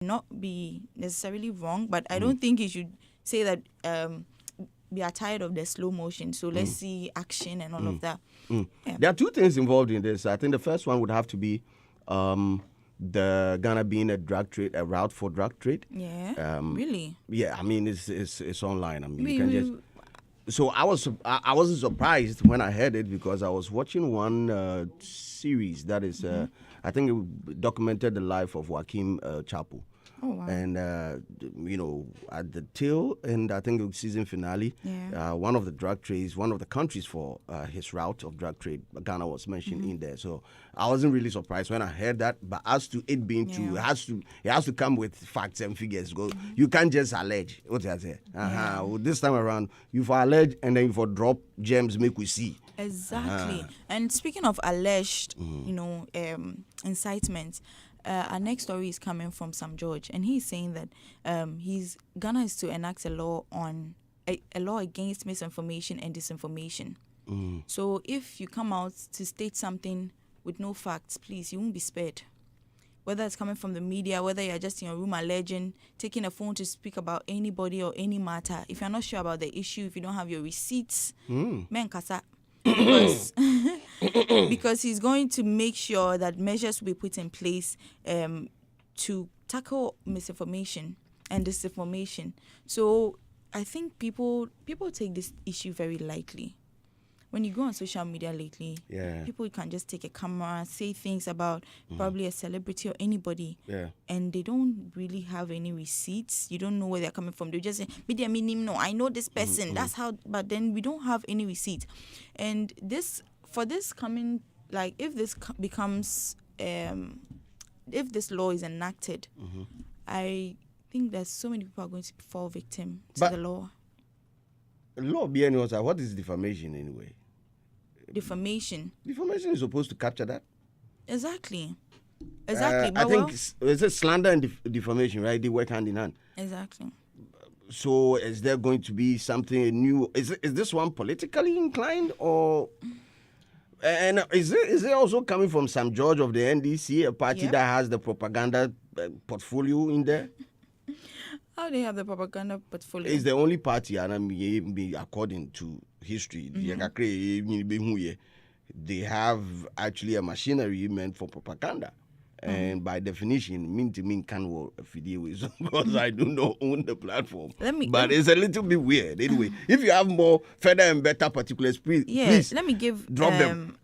not be necessarily wrong, but I don't think you should say that we are tired of the slow motion, so let's see action and all of that. Yeah. There are two things involved in this. I think the first one would have to be the Ghana being a route for drug trade. Yeah, really? Yeah, I mean it's online. I mean you can just. So I wasn't surprised when I heard it because I was watching one series that is I think it documented the life of Joaquim Chapo. Oh, wow. And at the tail and I think the season finale, one of the drug trades, one of the countries for his route of drug trade, Ghana was mentioned in there. So I wasn't really surprised when I heard that. But as to it being true, it has to come with facts and figures. You can't just allege. What did I say? Well, this time around, you for allege and then you for drop gems, make we see. Exactly. And speaking of alleged, incitement. Our next story is coming from Sam George, and he's saying that Ghana is to enact a law on a law against misinformation and disinformation. So if you come out to state something with no facts, please, you won't be spared. Whether it's coming from the media, whether you're just in your room alleging, taking a phone to speak about anybody or any matter, if you're not sure about the issue, if you don't have your receipts, men kasa. Because he's going to make sure that measures will be put in place to tackle misinformation and disinformation. So I think people take this issue very lightly. When you go on social media lately, people can just take a camera, say things about probably a celebrity or anybody, and they don't really have any receipts. You don't know where they're coming from. They just say, "Media minim, no, I know this person." That's how. But then we don't have any receipt, and if this becomes, if this law is enacted, I think that so many people are going to fall victim to the law. Law being what is defamation anyway? Defamation. Defamation is supposed to capture that. Exactly. I think it's slander and defamation, right? They work hand in hand. Exactly. So is there going to be something new? Is this one politically inclined or? And is it also coming from Sam George of the NDC, a party that has the propaganda portfolio in there? How they have the propaganda portfolio? It's the only party, and according to history, they have actually a machinery meant for propaganda. And by definition, mean to mean can work with because I do not own the platform. But it's a little bit weird. Anyway, if you have more further and better particulars, please let me drop them.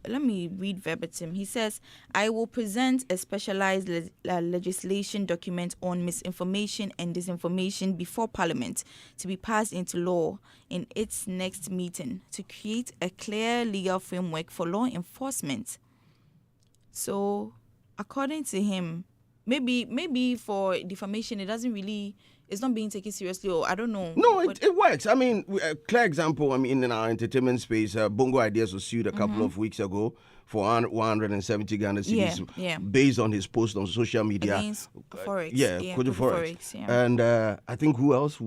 Let me read verbatim. He says, "I will present a specialized legislation document on misinformation and disinformation before Parliament to be passed into law in its next meeting to create a clear legal framework for law enforcement." So, according to him, maybe for defamation, it's not being taken seriously, or I don't know. No, it works. I mean, a clear example, in our entertainment space, Bongo Ideas was sued a couple of weeks ago for 170 Ghana cedis based on his post on social media. Against Forex. Kojo Forex. Yeah. And I think who else?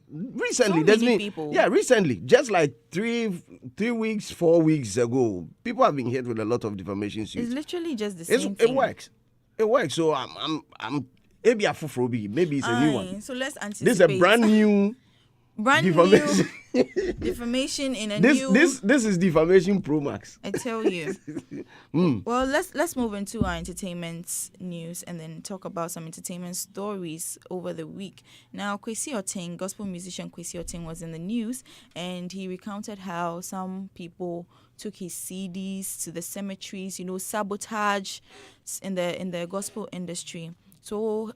Recently, so many people. Yeah, recently, just like 4 weeks ago, people have been hit with a lot of defamation suits. It's literally just the same thing. It works. So I'm maybe it's a new one. So let's anticipate. This is a brand new defamation. Defamation in a this, new. This is defamation Pro Max. I tell you. Well, let's move into our entertainment news and then talk about some entertainment stories over the week. Now, Cwesi Oteng, gospel musician Cwesi Oteng, was in the news, and he recounted how some people took his CDs to the cemeteries. Sabotage in the gospel industry. So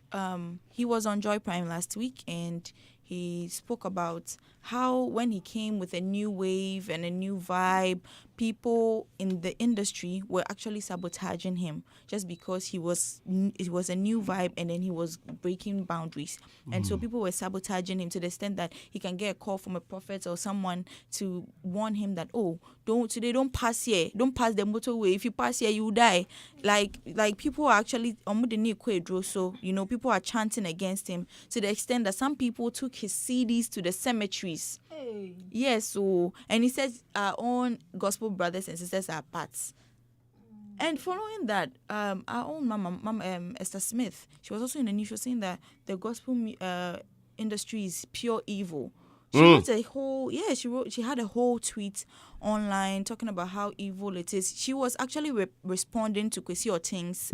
he was on Joy Prime last week, and he spoke about how when he came with a new wave and a new vibe, people in the industry were actually sabotaging him just because it was a new vibe, and then he was breaking boundaries. And so people were sabotaging him to the extent that he can get a call from a prophet or someone to warn him that, don't pass here, don't pass the motorway. If you pass here, you die. Like people are actually so people are chanting against him to the extent that some people took his CDs to the cemeteries. Hey. Yes, and he says our own gospel brothers and sisters are parts. And following that, our own mama, Esther Smith, she was also in the news. She was saying that the gospel industry is pure evil. She wrote a whole, she had a whole tweet online talking about how evil it is. She was actually responding to Cwesi Oteng's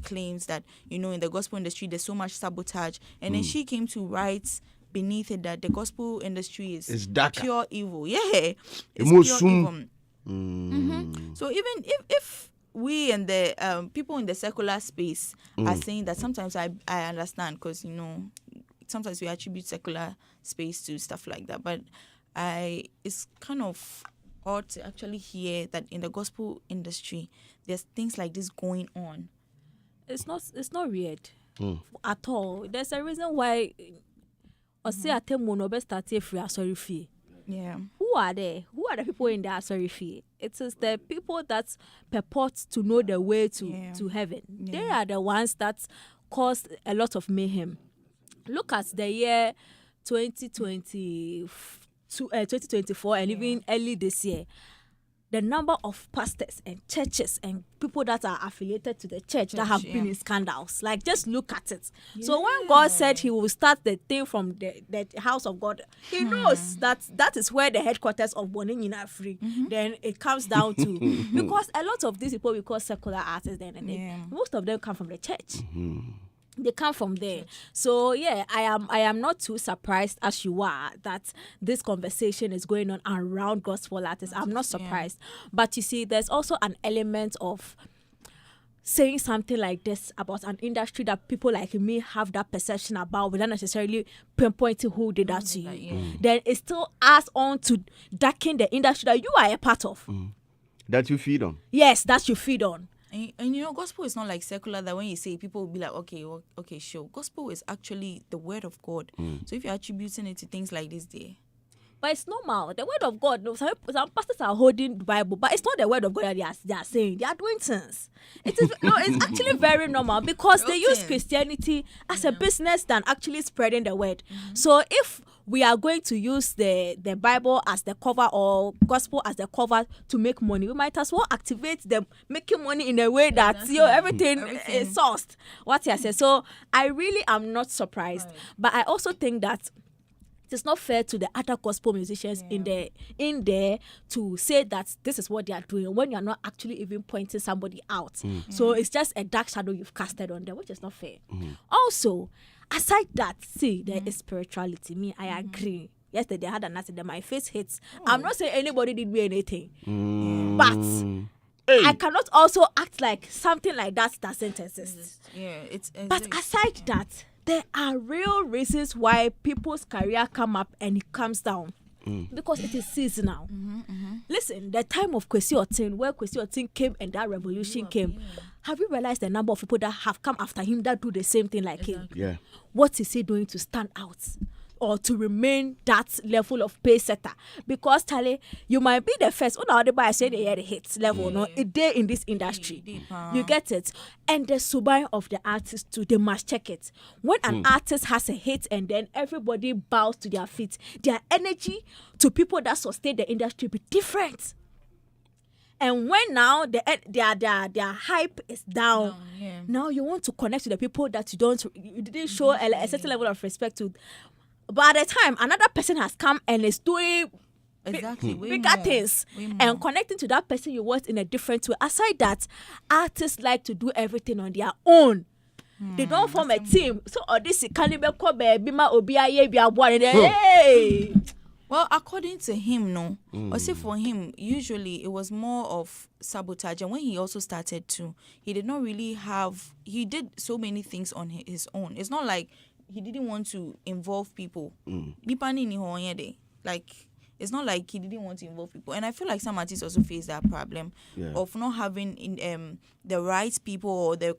claims that, in the gospel industry, there's so much sabotage. And then she came to write beneath it that the gospel industry is pure evil. Yeah, it's pure evil. So even if we and the people in the secular space are saying that, sometimes I understand, because, sometimes we attribute secular space to stuff like that, but it's kind of odd to actually hear that in the gospel industry there's things like this going on. It's not weird at all. There's a reason why Yeah. Who are they? Who are the people in the Asori fee? It is the people that purport to know the way to heaven. They are the ones that caused a lot of mayhem. Look at the year 2024 and even early this year. The number of pastors and churches and people that are affiliated to the church that have been in scandals. Like, just look at it. Yeah. So when God said he will start the thing from the house of God, he knows that is where the headquarters of Bonin in Afri. Then it comes down to, because a lot of these people we call secular artists, then most of them come from the church. They come from there. So I am not too surprised as you are that this conversation is going on around gospel artists. I'm not surprised. But you see, there's also an element of saying something like this about an industry that people like me have that perception about without necessarily pinpointing who did that to you. Then it still adds on to darken the industry that you are a part of. That you feed on. Yes, that you feed on. And gospel is not like secular, that when you say, people will be like, okay, sure. Gospel is actually the word of God. So if you're attributing it to things like this, but it's normal. The word of God, some pastors are holding the Bible, but it's not the word of God that they are saying. They are doing things. It is it's actually very normal, because they use Christianity as a business than actually spreading the word. So if we are going to use the Bible as the cover or gospel as the cover to make money, we might as well activate them making money in a way that everything is sourced. What I say. So I really am not surprised, but I also think that it's not fair to the other gospel musicians in there to say that this is what they are doing when you are not actually even pointing somebody out. So it's just a dark shadow you've casted on them, which is not fair. Also, aside that, see, there is spirituality. Me, I agree. Yesterday I had an accident, my face hits. I'm not saying anybody did me anything, but I cannot also act like something like that doesn't exist. But aside that, there are real reasons why people's career come up and it comes down. Because it is seasonal. Listen, the time of Cwesi Oteng, where Cwesi Oteng came and that revolution came, have you realized the number of people that have come after him that do the same thing like him? Yeah. What is he doing to stand out or to remain that level of pace setter? Because Charlie, you might be the first. I say they had a hit level, no, a day in this industry. You get it, and the subai of the artist too. They must check it. When an artist has a hit and then everybody bows to their feet, their energy to people that sustain the industry be different. And when now their hype is down, now you want to connect to the people that you didn't show a certain level of respect to. But at the time, another person has come and is doing bigger things and connecting to that person you want in a different way. Aside that, artists like to do everything on their own. They don't form a team. So this can hey. Well, according to him, no. Or say for him, usually it was more of sabotage. And when he also started to, he did not really he did so many things on his own. It's not like he didn't want to involve people. Like, it's not like he didn't want to involve people. And I feel like some artists also face that problem of not having the right people or the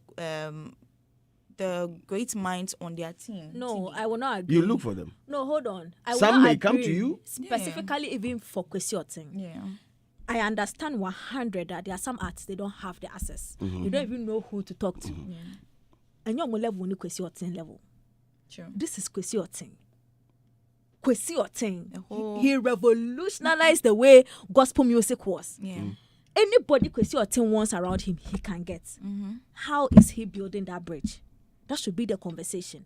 great minds on their team. No, I will not agree. You look for them. No, hold on. Some may come to you. Specifically even for Cwesi Oteng. Yeah. I understand 100 that there are some artists, they don't have the access. You don't even know who to talk to. And you're level only Cwesi Oteng level. Sure. This is Cwesi Oteng. Cwesi Oteng. He revolutionized the way gospel music was. Yeah. anybody Cwesi Oteng wants around him, he can get. How is he building that bridge? That should be the conversation.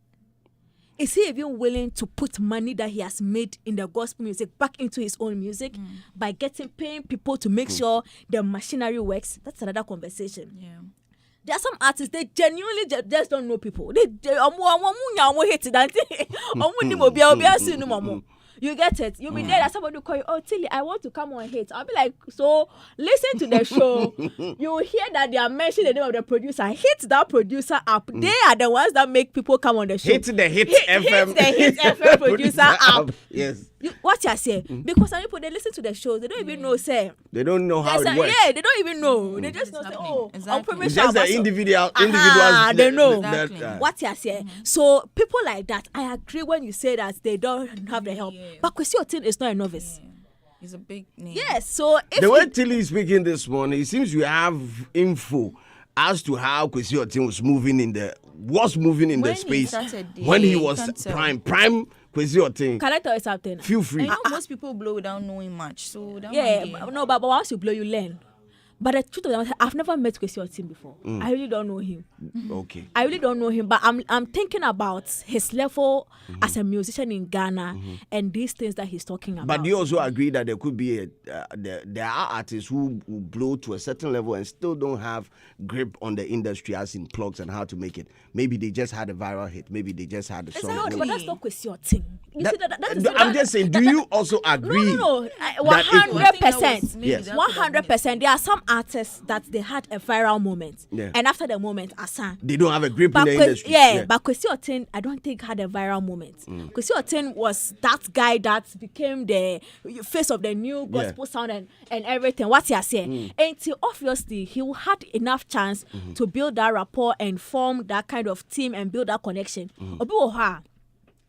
Is he even willing to put money that he has made in the gospel music back into his own music by paying people to make sure the machinery works? That's another conversation. Yeah. There are some artists, they genuinely just don't know people. You get it? You'll be there that somebody will call you, oh, Tilly, I want to come on Hit. I'll be like, so listen to the show. You will hear that they are mentioning the name of the producer. Hit that producer up. They are the ones that make people come on the show. Hit the Hit FM. Hit the Hit FM producer up. Yes. What you say? Because some people, they listen to the show. They don't even know, say. They don't know how it works. Yeah, they don't even know. They just know, say, oh, exactly. It's just the individuals. They know. Exactly. What you say? So people like that, I agree when you say that they don't have the help. But Cwesi Oteng is not a novice. Yeah. He's a big name. Yes, so if the way Tilly is speaking this morning, it seems you have info as to how Cwesi Oteng was moving in the space when he was prime Cwesi Oteng. Can I tell you something? Feel free. I know most people blow without knowing much, so that but once you blow, you learn. But the truth of the matter, I've never met Cwesi Oteng before. I really don't know him. Okay. I really don't know him, but I'm thinking about his level as a musician in Ghana and these things that he's talking about. But do you also agree that there could be there are artists who blow to a certain level and still don't have grip on the industry as in plugs and how to make it? Maybe they just had a viral hit. Maybe they just had a song. No, but that's not Cwesi Oteng. I'm just saying, do you also agree? No. 100%. Yes. 100%. There are some artists that they had a viral moment, and after the moment, they don't have a grip in the industry. But Cwesi Oteng, I don't think had a viral moment. Cwesi Oteng was that guy that became the face of the new gospel sound and everything. What you say? And obviously, he had enough chance to build that rapport and form that kind of team and build that connection.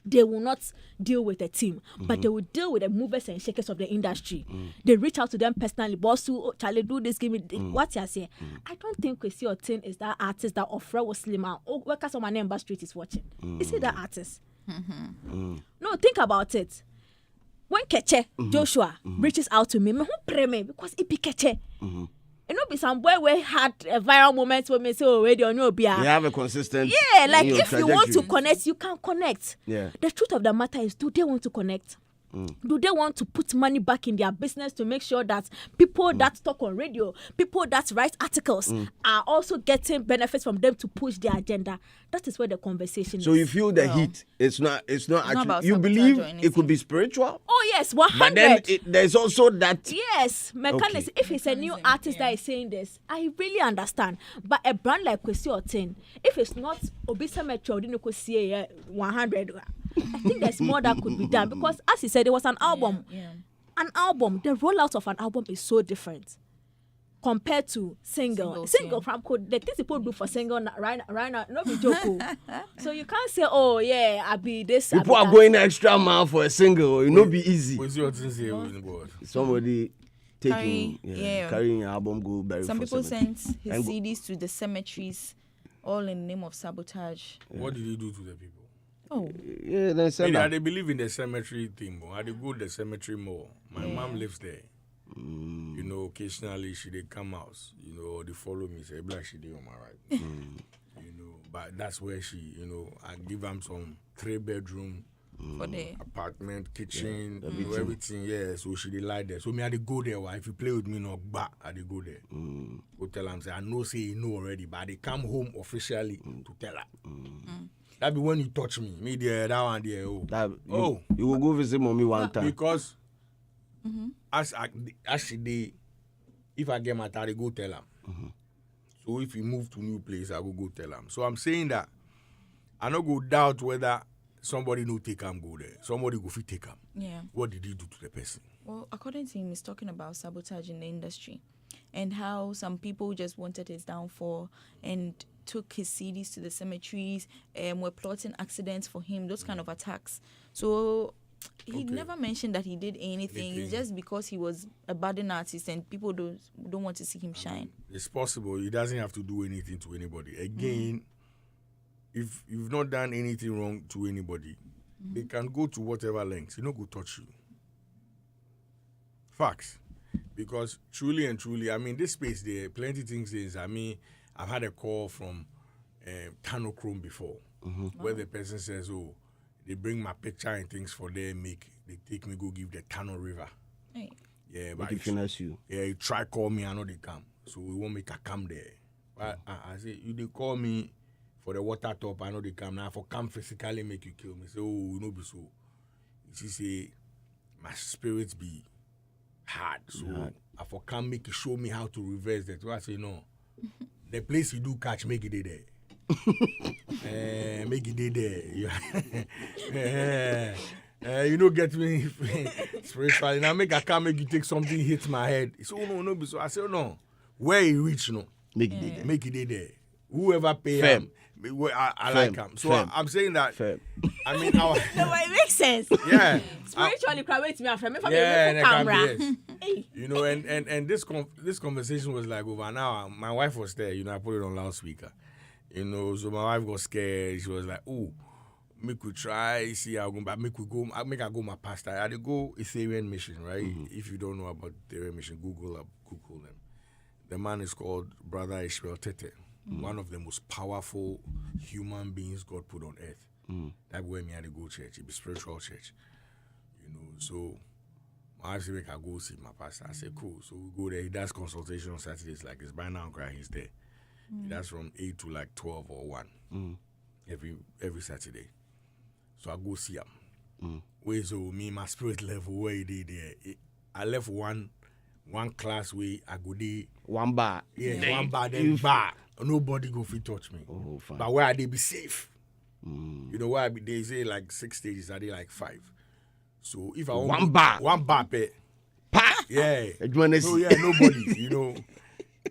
They will not deal with the team, but they will deal with the movers and shakers of the industry. They reach out to them personally. Boss, Charlie, do this, give me what you say. I don't think Cwesi Oteng is that artist that Ofra was slimmer. Oh, workers on my name, Street is watching. Is he that artist? No, think about it. When Keche Joshua reaches out to me, because it be Keche. It not be some boy where had a viral moment where me say, oh, wait, you know, be you have a consistent. Yeah, like if you want to connect, you can connect. Yeah. The truth of the matter is, do they want to connect? Do they want to put money back in their business to make sure that people that talk on radio, people that write articles are also getting benefits from them to push their agenda? That is where the conversation is. So you feel the heat? It's not actually. You believe it could be spiritual? Oh yes, 100. But then there's also that. Yes, mechanism. Okay. If it's a new artist that is saying this, I really understand. But a brand like Cwesi Oteng, if it's not Obisa Metro, 100. I think there's more that could be done because, as he said, there was an album. An album, the rollout of an album is so different compared to single from code. The things people do for single right now, no be joke. So you can't say, oh yeah, I be this. People are going extra mile for a single. It not be easy. Somebody carrying your album go bury. Some people sent his CDs to the cemeteries, all in the name of Sabotage. What did he do to the people? Oh, yeah, they believe in the cemetery thing more. I they go to the cemetery more. My mom lives there. You know, occasionally they come out. You know, they follow me. Say, "Black she on my right." You know, but that's where I give them some 3-bedroom for the apartment, kitchen, everything. Yeah, so she lie there. So me, I they go there. If you play with me, no, but I they go there. Go tell them say, I know say you know already, but they come home officially to tell her. That be when you touch me there, that one there. You will go visit mommy one time. Because as she did, if I get my tar, I go tell them. So if you move to new place, I will go tell them. So I'm saying that I not go doubt whether somebody no take him go there. Somebody go fit take him. Yeah. What did he do to the person? Well, according to him, he's talking about sabotage in the industry and how some people just wanted his downfall and took his CDs to the cemeteries and were plotting accidents for him, those kind of attacks. So he never mentioned that he did anything. It's just because he was a budding artist and people don't want to see him shine. It's possible. He doesn't have to do anything to anybody. Again, if you've not done anything wrong to anybody, they can go to whatever lengths. He not go touch you. Facts. Because truly and truly, I mean, this space there, plenty things is. I mean, I've had a call from Tano Chrome before, where the person says, "Oh, they bring my picture and things for their make. They take me go give the Tano River." Hey. Yeah, but you finesse you. Yeah, you try call me, I know they come, so we won't make a come there. But I say you they call me for the water top, I know they come now. For come physically make you kill me. Say, oh, no be so. She say my spirits be hard, so I for come make you show me how to reverse that. So I say no. The place you do catch, make it there. Make it there. You don't get me spiritually. Now make I can't make you take something hit my head. It's no. So I say no. Where you reach no, make it there. Make it there. Whoever pay him, I like him. So I'm saying that. I mean, no, but it makes sense. Yeah. Spiritually, private me from camera. You know, and this conversation was like over an hour. My wife was there. You know, I put it on loudspeaker. You know, so my wife got scared. She was like, "Oh, make we try see how go, but make we go. Make I go my pastor. I had to go Ethereum mission, right? If you don't know about Ethereum mission, Google them. The man is called Brother Xtra Tete, one of the most powerful human beings God put on earth. That way me had to go church. It be spiritual church, you know. So my wife said, "Make I go see my pastor." I said, "Cool." So we go there. He does consultation on Saturdays. Like it's by now, cry. He's there. That's from 8 to like 12 or 1 every Saturday. So I go see him. Where so me my spirit level where he did there. I left one class where I go there. One bar. Yeah, one bar then bar. Nobody go fit touch me. Oh, fine. But where I they be safe. You know where I be they say like 6 stages, I did like 5. So if I want one bar pay. Yeah. So yeah, nobody, you know.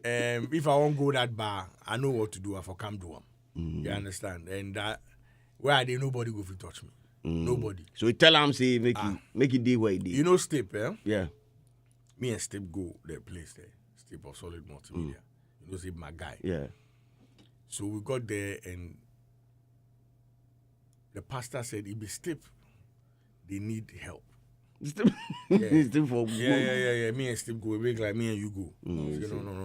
If I won't go that bar, I know what to do. I for come do them. You understand? And that where are they? Nobody go fit touch me. Nobody. So you tell them say make it do what it did. You know Step, Yeah. Me and Step go their place there. Step of Solid Multimedia. You know Step my guy. Yeah. So we got there and the pastor said, "If be Step, they need help." Step for yeah. Me and Steve go. We make like me and you go. No.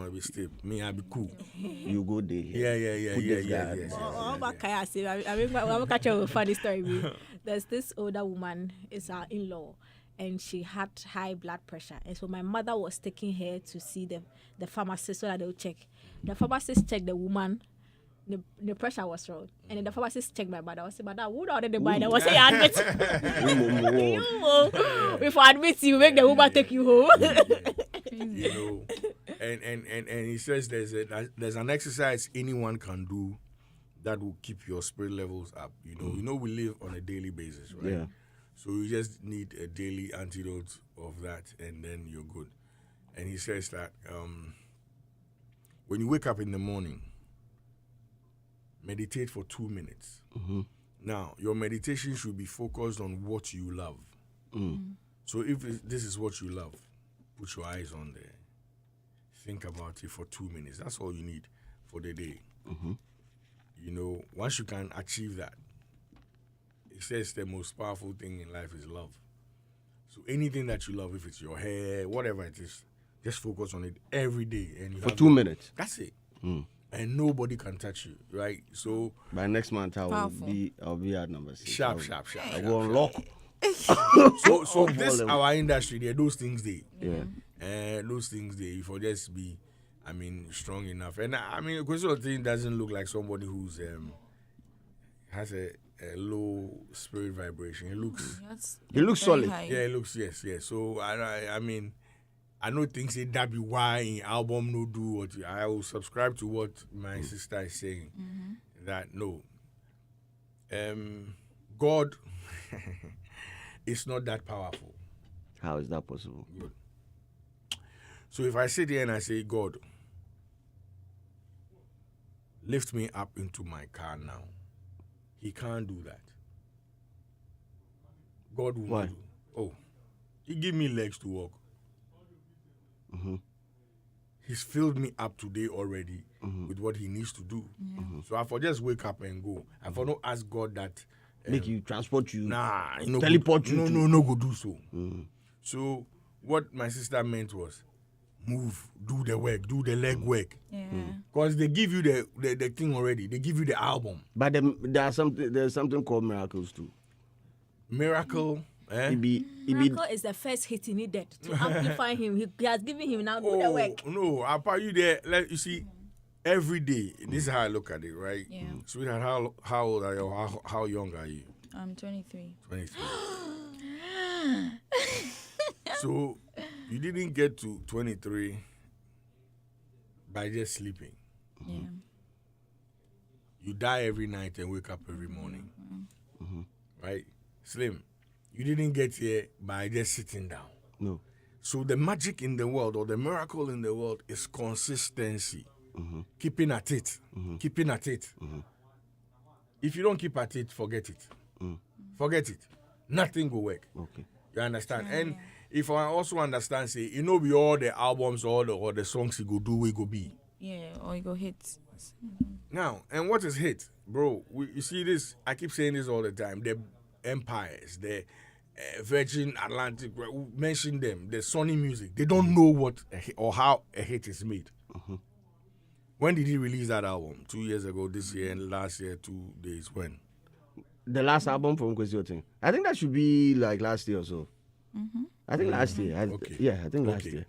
It be Steve. Me, I be cool. You go there. Yeah. Oh, I say. I mean, I'm catch a funny story. There's this older woman. It's our in-law, and she had high blood pressure. And so my mother was taking her to see the pharmacist so that they'll check. The pharmacist checked the woman. The pressure was wrong, and then the pharmacist checked my mother. I said, "Madam, who ordered the buy?" I was saying, "Admit." Before admit you, make the woman take you home. You know, and he says there's an exercise anyone can do that will keep your spirit levels up. You know, we live on a daily basis, right? Yeah. So you just need a daily antidote of that, and then you're good. And he says that when you wake up in the morning, meditate for 2 minutes. Now, your meditation should be focused on what you love. So if this is what you love, put your eyes on there. Think about it for 2 minutes. That's all you need for the day. You know, once you can achieve that, it says the most powerful thing in life is love. So anything that you love, if it's your hair, whatever it is, just focus on it every day. And for 2 minutes. That's it. And nobody can touch you, right? So by next month I'll be at number 6. Sharp. I will unlock. So this our industry there, those things they. Yeah. Those things they for just be, I mean, strong enough. And I mean, Cwesi Oteng doesn't look like somebody who's has a low spirit vibration. He looks solid. High. Yeah, he looks yes. So I mean, I know things say that be why in album no do what I will subscribe to what my sister is saying. That no, God is not that powerful. How is that possible? Good. So if I sit here and I say, God, lift me up into my car now, He can't do that. God will Why? do. Oh, He give me legs to walk. He's filled me up today already with what He needs to do. So I for just wake up and go. I for not ask God that make you transport you. Nah, teleport you. No, go do so. So what my sister meant was, move, do the work, do the leg work. Yeah. Because they give you the thing already. They give you the album. But there's something called miracles too. Miracle. Miracle is the first hit he needed to amplify him. He has given him now do the work. No, I'll you there. You see, every day, this is how I look at it, right? Yeah. Sweetheart, how old are you? How young are you? I'm 23. 23. So, you didn't get to 23 by just sleeping. Yeah. You die every night and wake up every morning. Right? Slim, you didn't get here by just sitting down. No. So the magic in the world or the miracle in the world is consistency. Keeping at it. Keeping at it. If you don't keep at it, forget it. Forget it. Nothing will work. Okay. You understand? And if I also understand, say, you know, we all the albums or the songs you go do, we go be. Yeah, or you go hit. Now, and what is hit? Bro, you see this, I keep saying this all the time. The empires, the Virgin Atlantic, mention them, the Sony Music. They don't know what or how a hit is made. When did he release that album? 2 years ago, this year, and last year, 2 days. When? The last album from Cwesi Oteng. I think that should be like last year or so. I think last year. Okay. Yeah, I think last year.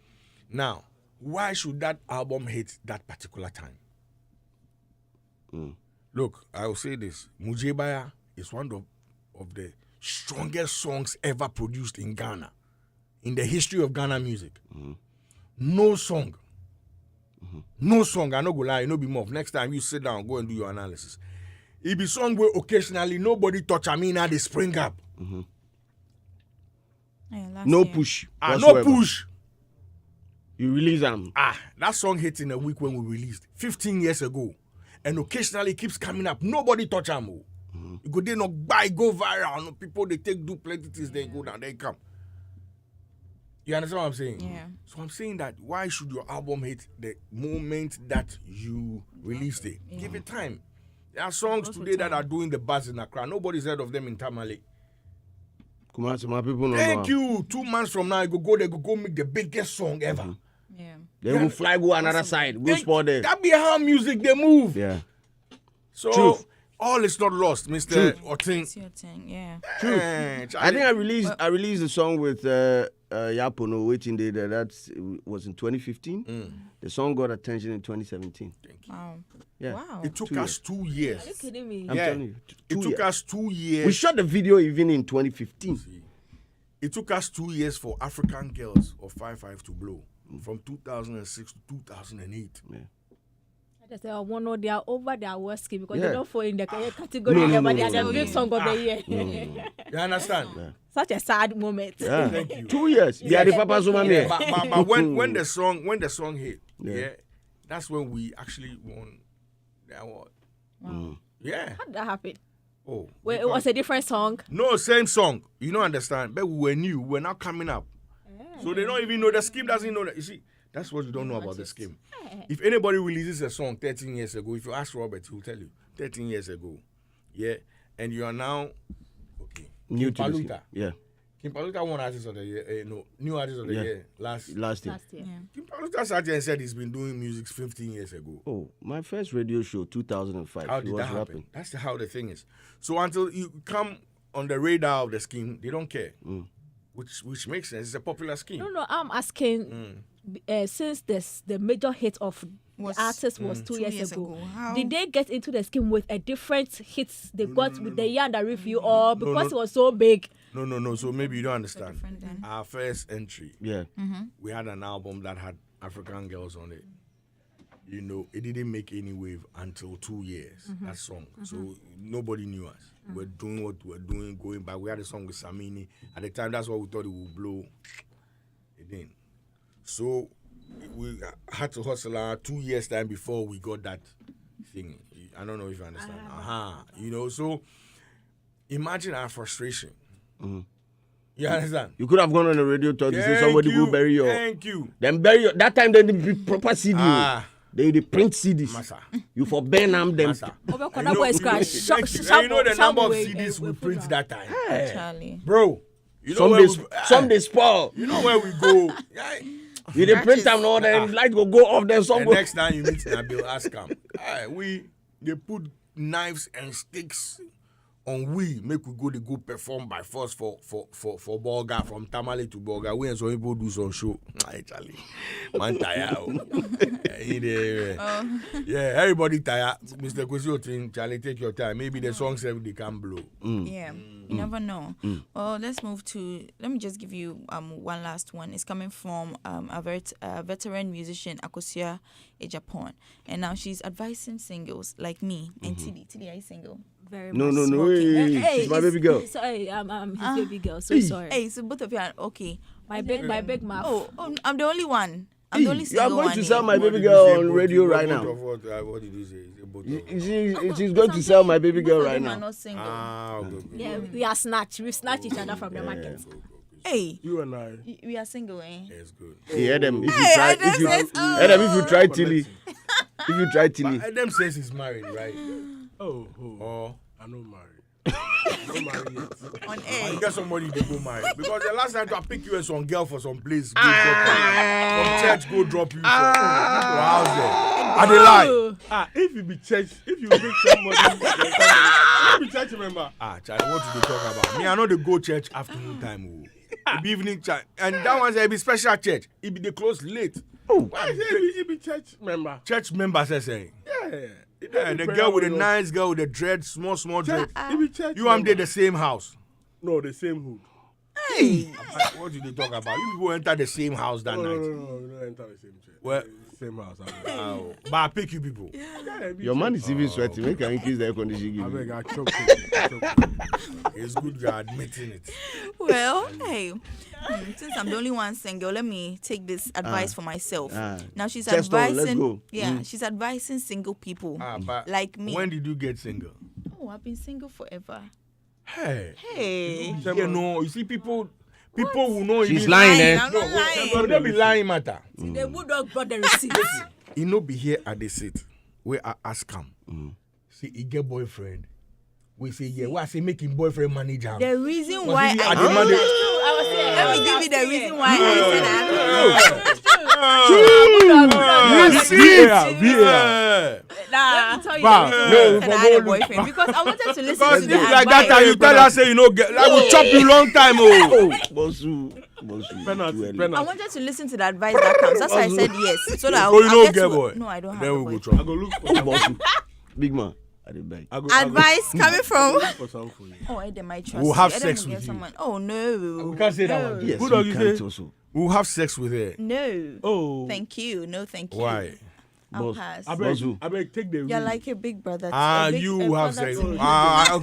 Now, why should that album hit that particular time? Look, I will say this. Mujebaya is one of the strongest songs ever produced in Ghana, in the history of Ghana music. No song, I no go lie, no be more. Next time you sit down, go and do your analysis. It be song where occasionally nobody touch now they spring up. Yeah, No year. push. No whatsoever. push. You release them. That song hit in a week when we released 15 years ago. And occasionally it keeps coming up. Nobody touch them. You go there, not buy, go viral. No, people, they do plenty things, they go down, they come. You understand what I'm saying? Yeah. So I'm saying that why should your album hit the moment that you released it? Yeah. Give it time. There are songs today that are doing the buzz in Accra. Nobody's heard of them in Tamale. Kumasi, my people know. Thank you. 2 months from now, you go make the biggest song ever. Yeah. They will fly, go another side, go spot there. That be how music they move. Yeah. So Truth. all is not lost, Mr. Oteng. Cwesi Oteng, yeah. I think I released a song with Yapono waiting day that was in 2015. The song got attention in 2017. Thank you. Wow. Yeah. Wow. It took us 2 years. Are you kidding me? I'm telling you. It took us 2 years. We shot the video even in 2015. It took us 2 years for African Girls of 5-5 to blow. From 2006 to 2008. Yeah. They say, no, they are over their worst scheme because Yeah. they don't fall in the category, but they are the big song of the year. You understand? Yeah. Such a sad moment. Yeah. Thank you. 2 years. They are the Papa Sumame. But when the song hit, that's when we actually won the award. Wow. Yeah. How did that happen? Oh. Well, it was a different song. No, same song. You don't understand. But we were new. We're now coming up. So they don't even know. The scheme doesn't know that. You see, that's what you don't know about the scheme. If anybody releases a song 13 years ago, if you ask Robert, he'll tell you 13 years ago. Yeah. And you are now, okay. New to the Paluta. scheme. Yeah. Kim Paluta won Artist of the Year. No, New Artist of the Year last Last year. Last year. Yeah. Kim Paluta sat here and said he's been doing music 15 years ago. Oh, my first radio show, 2005. How He did was that happen? rapping. That's how the thing is. So until you come on the radar of the scheme, they don't care. Which makes sense. It's a popular scheme. No, I'm asking, since the major hit of the artist was 2 years ago, How? did they get into the scheme with a different hits they got with the year under review, or because it was so big? No. So maybe you don't understand. different then. Our first entry, Yeah. we had an album that had African Girls on it. You know, it didn't make any wave until 2 years, that song. So nobody knew us. We're doing what we're doing, going back. We had a song with Samini. At the time, that's what we thought it would blow. It didn't. So we had to hustle 2 years time before we got that thing. I don't know if you understand. You know, so imagine our frustration. You understand? You could have gone on the radio talk to say somebody go bury your. Thank you. Then bury your. That time they did proper CD. They print CDs. Massa. You for burn them. Massa. You know And you know the number of CDs we print that time. Charlie. Bro, you know where Some they spoil. you know where we go. You didn't print them, no, then light will go off there The somewhere. next time you meet Nabil, ask him. They put knives and sticks on make we go perform by force for Bolga from Tamale to Bolga. We and some people do some show. Charlie, man tired. Yeah, everybody tired. Mr. Cwesi Oteng, Charlie, take your time. Maybe the songs they can blow. Yeah, you never know. Well, let me just give you one last one. It's coming from a veteran musician, Akosia Japan, and now she's advising singles like me and Tilly. Are you single? Very No, much. Hey, she's my baby girl. Sorry, I'm his baby girl. So sorry. Hey, so both of you are okay. My big mouth. Oh, I'm the only one. I'm the only You are single going one. to sell my What baby did you girl say, on both radio you? right Both now. of what did you say? Both of She's going to sell my baby girl right I'm now. not single. okay. Yeah, we are snatched. We snatched each other from the market. Hey, You and I. we are single, eh? It's good. Hey, Adam, if Hey, you try, Adam says, Adam, if you try Tilly, if you try Tilly, But Adam says he's married, right? Oh, Or I'm not married. I'm not married yet. On you air. get somebody to go marry. Because the last time I pick you as some girl for some place, go drop you. From church, go drop you for house there. I dey lie. If you be church, if you bring somebody, if you be church member. Charlie, what do they talk about? Me, I know they go church afternoon time. It be evening church. And that one say it be special church. It be they close late. I say if be church member. Church members are saying. Yeah. And the girl with the nice girl with the dread, small dread. If be church You and they member. the same house. No, the same hood. Hey, What do they talk about? You people enter the same house that No, night. we don't enter the same church. Well- Same house. But I pick you people. your man is even sweating. We can increase the air conditioning. I Give beg, you. I choke it. It's good you're admitting it. well, hey. Since I'm the only one single, let me take this advice for myself. Now she's Chest on, let's advising. go. Yeah, she's advising single people But like me. when did you get single? Oh, I've been single forever. Hey. Hey. You know, you see people will know. She's even- lying, eh? I'm not lying. No, don't be lying, matter. The bulldog brought the receipt. He no be here at the seat where I ask him. See, he get boyfriend. We say, yeah, why I say make him boyfriend manage him. The reason why he I at the man dey- let me give you the reason why I said Yeah. Let me tell you Wow. the reason No, why I said I had a boyfriend because I wanted to listen Because to if the like that time you advice. tell us say you know get, I will chop you long time. Bosu. Penalty, I penalty. wanted to listen to the advice that comes. That's why I said yes. So that Oh, you I'll know get get to, boy. No, I don't have Then a we go boyfriend. I chop. go look for Bosu. Big man. I did beg. I go Advice coming from. look for something for you. Oh, Eden might trust We'll have you. sex Eden will with get you. someone. Oh no. We can't say that one. Yes, Who dog you you can't say? also. We'll have sex with her. No. Oh. Thank you. No, thank you. Why? I'll Boss. pass. I beg, Bozu. I beg, take the You're ring. like a big brother. a big- You a will have brother sex. to me.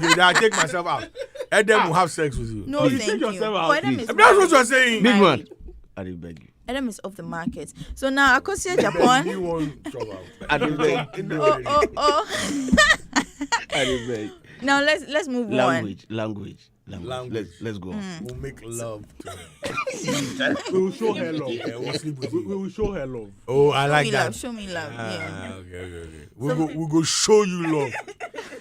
Okay, then I take myself out. Edem will have sex with you. No, You thank take you. yourself out, Oh, Adam please. is That's what married. you're saying. Big man. Married. I did beg you. Adam is off the market. So now, Akosia Japan. You won't chop out. I did beg. Oh. I did beg. Now let's move Language. Language. Let's go. We'll make love to her. We will show her love. Yeah, we'll sleep with We you. will show her love. Oh, I on. like that. Show me love. Yeah. Okay. We'll go show you love.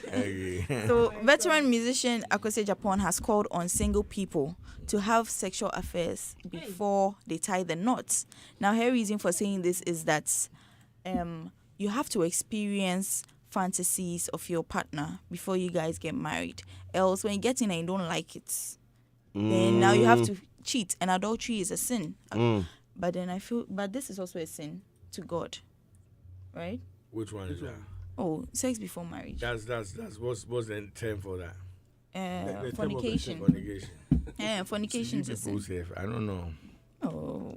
Okay. So, veteran musician Akosia Japan has called on single people to have sexual affairs before they tie the knots. Now, her reason for saying this is that you have to experience fantasies of your partner before you guys get married. Else, when you get in and you don't like it, then now you have to cheat. And adultery is a sin. But then but this is also a sin to God, right? Which one is that? Oh, sex before marriage. That's what's the term for that? The term of Fornication. Fornication. Yeah, fornication is a People sin. say, I don't know. Oh.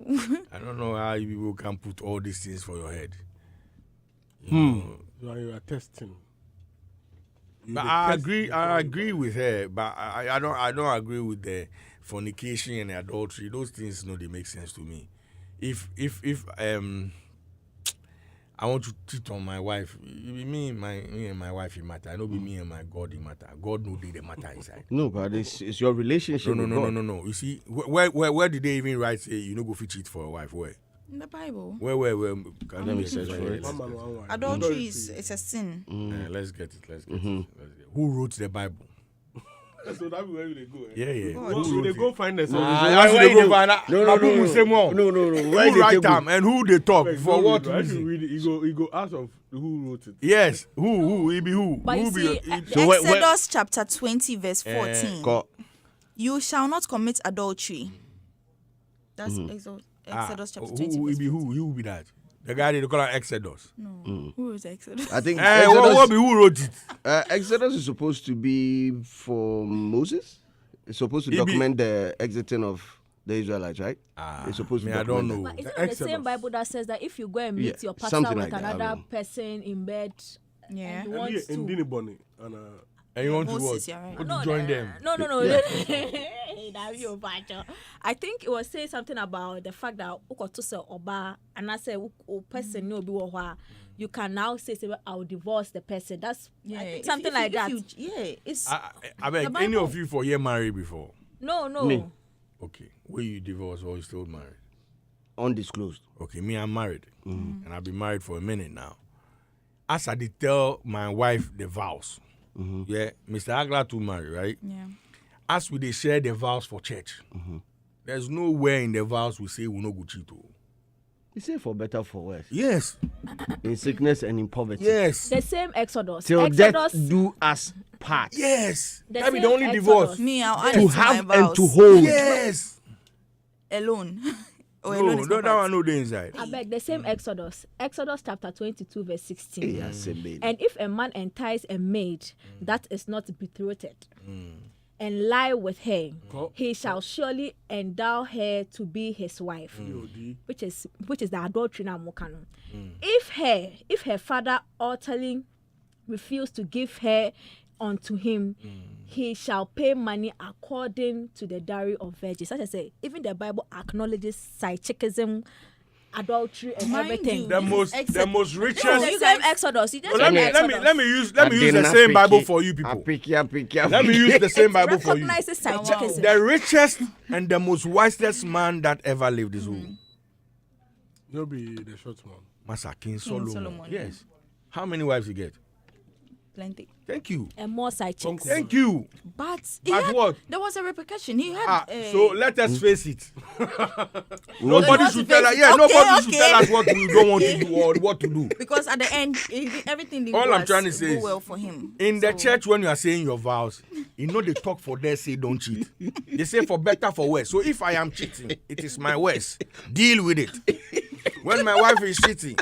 I don't know how you people can put all these things for your head. You know. You are testing. You But dey I test agree. before I you agree with her. But I don't agree with the fornication and adultery. Those things, no, they make sense to me. If I want to cheat on my wife, it be me and my wife it matter. I know be me and my God it matter. God no dey the matter inside. No, but it's your relationship. No. You see, where did they even write say you no go fit cheat for a wife? Where? In the Bible. Where? Can Let me you search search for it. One man, one wife. Adultery is a sin. Let's get it. Who wrote the Bible? So that's where they go. Yeah. Who they go find us? No. Who write them and who they talk for what reason? He go out of who wrote it. Yes, who? He be who? But Who you be? see, Exodus chapter 20 verse 14. You shall not commit adultery. That's Exodus chapter 20. Who be who? Who be that? The guy they call it Exodus. No. Who is Exodus? I think who wrote it? Exodus is supposed to be for Moses. It's supposed to document the exiting of the Israelites, right? It's supposed to. I don't know. But isn't it the same Bible that says that if you go and meet your partner with another person in bed, and you want to. And you want Moses, to what? right. To join them? No. I think it was saying something about the fact that Oba and I say person no be you can now say I'll divorce the person. That's I think something like that. It's. I beg any of you for year married before? No. Me. Okay, were you divorced or you still married? Undisclosed. Okay, me I'm married, and I've been married for a minute now. As I did tell my wife the vows. Yeah, Mr. Agla too married, right? Yeah. As we they share the vows for church, there's nowhere in the vows we say we no go cheat. He said for better, for worse. Yes. In sickness and in poverty. Yes. The same Exodus. Till death do us part. Yes. The That be the same only Exodus. divorce. Me, I'll add To it to have my and vows. to hold. Yes. Alone. No, that one no the inside. I beg the same Exodus chapter 22 verse 16. Yes, And if a man entice a maid that is not betrothed and lie with her, he shall surely endow her to be his wife, which is the adultery now. If her father utterly refuse to give her unto him, he shall pay money according to the dowry of virgins. Such as say, even the Bible acknowledges psychism, adultery, and everything. The most richest. You gave Exodus. You just let me use the same Bible for you people. Let me use the same Bible for you. The richest and the most wisest man that ever lived is who? You'll be the short one. Master King Solomon. Yes. How many wives you get? Plenty. Thank you. And more side chicks. Thank you. But what? There was a repercussion. He had. So let us face it. Nobody should tell us. Yeah, nobody should tell us what we don't want to do or what to do. Because at the end, everything didn't All I'm trying to say go is, well for him. In the church, when you are saying your vows, you know they talk for their say don't cheat. They say for better, for worse. So if I am cheating, it is my worst. Deal with it. When my wife is cheating,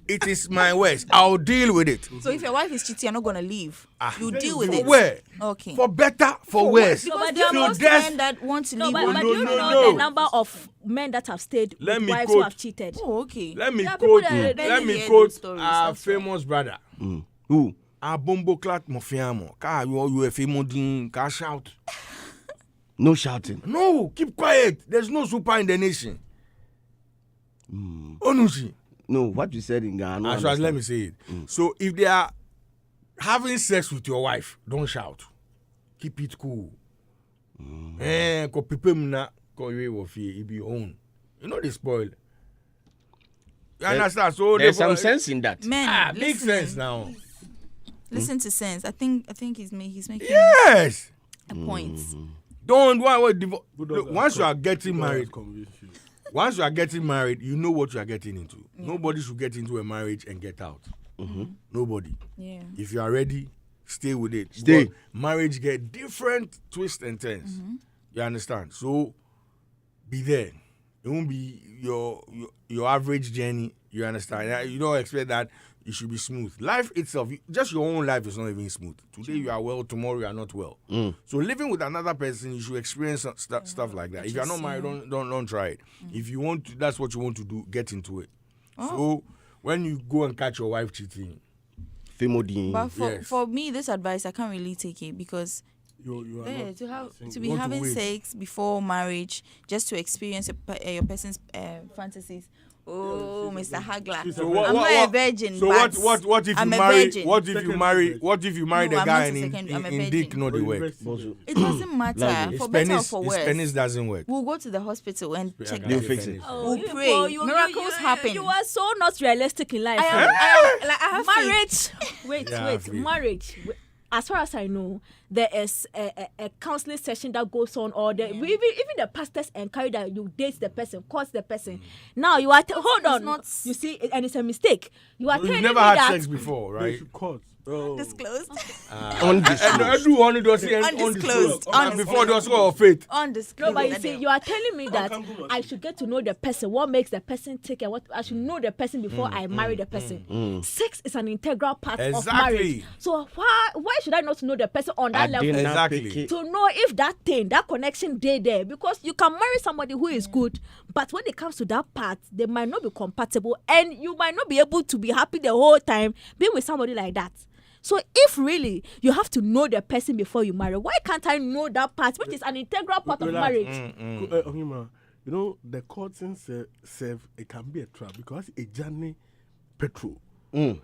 it is my worst. I'll deal with it. So if your wife is cheating, you're not gonna leave. You deal with it. Where? Okay. For better, for worse. Because there are most men that want to leave. But you know the number of men that have stayed with wives who have cheated. Oh, okay. Let me Let quote our famous brother. Who? Our bombo clat mofiamo. Ka you a famous din. Ka shout. No shouting. No, keep quiet. There's no super in the nation. Onushi. No, what you said in Ghana. Let me say it. So if they are having sex with your wife, don't shout. Keep it cool. Ko pipe mna ko we wo fie e be own. You know they spoil. You understand? So there's some sense in that. Men, big sense now. Listen to sense. I think he's making yes a point. Don't once you are getting married. Once you are getting married, you know what you are getting into. Nobody should get into a marriage and get out. Nobody. Yeah. If you are ready, stay with it. Stay. But marriage get different twists and turns. You understand? So be there. It won't be your average journey. You understand? You don't expect that it should be smooth. Life itself, just your own life is not even smooth. Today you are well, tomorrow you are not well. So living with another person, you should experience stuff like that. If you are not married, don't try it. If you want to, that's what you want to do, get into it. So when you go and catch your wife cheating, but for me, this advice I can't really take it because to be having sex before marriage just to experience your person's fantasies. Oh, Mr. Hagler. So I'm not a virgin. So but what if I'm you a marry? virgin. What if you marry? What if you marry the guy and in dick not the work? It doesn't matter for better or for worse. His penis doesn't work. We'll go to the hospital and check. They'll fix it. We'll pray. Miracles happen. You are so not realistic in life. I have marriage. Wait. Marriage. as far as I know, there is a counseling session that goes on, or even the pastors encourage that you date the person, court the person. Now you are hold on, you see, and it's a mistake. You are telling me never had that sex before, right? Undisclosed. Undisclosed. Before there was of faith. Undisclosed. No, but you see, you are telling me that I should get to know the person, what makes the person tick, and what I should know the person before I marry the person. Sex is an integral part of marriage. So why should I not know the person on that level? Exactly. To know if that connection there, because you can marry somebody who is good, but when it comes to that part, they might not be compatible, and you might not be able to be happy the whole time being with somebody like that. So if really you have to know the person before you marry, why can't I know that part, which is an integral part of marriage? You know, the courting serve, it can be a trap because a journey petrol. And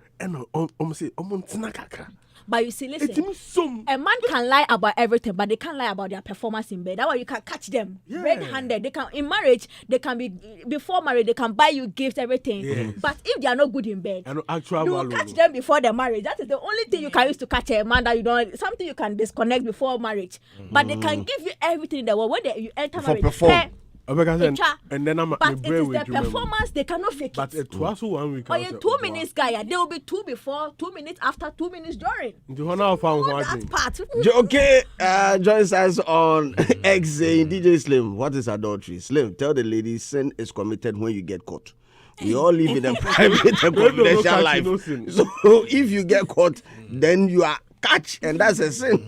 but you see, listen, a man can lie about everything, but they can't lie about their performance in bed. That's why you can catch them red-handed. They can, in marriage, they can be, before marriage, they can buy you gifts, everything. Yes. But if they are not good in bed, you will catch them before the marriage. That is the only thing you can use to catch a man, that you don't, something you can disconnect before marriage. But they can give you everything in the world. When you enter marriage, and then I'm but it is the performance, they cannot fake but it. But 1 week. Or in 2 minutes, guy, there will be 2 before, 2 minutes after, 2 minutes during. That part. Okay, join us on X saying DJ Slim, what is adultery? Slim, tell the ladies sin is committed when you get caught. We all live in a private and confidential life. So if you get caught, then you are catch, and that's a sin.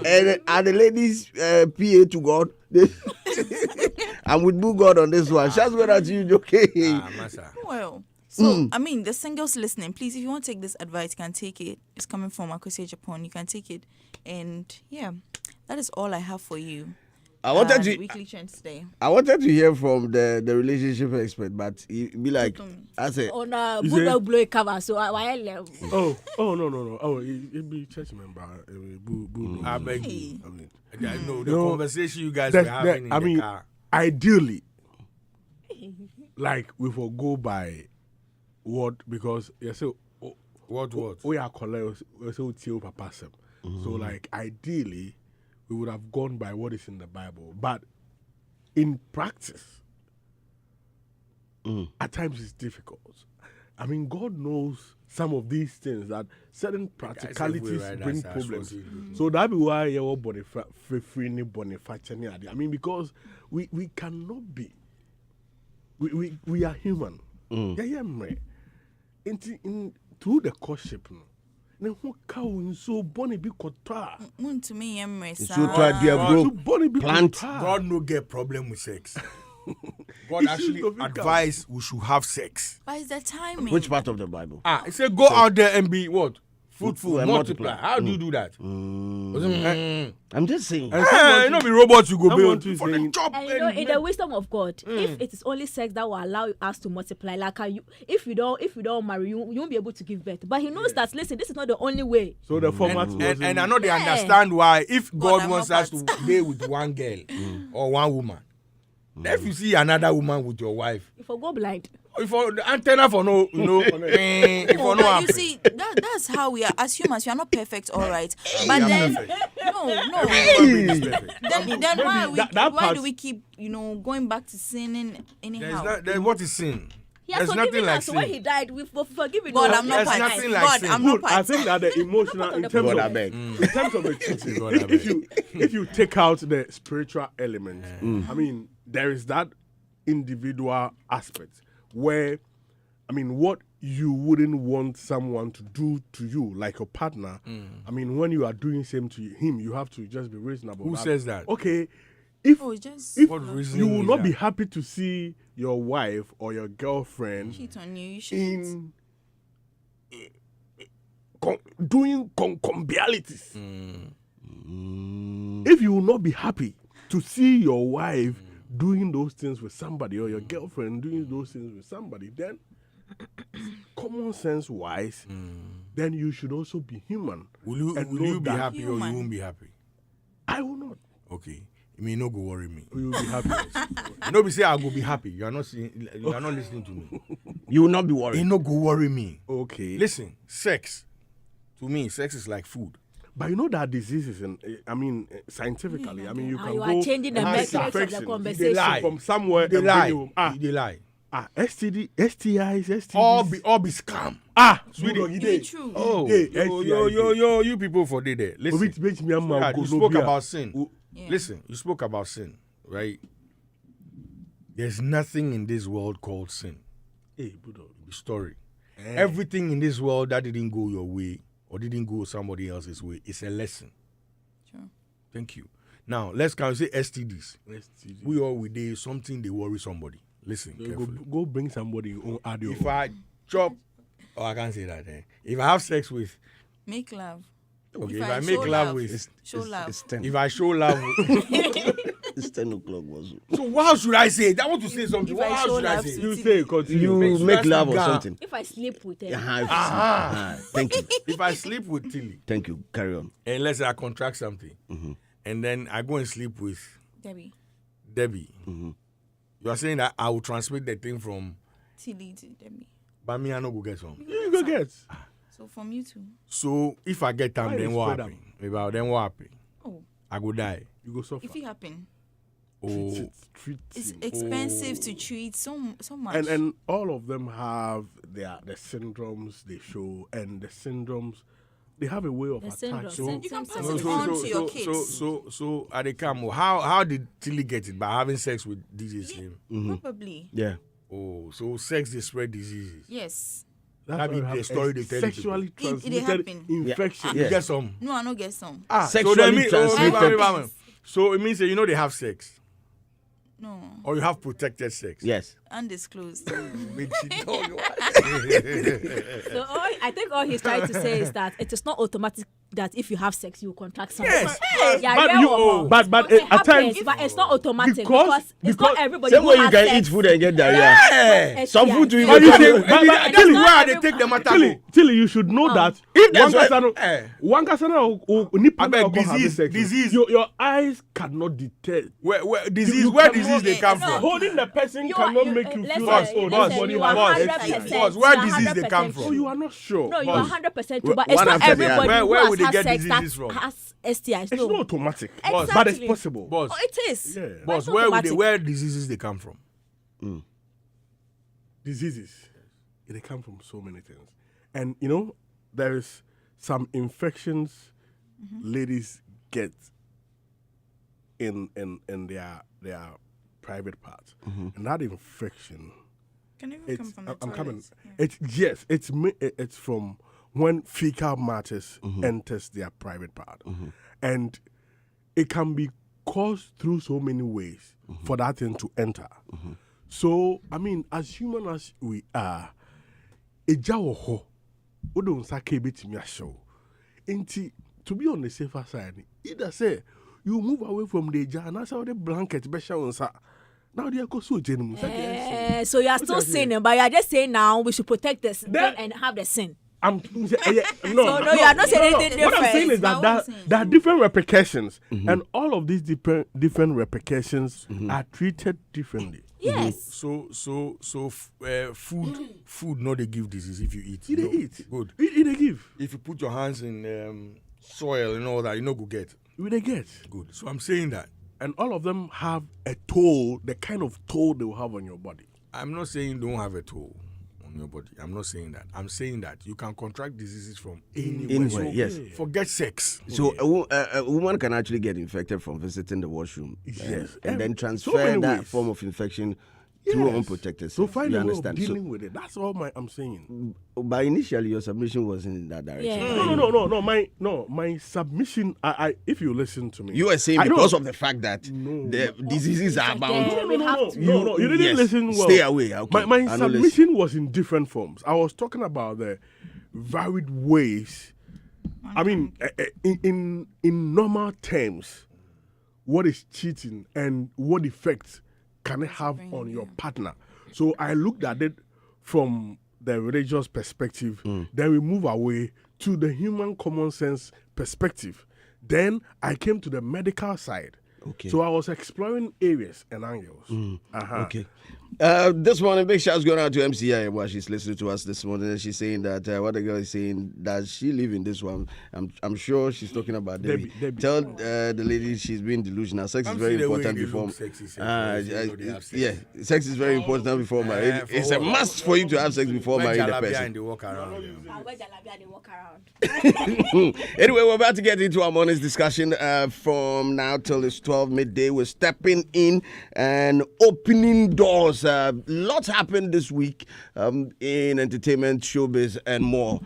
And are the ladies PA to God? I'm with Boo God on this one. Shouts go out to you, okay? Well, so I mean, the singles listening, please, if you want to take this advice, you can take it. It's coming from Cwesi Japan. You can take it, and yeah, that is all I have for you. I wanted to weekly trends today. I wanted to hear from the relationship expert, but he be like, I say on a Buddha blue cover. So I love. No. Oh, it be church member. I beg you. I know the conversation you guys were having in the car. Ideally, like we will go by what, because you say what we are colleagues. We say papa. So like ideally, we would have gone by what is in the Bible, but in practice, at times it's difficult. I mean, God knows some of these things, that certain practicalities bring problems. So that be why you're free. I mean, because we cannot be. We are human. Through the courtship, ne ho ka wo so boni bi kota to me so try to plant. God no get problem with sex. God actually advise we should have sex. But it's the timing. Which part of the Bible? It said go out there and be what? Fruitful and multiply. How do you do that? I'm just saying. You know, be robots you go build for the job. And you know, in the wisdom of God, if it is only sex that will allow us to multiply, like if you don't marry, you won't be able to give birth. But He knows that. Listen, this is not the only way. So the format and I know they understand why. If God wants us to stay with one girl or one woman, if you see another woman with your wife, if I go blind. If the antenna for no, you see, that's how we are as humans. We are not perfect, all right. But then, then why do we keep going back to sinning anyhow? What is sin? There's nothing like sin. When He died, we forgiven. God, I'm not part. God, I'm not part. I think that the emotional in terms of the cheating, if you take out the spiritual element, I mean, there is that individual aspect where, I mean, what you wouldn't want someone to do to you, like your partner, I mean, when you are doing same to him, you have to just be reasonable. Who says that? Okay, if you will not be happy to see your wife or your girlfriend cheat on you, you should doing concombalities. If you will not be happy to see your wife doing those things with somebody, or your girlfriend doing those things with somebody, then common sense wise, then you should also be human. Will you be happy or you won't be happy? I will not. Okay. You mean no go worry me. You will be happy. Nobody say I go be happy. You are not listening to me. You will not be worried. You no go worry me. Okay. Listen, sex. To me, sex is like food. But you know that diseases, scientifically, you can you go are changing the metrics of the infection. conversation. They lie from somewhere. They lie. They lie. STD, STIs, STDs. All be scam. Sweetie. True. Oh, you people for there. Listen, you spoke about sin. Listen, you spoke about sin, right? There's nothing in this world called sin. Hey, Buddha. Story. Everything in this world that didn't go your way or didn't go somebody else's way is a lesson. Sure. Thank you. Now, let's say STDs. We all we do something they worry somebody. Listen carefully. Go bring somebody on audio. If I chop, I can't say that. If I have sex with, make love. Okay, if I make love with, show love. It's 10. If I show love, It's 10 o'clock. So how should I say it? I want to say something. How should I say it? You say it. You make love or something. If I sleep with him. Thank you. If I sleep with Tilly, Thank you. Carry on. and let's say I contract something, and then I go and sleep with Debbie, you are saying that I will transmit the thing from Tilly to Debbie. But me, I no go get some. You go get. So from you too. So if I get time, then what happen? Then what happen? Oh. I go die. You go suffer. If it happen, Treat it's it. expensive to treat so much. And all of them have the syndromes they show, and the syndromes they have a way of attaching. So you can pass it on to your kids. So at the camel, how did Tilly get it? By having sex with DJ Slim? Probably. Yeah. Oh, so sex they spread diseases. Yes. That be the story they tell you. Sexually people. It transmitted happen. infection. Yeah. You get some. No, I don't get some. Sexually transmitted. So it means that they have sex. No. Or you have protected sex. Yes. Undisclosed. So I think all he's trying to say is that it is not automatic that if you have sex you contract something. Yes. But at times, but it's not automatic because it's not everybody Same who way you has can sex. eat food and get diarrhea. Yeah. Some food to But even you say- That's why they take the matter. Tilly, you should know that If that's one disease- disease. your eyes cannot detect. Where disease? You Where cannot- disease they come from? Holding the person You cannot are- make you listen, feel listen, this body you has are STI. 100%. Boss, where You are disease they come 100% from? So you are not sure. No, you are 100% true, but One it's not after the other. everybody Where who would they has get had sex diseases that from? has STIs. It's not No. automatic, Exactly. but it's possible. Boss, Oh, it is. Yeah. But boss, it's not automatic. where diseases they come from? Diseases, they come from so many things, and there is some infections ladies get in their private parts, and that infection. Can even come from the I'm coming. toilets. It's from when fecal matters enters their private part, and it can be caused through so many ways for that thing to enter. So as human as we are, ejawoho, odon sake betimi asho. Inti to be on the safer side, either say you move away from the jar and that's how the blanket be show unsa. Now they are so So you are still sinning, but you are just saying now we should protect this and have the sin. No, you are not saying anything What I'm saying is different. that there are different repercussions, and all of these different repercussions are treated differently. Yes. So food not they give disease if you eat. They eat. Good. They give. If you put your hands in soil and all that, you know go get. They get. Good. So I'm saying that. And all of them have a toll, the kind of toll they will have on your body. I'm not saying don't have a toll on your body. I'm not saying that. I'm saying that you can contract diseases from anywhere. Anywhere, yes. Forget sex. So a woman can actually get infected from visiting the washroom. Yes. And then So transfer many that ways. form of infection through unprotected So sex. find You a way of understand? dealing with it. That's all I'm saying. But initially, your submission was in that direction. Yeah. No. My submission. I if you listen to me, You were saying I know. because of the fact that the diseases are bound. No, you didn't yes, listen well. Stay away. Okay. My I know submission was in different forms. I was talking about the varied ways. In normal terms, what is cheating and what effects can it have on your partner? So I looked at it from the religious perspective. Then we move away to the human common sense perspective. Then I came to the medical side. Okay. So I was exploring areas and angles. Okay. This morning, big shouts going out to MCI while she's listening to us this morning. And she's saying that what the girl is saying, that she live in this one. I'm sure she's talking about Debbie. Tell the lady she's being delusional. Sex is very important before. Yeah, sex is very important before marriage. It's a must for you to have sex before marrying the person. Anyway, we're about to get into our morning's discussion. From now till it's 12 midday, we're stepping in and opening doors. Lots happened this week in entertainment, showbiz, and more.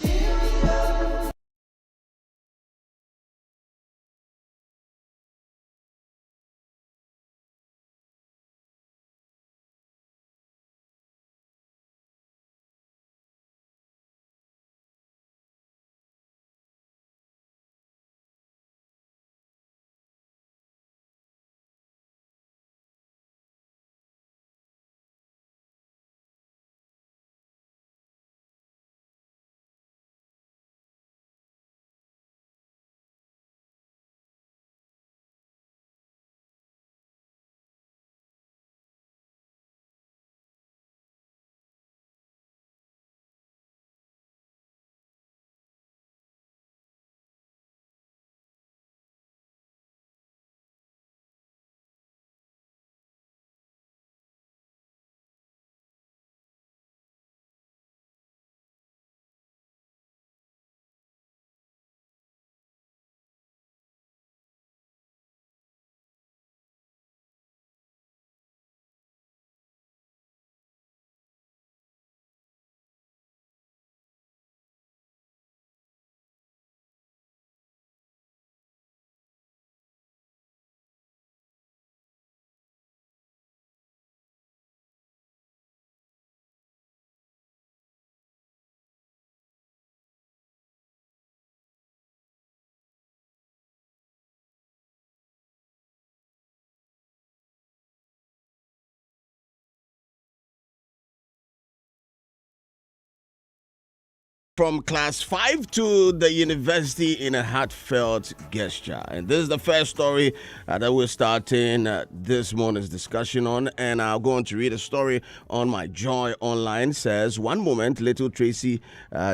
From class 5 to the university in a heartfelt gesture. And this is the first story that we're starting this morning's discussion on. And I'm going to read a story on my Joy Online. Says, one moment, little Cwesi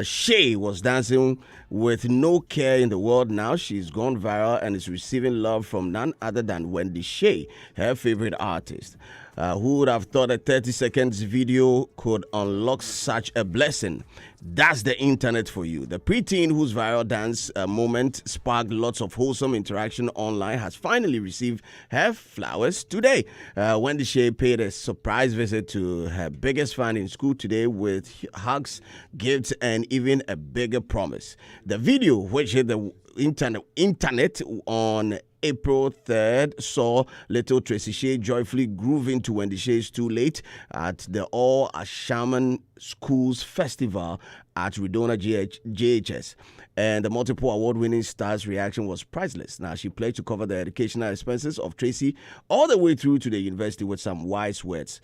Shay was dancing with no care in the world. Now she's gone viral and is receiving love from none other than Wendy Shay, her favorite artist. Who would have thought a 30 seconds video could unlock such a blessing? That's the internet for you. The preteen whose viral dance moment sparked lots of wholesome interaction online has finally received her flowers today. Wendy Shay paid a surprise visit to her biggest fan in school today with hugs, gifts, and even a bigger promise. The video, which hit the internet on April 3rd, saw little Cwesi Shay joyfully grooving to Wendy Shay's Too Late at the All Ashaman Schools Festival at Redona JHS. And the multiple award-winning star's reaction was priceless. Now, she pledged to cover the educational expenses of Cwesi all the way through to the university with some wise words.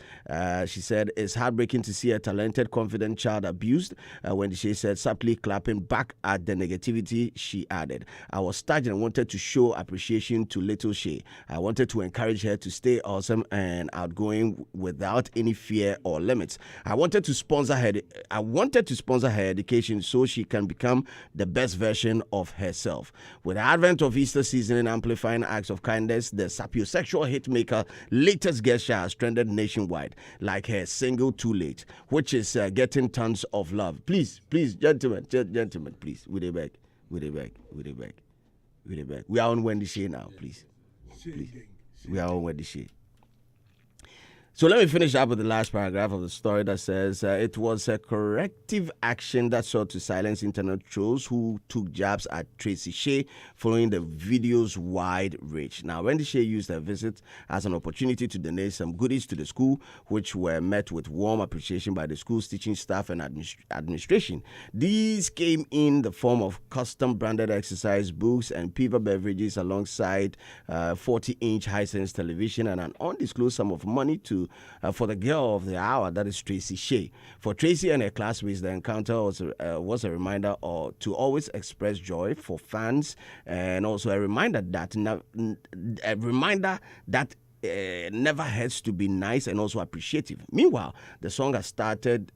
She said, it's heartbreaking to see a talented, confident child abused. Wendy Shay said, subtly clapping back at the negativity, she added, I was touched and wanted to show appreciation to little Shay. I wanted to encourage her to stay awesome and outgoing without any fear or limits. I wanted to sponsor her education so she can become the best version of herself. With the advent of Easter season and amplifying acts of kindness, the sapiosexual hitmaker latest gesture has trended nationwide, like her single Too Late, which is getting tons of love. Please, gentlemen, please, we beg. We are on Wendy Shay now, please. We are on Wendy Shay. So let me finish up with the last paragraph of the story that says it was a corrective action that sought to silence internet trolls who took jabs at Cwesi Shay following the video's wide reach. Now, Wendy Shay used her visit as an opportunity to donate some goodies to the school, which were met with warm appreciation by the school's teaching staff and administration. These came in the form of custom branded exercise books and Piva beverages alongside 40-inch Hisense television and an undisclosed sum of money for the girl of the hour, that is Cwesi Shay. For Tracy and her classmates, the encounter was a reminder to always express joy for fans, and also a reminder that never hurts to be nice and also appreciative. Meanwhile, the song has started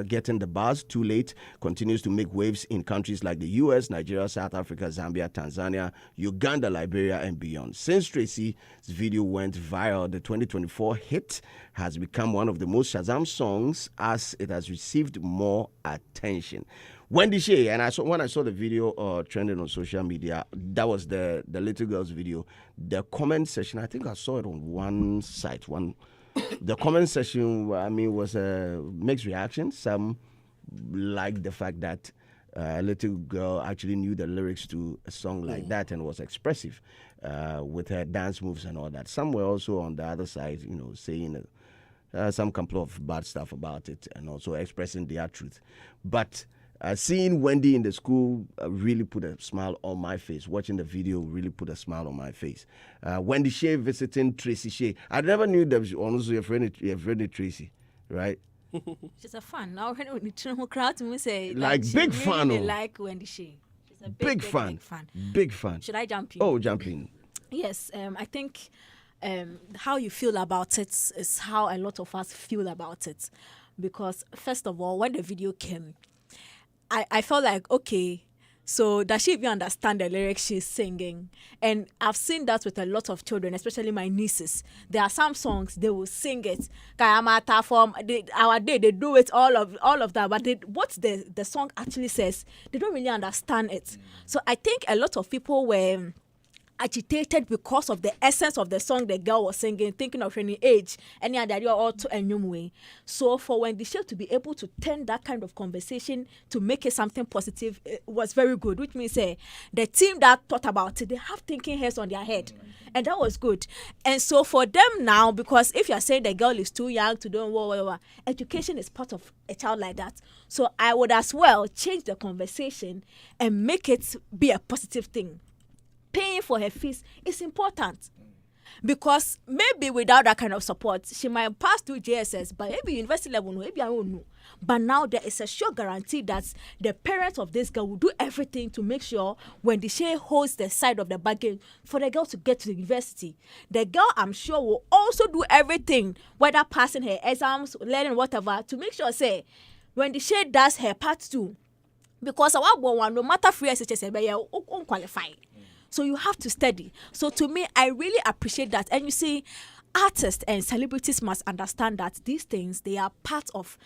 getting the buzz too late, continues to make waves in countries like the US, Nigeria, South Africa, Zambia, Tanzania, Uganda, Liberia, and beyond. Since Tracy's video went viral, the 2024 hit has become one of the most Shazam songs as it has received more attention. Wendy Shay, and when I saw the video trending on social media, that was the little girl's video. The comment section, I think I saw it on one site. The comment section, was a mixed reaction. Some liked the fact that a little girl actually knew the lyrics to a song like that and was expressive with her dance moves and all that. Some were also on the other side, saying some couple of bad stuff about it and also expressing their truth. But seeing Wendy in the school really put a smile on my face. Watching the video really put a smile on my face. Wendy Shay visiting Tracy Shay. I never knew that she also your friend Tracy, right? She's a fan. Now when the crowd to say big fan. Really like Wendy Shay. She's a big fan. Big fan. Should I jump in? Oh, jump in. Yes, I think how you feel about it is how a lot of us feel about it. Because first of all, when the video came, I felt like, okay, so does she even understand the lyrics she's singing? And I've seen that with a lot of children, especially my nieces. There are some songs, they will sing it. Our day, they do it, all of that. But what the song actually says, they don't really understand it. So I think a lot of people were agitated because of the essence of the song the girl was singing, thinking of any age, any other or to a new way. So for Wendy Shay to be able to turn that kind of conversation to make it something positive, it was very good, which means the team that thought about it, they have thinking hairs on their head. And that was good. And so for them now, because if you're saying the girl is too young to do whatever, education is part of a child like that. So I would as well change the conversation and make it be a positive thing. Paying for her fees is important because maybe without that kind of support, she might pass through JSS, but maybe university level, maybe I don't know. But now there is a sure guarantee that the parents of this girl will do everything to make sure when the Shay holds the side of the bargain for the girl to get to the university. The girl, I'm sure, will also do everything, whether passing her exams, learning whatever, to make sure, when the Shay does her part too, because our one, no matter free SHS, you won't qualify. So you have to study. So to me, I really appreciate that. And you see, artists and celebrities must understand that these things, they are part of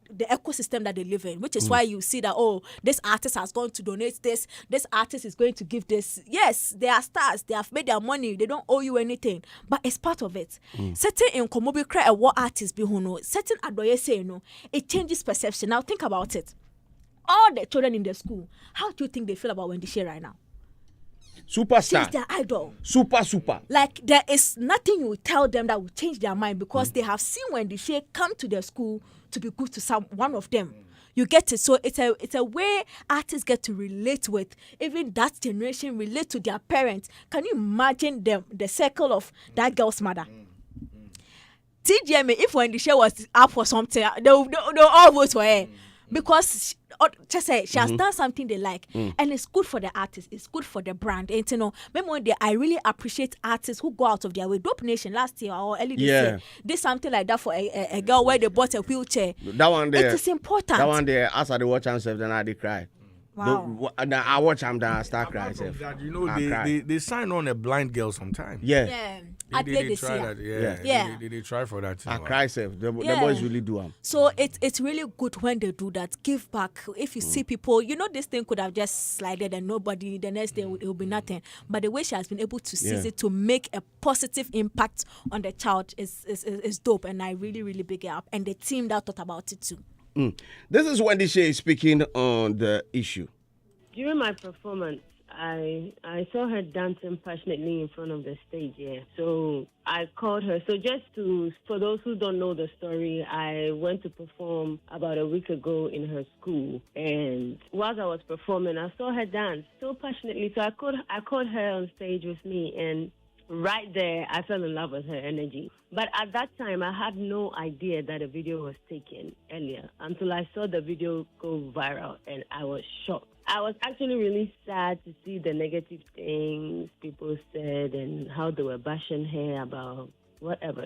the ecosystem that they live in, which is why you see that, this artist has gone to donate this artist is going to give this. Yes, they are stars. They have made their money. They don't owe you anything. But it's part of it. Certain in Komobi cry what artists be who know, certain adoye say, it changes perception. Now think about it. All the children in the school, how do you think they feel about Wendy Shay right now? Superstar. She's their idol. Super. Like, there is nothing you will tell them that will change their mind because they have seen Wendy Shay come to their school to be good to one of them. You get it? So it's a way artists get to relate with, even that generation relate to their parents. Can you imagine the circle of that girl's mother? TGM, if Wendy Shay was up for something, they'll all vote for her. Because she has done something they like, and it's good for the artist, it's good for the brand. And I really appreciate artists who go out of their way. Dope Nation last year or early this year did something like that for a girl where they bought a wheelchair. That one there, it is important. That one there, as I watch myself, then I did cry. Wow. I watch them, then I start crying. They sign on a blind girl sometimes. Yeah. They try that. Yeah. They try for that. I cry, self. The boys really do them. So it's really good when they do that. Give back. If you see people, this thing could have just slided and nobody, the next day it will be nothing. But the way she has been able to seize it to make a positive impact on the child is dope. And I really, really big it up. And the team that thought about it too. This is Wendy Shay speaking on the issue. During my performance, I saw her dancing passionately in front of the stage, So I called her. So for those who don't know the story, I went to perform about a week ago in her school. And while I was performing, I saw her dance so passionately. So I called her on stage with me, and right there, I fell in love with her energy. But at that time, I had no idea that a video was taken earlier until I saw the video go viral, and I was shocked. I was actually really sad to see the negative things people said and how they were bashing her about whatever,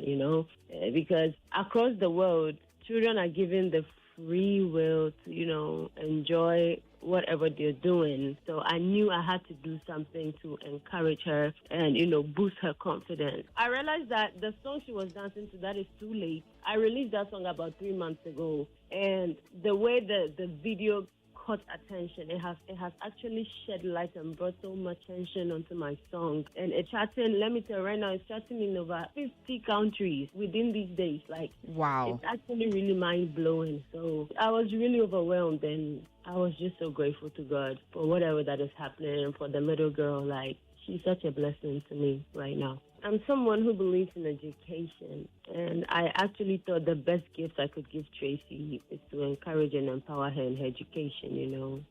because across the world, children are given the free will to, enjoy whatever they're doing. So I knew I had to do something to encourage her and, boost her confidence. I realized that the song she was dancing to, That Is Too Late, I released that song about 3 months ago. And the way the video caught attention, it has actually shed light and brought so much attention onto my song. And it's charting, let me tell you right now, it's charting in over 50 countries within these days. Like, wow. It's actually really mind-blowing. So I was really overwhelmed, and I was just so grateful to God for whatever that is happening, and for the little girl. Like, she's such a blessing to me right now. I'm someone who believes in education, and I actually thought the best gift I could give Tracy is to encourage and empower her in her education,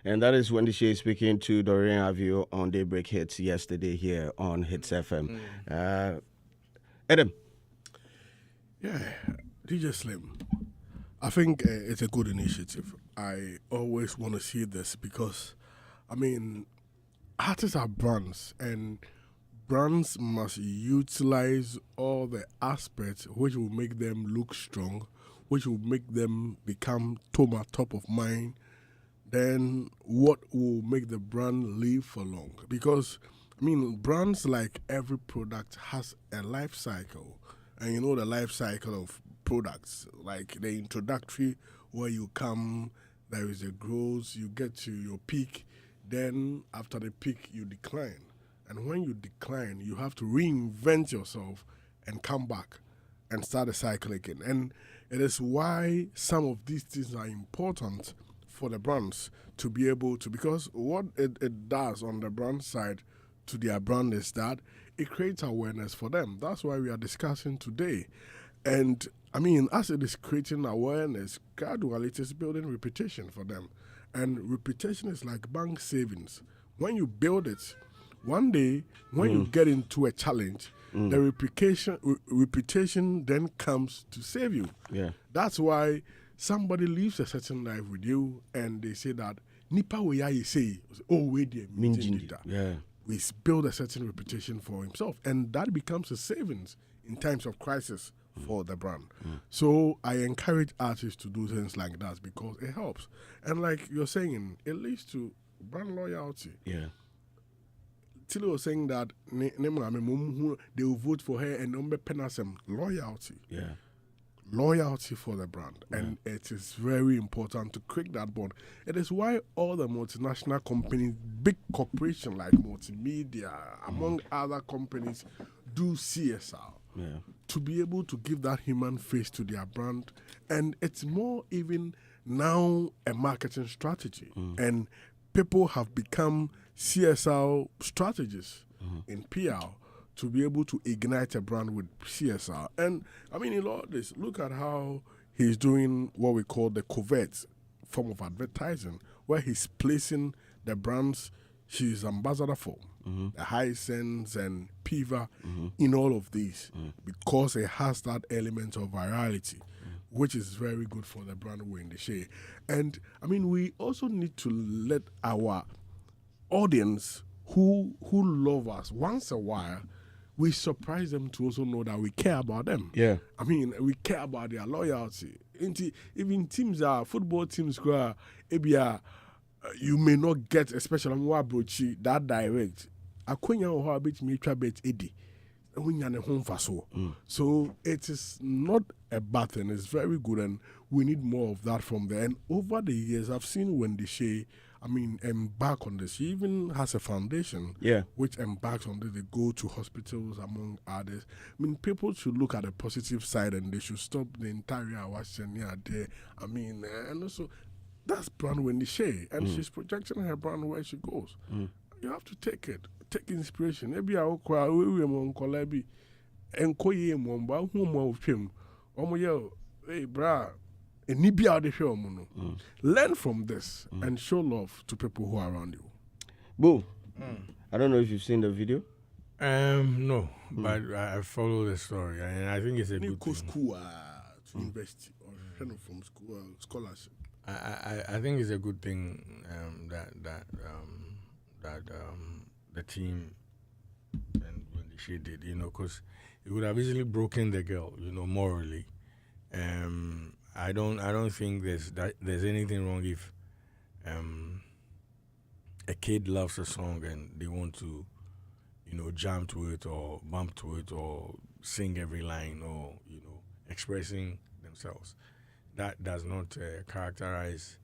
And that is Wendy Shay speaking to Doreen Avio on Daybreak Hits yesterday here on Hits FM. Adam. Yeah, DJ Slim. I think it's a good initiative. I always want to see this because, artists are brands, and brands must utilize all the aspects which will make them look strong, which will make them become top of mind. Then what will make the brand live for long? Because, brands, like every product, has a life cycle. And the life cycle of products, like the introductory, where you come, there is a growth, you get to your peak, then after the peak, you decline. And when you decline, you have to reinvent yourself and come back and start the cycle again. And it is why some of these things are important for the brands to be able to, because what it does on the brand side to their brand is that it creates awareness for them. That's why we are discussing today. And as it is creating awareness, gradually it is building reputation for them. And reputation is like bank savings. When you build it, one day, when you get into a challenge, the reputation then comes to save you. Yeah. That's why somebody lives a certain life with you, and they say that Nipa we ya say, oh wait there, yeah. We build a certain reputation for himself, and that becomes a savings in times of crisis for the brand. So I encourage artists to do things like that because it helps. And like you're saying, it leads to brand loyalty. Yeah. Tilly was saying that they will vote for her and loyalty. Yeah. Loyalty for the brand. Yeah. And it is very important to create that bond. It is why all the multinational companies, big corporations like Multimedia, among other companies, do CSR. Yeah. To be able to give that human face to their brand. And it's more even now a marketing strategy. And people have become CSR strategists in PR to be able to ignite a brand with CSR. And in all this, look at how he's doing what we call the covert form of advertising, where he's placing the brands she's ambassador for, the Hisense and Piva, in all of these, because it has that element of virality, which is very good for the brand Wendy Shay. And we also need to let our audience who love us once a while, we surprise them to also know that we care about them. Yeah. We care about their loyalty. Even teams football teams you may not get, especially that direct. So it is not a bad thing. It's very good, and we need more of that from there. And over the years, I've seen Wendy Shay, embark on this. She even has a foundation which embarks on this. They go to hospitals, among others. People should look at the positive side, and they should stop the entire watching there. And also, that's brand Wendy Shay, and she's projecting her brand where she goes. You have to take it. Take inspiration. Maybe I will cry. We will call and call you mom, whom of him. Hey, brah. Learn from this and show love to people who are around you. Boo. I don't know if you've seen the video. No, but I follow the story, and I think it's a good thing. School to invest or from school scholarship. I think it's a good thing that the team and Wendy she did, because it would have easily broken the girl, morally. I don't think there's anything wrong if a kid loves a song and they want to, jam to it or bump to it or sing every line or, expressing themselves. That does not characterize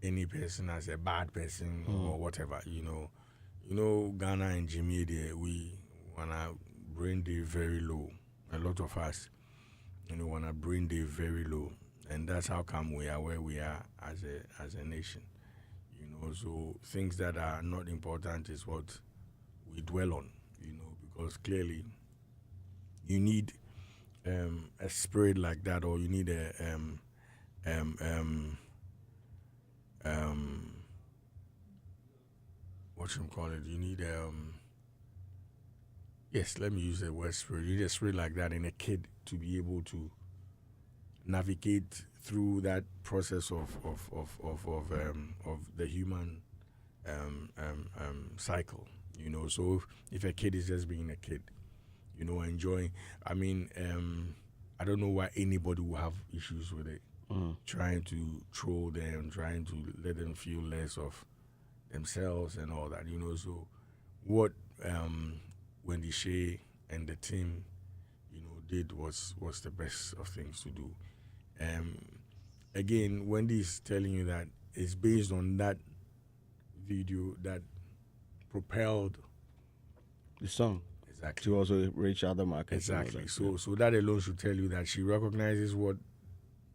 any person as a bad person or whatever, Ghana and Jimmy, we wanna bring the very low. A lot of us, wanna bring the very low, and that's how come we are where we are as a nation. So things that are not important is what we dwell on, because clearly you need a spirit like that, or you need a what you call it? You need yes, let me use the word spirit. You need a spirit like that in a kid to be able to navigate through that process of the human cycle. So if a kid is just being a kid, enjoying. I mean, I don't know why anybody will have issues with it. Trying to troll them, trying to let them feel less of themselves and all that, So what Wendy Shay and the team, did was the best of things to do. Again, Wendy's telling you that it's based on that video that propelled the song. Exactly. To also reach other markets. Exactly. So that alone should tell you that she recognizes what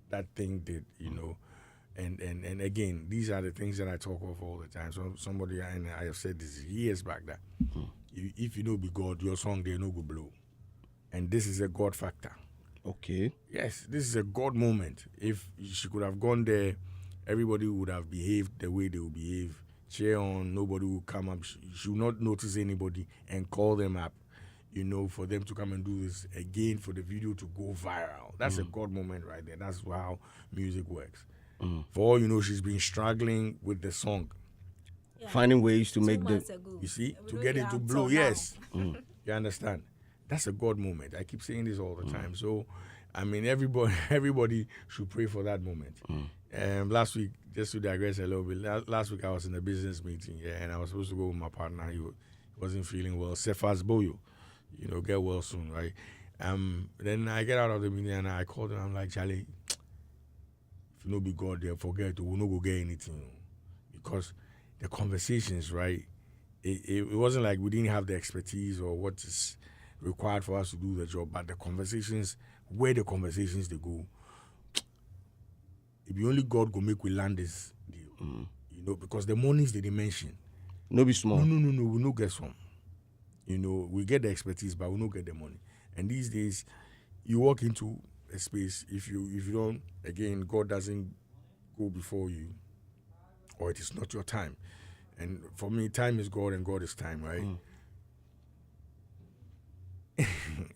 that thing did, And again, these are the things that I talk of all the time. So somebody, and I have said this years back, that if you know be God, your song they no go blow. And this is a God factor. Okay. Yes, this is a God moment. If she could have gone there, everybody would have behaved the way they would behave. Cheer on, nobody would come up. She would not notice anybody and call them up, for them to come and do this again, for the video to go viral. That's a God moment right there. That's how music works. For all you know, she's been struggling with the song. Yeah. Finding ways to make the... You see, to get it to blow, yes. You understand? That's a God moment. I keep saying this all the time. So, I mean, everybody should pray for that moment. Last week, just to digress a little bit, last week I was in a business meeting, and I was supposed to go with my partner. He wasn't feeling well. Cephas Boyo, get well soon, right? Then I get out of the meeting and I called him. I'm like, Charlie, if you no be God there, forget it. We'll not go get anything. Because the conversations, right, it wasn't like we didn't have the expertise or what is required for us to do the job, but the conversations, where the conversations they go, if only God go make we land this deal, because the monies they mention, no be small. No, we no get some. We get the expertise, but we no get the money. And these days, you walk into a space, if you don't, again, God doesn't go before you, or it is not your time. And for me, time is God and God is time, right?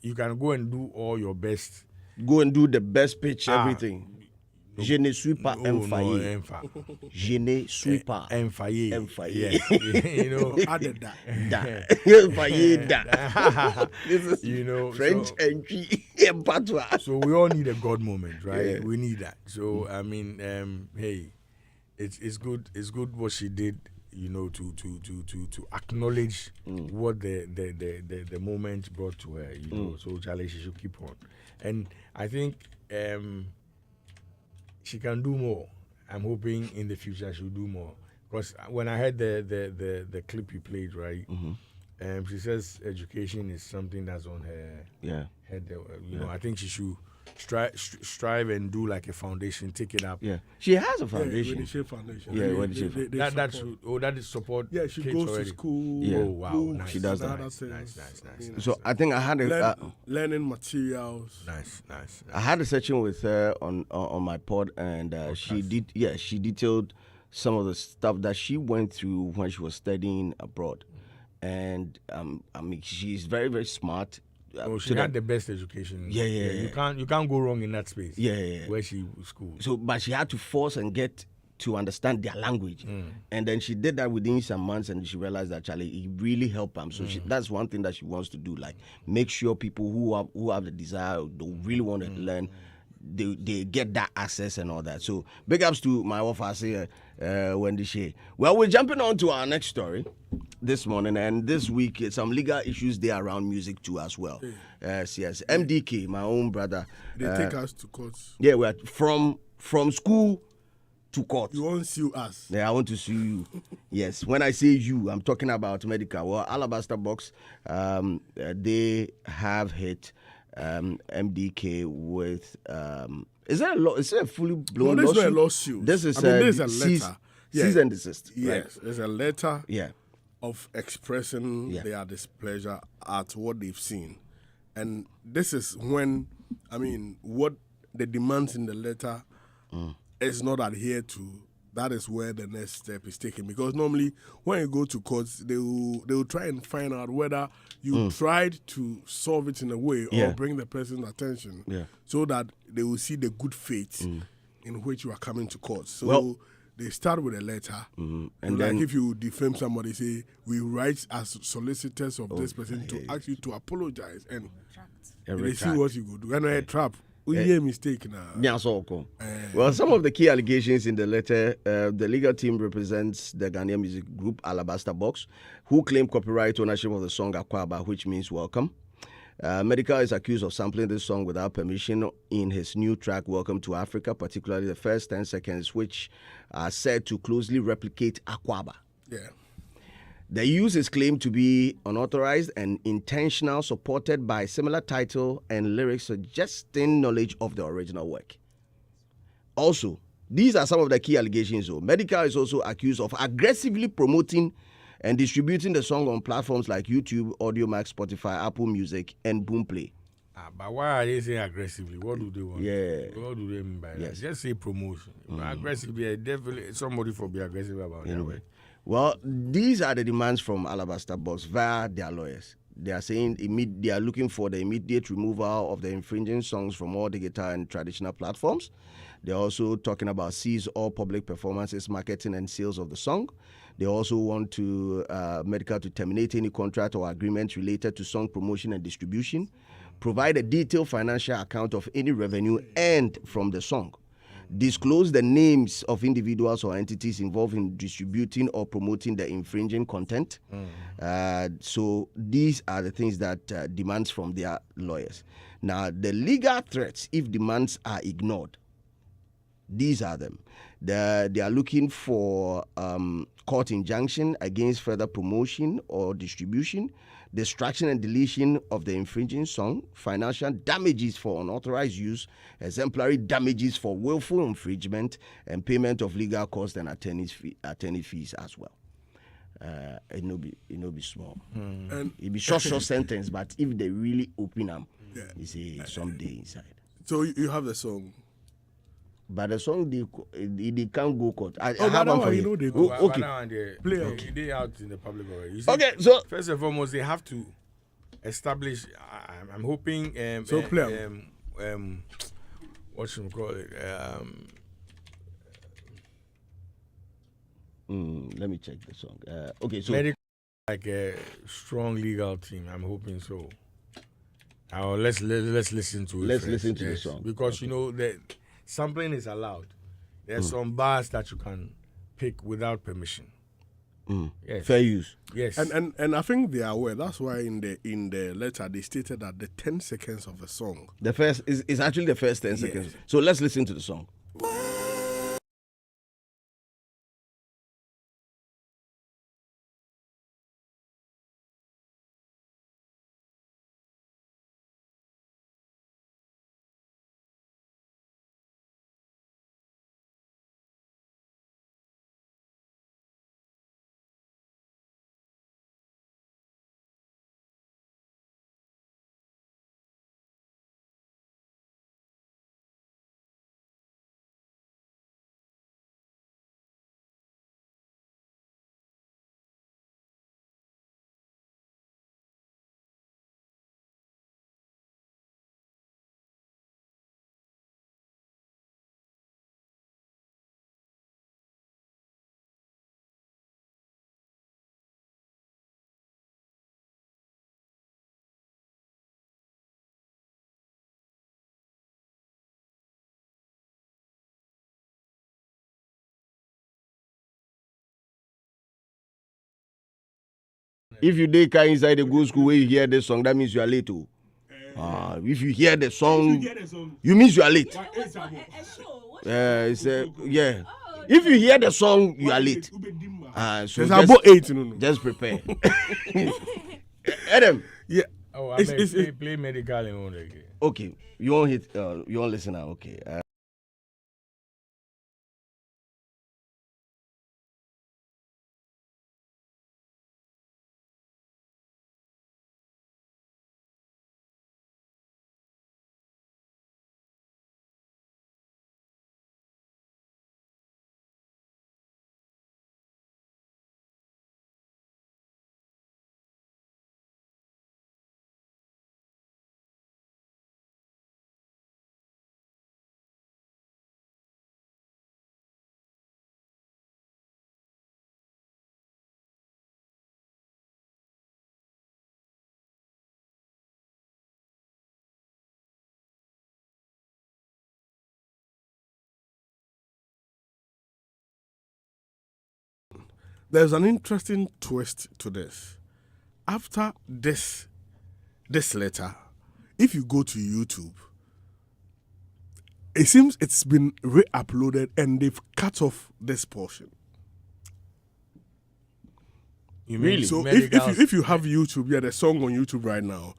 You can go and do all your best. Go and do the best pitch, everything. Je ne suis pas enfaillé. Je ne suis pas enfaillé. Enfaillé. Yes. Added that. Enfaillé da. This is French so, entry in patois. So we all need a God moment, right? Yeah. We need that. So I mean, hey, it's good. It's good what she did. To acknowledge what the moment brought to her. So Charlie, she should keep on. And I think she can do more. I'm hoping in the future she'll do more. Because when I heard the clip you played, right, she says education is something that's on her head. I think she should strive and do like a foundation, take it up. Yeah, she has a foundation. Wendy Shay Foundation. Yeah, Wendy Shay. That is support. Yeah, she goes already to school. Yeah. Oh wow, nice. She does that. Nice. So I think I had a learning materials. Nice. I had a session with her on my pod, and she detailed some of the stuff that she went through when she was studying abroad, and I mean, she's very, very smart. She had the best education. Yeah. You can't go wrong in that space. Yeah. Where she was school. So, but she had to force and get to understand their language. And then she did that within some months, and she realized that Charlie, it really helped them. So that's one thing that she wants to do, like make sure people who have the desire, they really want to learn, they get that access and all that. So big ups to my officer, Wendy Shay. Well, we're jumping on to our next story this morning, and this week some legal issues there around music too as well. Yes. MDK, my own brother. They take us to courts. Yeah, we're from school to court. You won't sue us. Yeah, I want to sue you. Yes, when I say you, I'm talking about medical. Well, Alabaster Box, they have hit MDK with. Is it a fully blown lawsuit? No, this is not a lawsuit. This is there's a letter. Cease and desist. Yes, right? there's a letter. Yeah. Of expressing their displeasure at what they've seen, and this is when, what the demands in the letter is not adhered to. That is where the next step is taken, because normally when you go to courts, they will try and find out whether you tried to solve it in a way or bring the person's attention, so that they will see the good faith in which you are coming to court. So they start with a letter, and then if you defame somebody, say we write as solicitors of this person to ask you to apologize, and they see what you go do. And a trap. We hear mistake now. Well, some of the key allegations in the letter, the legal team represents the Ghanaian music group Alabaster Box, who claim copyright ownership of the song Akwaba, which means welcome. Medical is accused of sampling this song without permission in his new track, Welcome to Africa, particularly the first 10 seconds, which are said to closely replicate Akwaba. Yeah. The use is claimed to be unauthorized and intentional, supported by similar title and lyrics suggesting knowledge of the original work. Also, these are some of the key allegations. Medical is also accused of aggressively promoting and distributing the song on platforms like YouTube, Audiomack, Spotify, Apple Music, and Boomplay. But why are they saying aggressively? What do they want? Yeah. What do they mean by that? Just say promotion. Aggressively, definitely somebody for be aggressive about it. Well, these are the demands from Alabaster Box via their lawyers. They are saying they are looking for the immediate removal of the infringing songs from all digital and traditional platforms. They're also talking about seize all public performances, marketing, and sales of the song. They also want to Medical to terminate any contract or agreement related to song promotion and distribution, provide a detailed financial account of any revenue earned from the song, disclose the names of individuals or entities involved in distributing or promoting the infringing content. So these are the things that demands from their lawyers. Now, the legal threats, if demands are ignored, these are them. They are looking for court injunction against further promotion or distribution, destruction and deletion of the infringing song, financial damages for unauthorized use, exemplary damages for willful infringement, and payment of legal costs and attorney fees as well. It no be small. And it be short sentence, but if they really open them, it's a someday inside. So you have the song. But the song they can't go court. I have one for you. They go. Okay. Play. They out in the public already. See, okay. So first and foremost, they have to establish. I'm hoping. So play. What should we call it? Let me check the song. Okay. So medical, like a strong legal team. I'm hoping so. Let's listen to it. Let's listen to the song because you know that. Sampling is allowed. There's some bars that you can pick without permission. Yes. Fair use. Yes. And I think they are aware. That's why in the letter they stated that the 10 seconds of the song. The first is actually the first 10 seconds. So let's listen to the song. If you take car inside the go school where you hear the song, that means you are late. Oh. If you hear the song, you means you are late. Yeah. If you hear the song, you are late. So about 8. No. Just prepare. Adam. Yeah. Oh, I play medical in one again. Okay. You won't hit. You won't listen now. Okay. There's an interesting twist to this. After this letter, if you go to YouTube, it seems it's been re-uploaded and they've cut off this portion. You mean so if you have YouTube, the song on YouTube right now,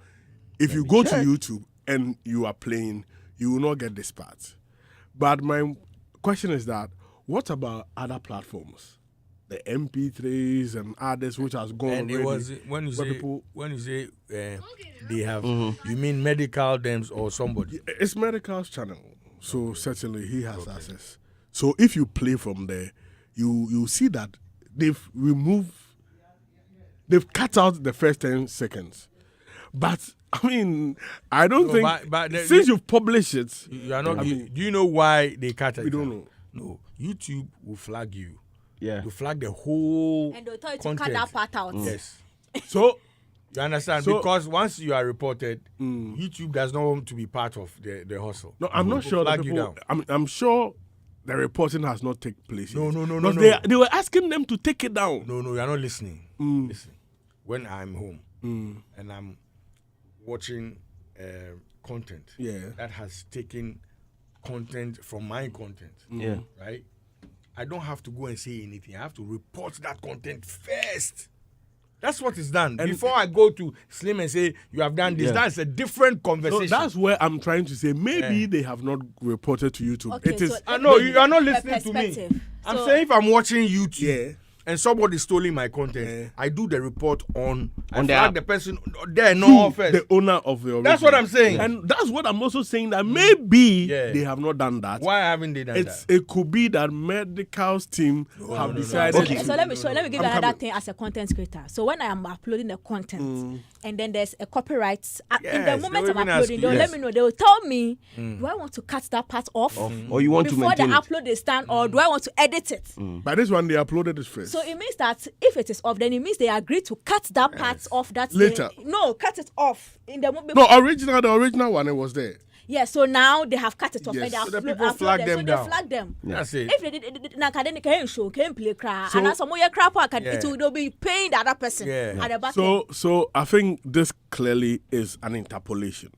if you go to YouTube and you are playing, you will not get this part. But my question is that, what about other platforms? The MP3s and others which has gone and already. It was when you say they have, you mean medical dems or somebody? It's Medical's channel, so certainly he has access. So if you play from there, you see that they've cut out the first 10 seconds. But I mean, I don't think but since you've published it, you are not. Do you know why they cut it? We don't know. No, YouTube will flag you. Yeah. To flag the whole and they'll tell you content. to cut that part out. Yes. So you understand? Because once you are reported, YouTube does not want to be part of the hustle. No, I'm not sure that people, I'm sure the reporting has not taken place. No. They were asking them to take it down. No, you're not listening. Listen. When I'm home and I'm watching content that has taken content from my content, right? I don't have to go and say anything. I have to report that content first. That's what is done. And before I go to Slim and say, you have done this, that's a different conversation. So that's where I'm trying to say, maybe they have not reported to YouTube. Okay, it is. so no, you are not listening to me. I'm saying if I'm watching YouTube and somebody stealing my content, I do the report on the app. The person there, no offense. The owner of the original. That's what I'm saying. And that's what I'm also saying, that maybe they have not done that. Why haven't they done that? It could be that Medical's team have decided. Okay, so let me give you another thing as a content creator. So when I am uploading the content and then there's a copyright, in the moment I'm uploading, they'll let me know. They will tell me, do I want to cut that part off? Or you want to maintain before the upload is done, or do I want to edit it? By this one, they uploaded it first. So it means that if it is off, then it means they agree to cut that part off. That later. No, cut it off in the moment. No, the original one, it was there. Yeah, so now they have cut it off. Yes. And so the people flag them down. They flag them. That's it. If they did na academic can show, can play cry, and some more crap, they'll be paying the other person at the back. So I think this clearly is an interpolation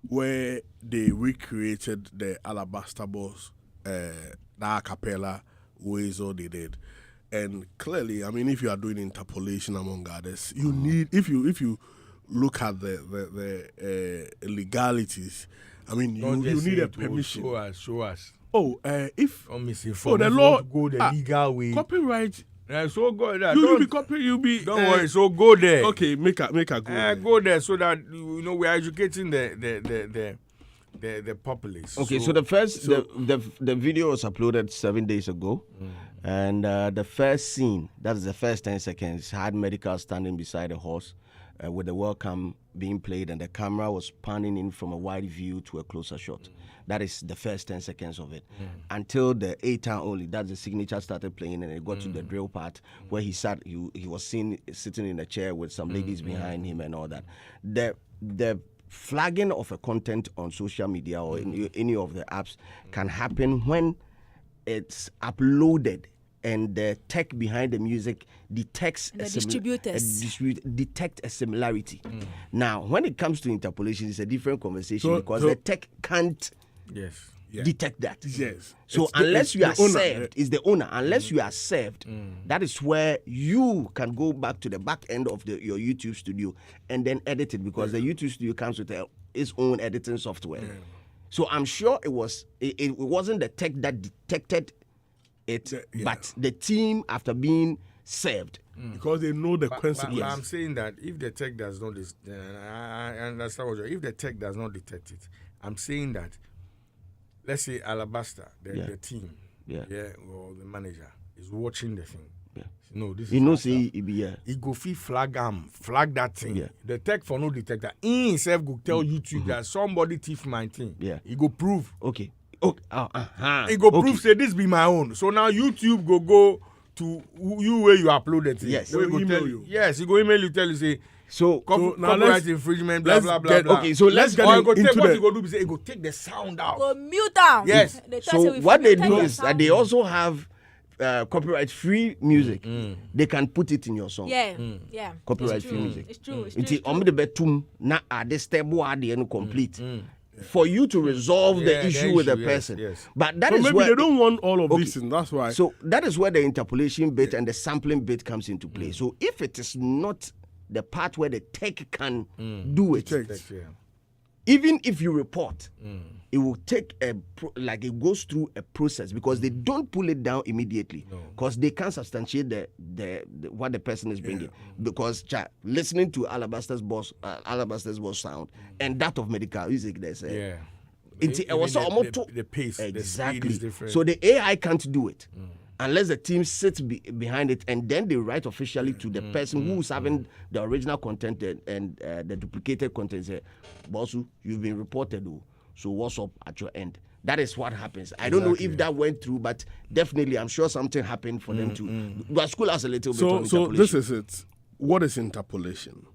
where they recreated the Alabaster Boss, the a cappella ways all they did. And clearly, I mean, if you are doing interpolation among others, you need, if you look at the legalities, I mean, you need a permission. Show us. If the law go the legal way. Copyright. So go there. You'll be copy. You'll be. Don't worry. So go there. Okay, make a go. Go there so that we are educating the populace. Okay, so the first the video was uploaded 7 days ago, and the first scene, that's the first 10 seconds, had Medical standing beside a horse with the welcome being played, and the camera was panning in from a wide view to a closer shot. That is the first 10 seconds of it. Until the 8 only, that's the signature started playing, and it got to the drill part where he sat. He was seen sitting in a chair with some ladies behind him and all that. The flagging of a content on social media or in any of the apps can happen when it's uploaded and the tech behind the music detects detect a similarity. Now, when it comes to interpolation, it's a different conversation because the tech can't detect that. Yes. So unless you are served, it's the owner. Unless you are served, that is where you can go back to the back end of your YouTube studio and then edit it, because the YouTube studio comes with its own editing software. So I'm sure it wasn't the tech that detected it, but the team after being served. Because they know the consequences. But I'm saying that if the tech does not, I understand what you're, if the tech does not detect it, I'm saying that, let's say Alabaster, the team, or the manager is watching the thing. No, this is he go flag that thing. The tech for no detector. He himself go tell YouTube that somebody thief my thing. He go prove. Okay. He go prove say this be my own. So now YouTube go to you where you uploaded it. Yes. So he go tell you. Yes, he go email you, tell you say so now copyright infringement, blah blah blah. Okay, so let's get into what the. he go do. He go take the sound out. Go mute down. Yes. So what they do is that they also have copyright-free music. They can put it in your song. Copyright-free music. It's true. Complete. For you to resolve the issue with the person. Yes. But that so is maybe where they don't want all of this, and that's why. So that is where the interpolation bit and the sampling bit comes into play. So if it is not the part where the tech can do it, even if you report, it will take it goes through a process, because they don't pull it down immediately, because they can't substantiate the what the person is bringing. Because listening to Alabaster's boss sound and that of Medical Music, they say it was almost the pace, exactly. The speed is different. So the AI can't do it. Unless the team sits behind it, and then they write officially to the person who's having the original content and the duplicated content. Say, Bossu, you've been reported, so what's up at your end? That is what happens. I don't know if that went through, but definitely I'm sure something happened for them to. But school has a little bit on interpolation. So this is it. What is interpolation?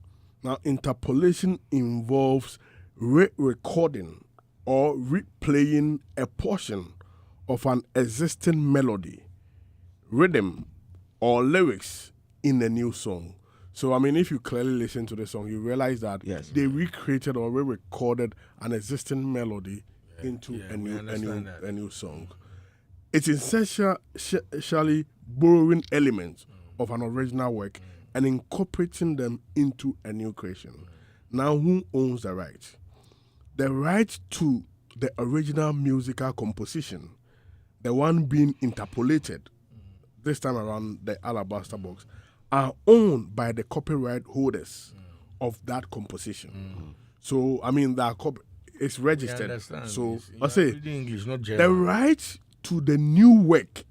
Now, interpolation involves re-recording or replaying a portion of an existing melody, rhythm, or lyrics in a new song. So, I mean, if you clearly listen to the song, you realize that they recreated or re-recorded an existing melody into a new song. It's essentially borrowing elements of an original work and incorporating them into a new creation. Now, who owns the right? The right to the original musical composition, the one being interpolated, this time around the Alabaster box, are owned by the copyright holders of that composition. So, I mean, it's registered. So, I say, English, not the right to the new work,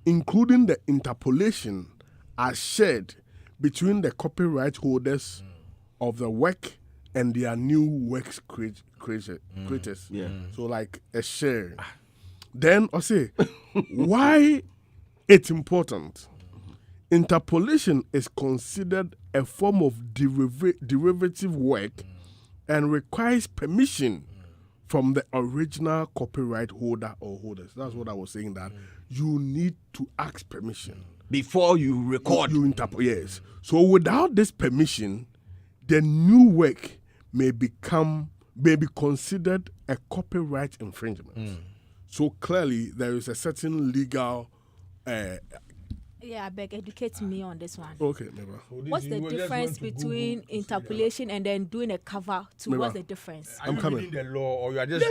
including the interpolation, are shared between the copyright holders of the work and their new works creators. So, like a share. Then, I say, why it's important? Interpolation is considered a form of derivative work and requires permission from the original copyright holder or holders. That's what I was saying, that you need to ask permission before you record. Yes. So without this permission, the new work may be considered a copyright infringement. So clearly, there is a certain legal. I beg, educate me on this one. Okay, never. What's the difference between interpolation and then doing a cover to what's the difference? I'm coming. Reading the law, or you are just?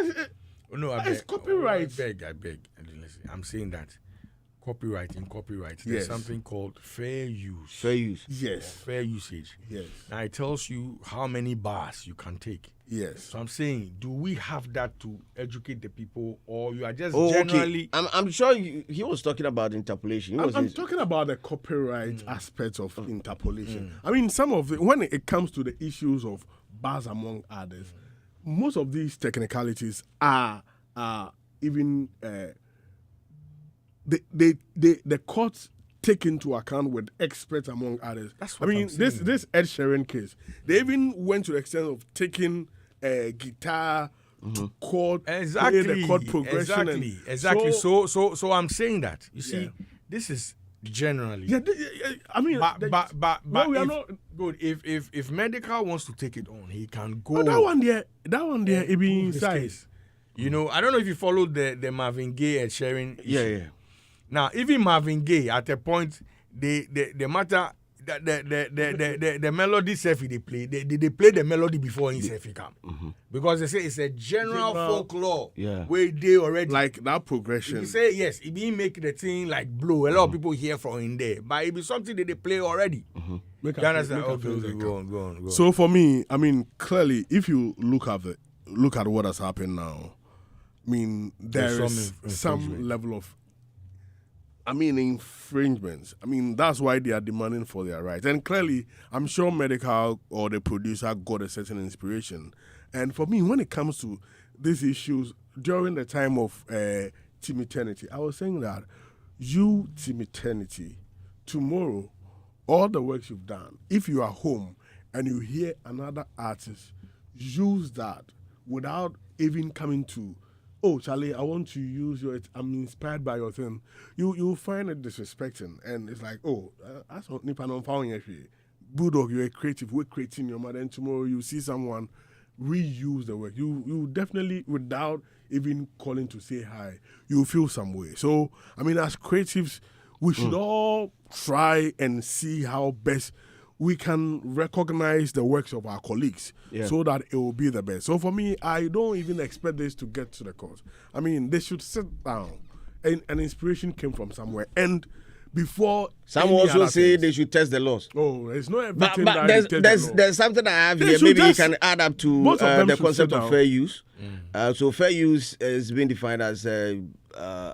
No, I beg. It's copyright. I beg. Listen, I'm saying that copyright, there's something called fair use. Fair use. Yes. Fair usage. Yes. Now it tells you how many bars you can take. Yes. So I'm saying, do we have that to educate the people, or you are just generally? Okay. I'm sure he was talking about interpolation. I'm talking about the copyright aspects of interpolation. I mean, when it comes to the issues of bars among others, most of these technicalities are even the courts take into account with experts among others. That's what I'm this Ed Sheeran case, they even went to the extent of taking a guitar to chord, play the chord progression. Exactly. So I'm saying that, you see, this is Generally. Yeah, I mean, but we are if, not good. If medical wants to take it on, he can go. But that one there, it be inside. You know, I don't know if you followed the Marvin Gaye and sharing. Yeah. Now, even Marvin Gaye, at a point, the matter. The melody self they play the melody before he self come because they say it's a general folklore where they already like that progression. If you say yes, it be make the thing like blow. A lot of people hear from in there, but it be something that they play already. You understand? Go on. So for me, I mean, clearly, if you look at what has happened now, I mean, there is some level of infringements. I mean, that's why they are demanding for their rights. And clearly, I'm sure medical or the producer got a certain inspiration. And for me, when it comes to these issues, during the time of Team Eternity, I was saying that you, Team Eternity, tomorrow, all the work you've done, if you are home and you hear another artist use that without even coming to, oh, Charlie, I want to use I'm inspired by your thing. You find it disrespecting. And it's like, oh, that's what Nipa non found actually. Bulldog, you're a creative. We're creating your mother. And tomorrow you see someone reuse the work. You definitely, without even calling to say hi, you feel some way. So, I mean, as creatives, we should all try and see how best we can recognize the works of our colleagues so that it will be the best. So for me, I don't even expect this to get to the court. I mean, they should sit down. And an inspiration came from somewhere. And before... Some also say they should test the laws. Oh, it's not everything but there's something I have here. Maybe you can add up to the concept of fair use. So fair use is being defined as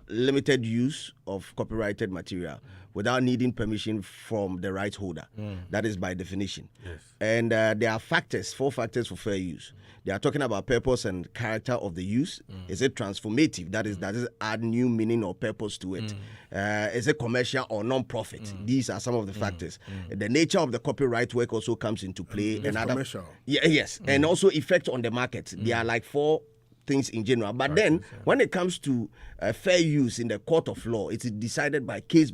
limited use of copyrighted material without needing permission from the rights holder. That is by definition. Yes. And there are 4 factors for fair use. They are talking about purpose and character of the use. Is it transformative? That is, does it add new meaning or purpose to it? Is it commercial or non-profit? These are some of the factors. The nature of the copyright work also comes into play. Commercial. Yes. And also effect on the market. There are like 4 things in general. But then, when it comes to fair use in the court of law, it's decided by case.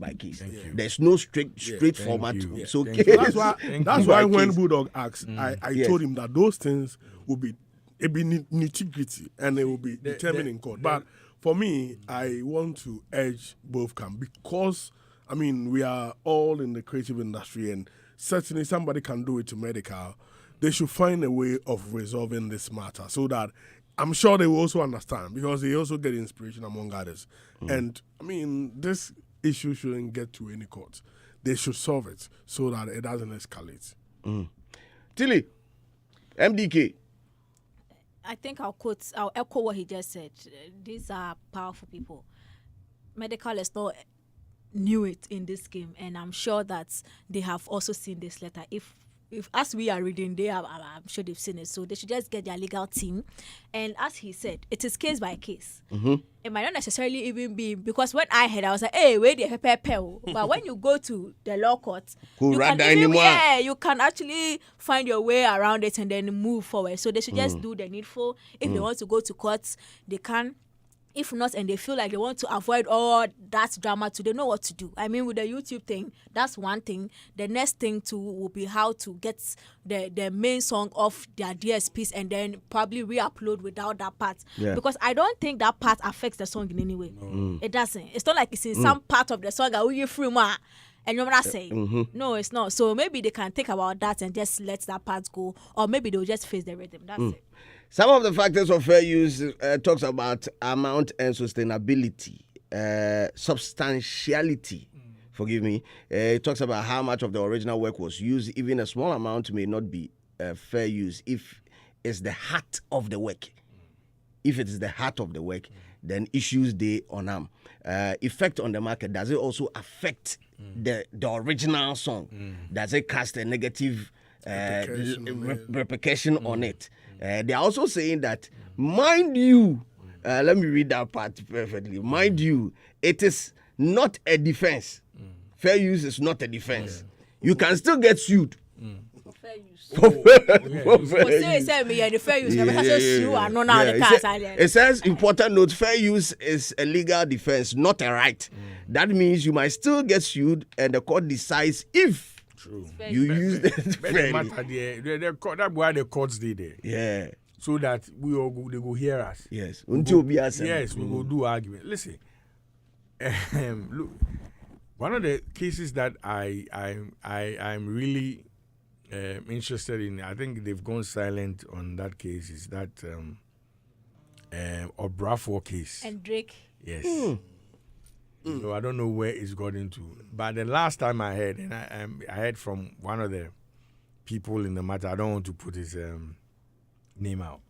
There's no straight format. So that's why when Bulldog asked, I told him that those things will be nitty-gritty and it will be determined in court. But for me, I want to urge both camps because, I mean, we are all in the creative industry and certainly somebody can do it to medical. They should find a way of resolving this matter so that I'm sure they will also understand because they also get inspiration among others. And, I mean, this issue shouldn't get to any court. They should solve it so that it doesn't escalate. Tilly, MDK. I think I'll echo what he just said. These are powerful people. Medical is not new in this game, and I'm sure that they have also seen this letter. If as we are reading, I'm sure they've seen it. So they should just get their legal team. And as he said, it is case by case. It might not necessarily even be, because when I heard, I was like, hey, wait the pepper. But when you go to the law court, you can actually find your way around it and then move forward. So they should just do the needful. If they want to go to court, they can. If not, and they feel like they want to avoid all that drama too, they know what to do. I mean, with the YouTube thing, that's one thing. The next thing too will be how to get the main song off their DSPs and then probably re-upload without that part. Because I don't think that part affects the song in any way. It doesn't. It's not like it's in some part of the song that we free ma. And you know what I say? No, it's not. So maybe they can think about that and just let that part go, or maybe they'll just face the rhythm. That's it. Some of the factors of fair use talks about amount and sustainability, substantiality. Forgive me. It talks about how much of the original work was used. Even a small amount may not be fair use if it's the heart of the work. If it is the heart of the work, then issues they on them. Effect on the market, does it also affect the original song? Does it cast a negative repercussion on it? They are also saying that, mind you, let me read that part perfectly. Mind you, it is not a defense. Fair use is not a defense. You can still get sued. Fair use. It says, important note, fair use is a legal defense, not a right. that means you might still get sued, and the court decides if you use it fairly. That's why the courts did it. Yeah. So that they go hear us. Yes. We go do argument. Listen, look, one of the cases that I'm really interested in, I think they've gone silent on that case, is that Obrafour case. And Drake. Yes. So I don't know where it's got into. But the last time I heard, and I heard from one of the people in the matter, I don't want to put his name out,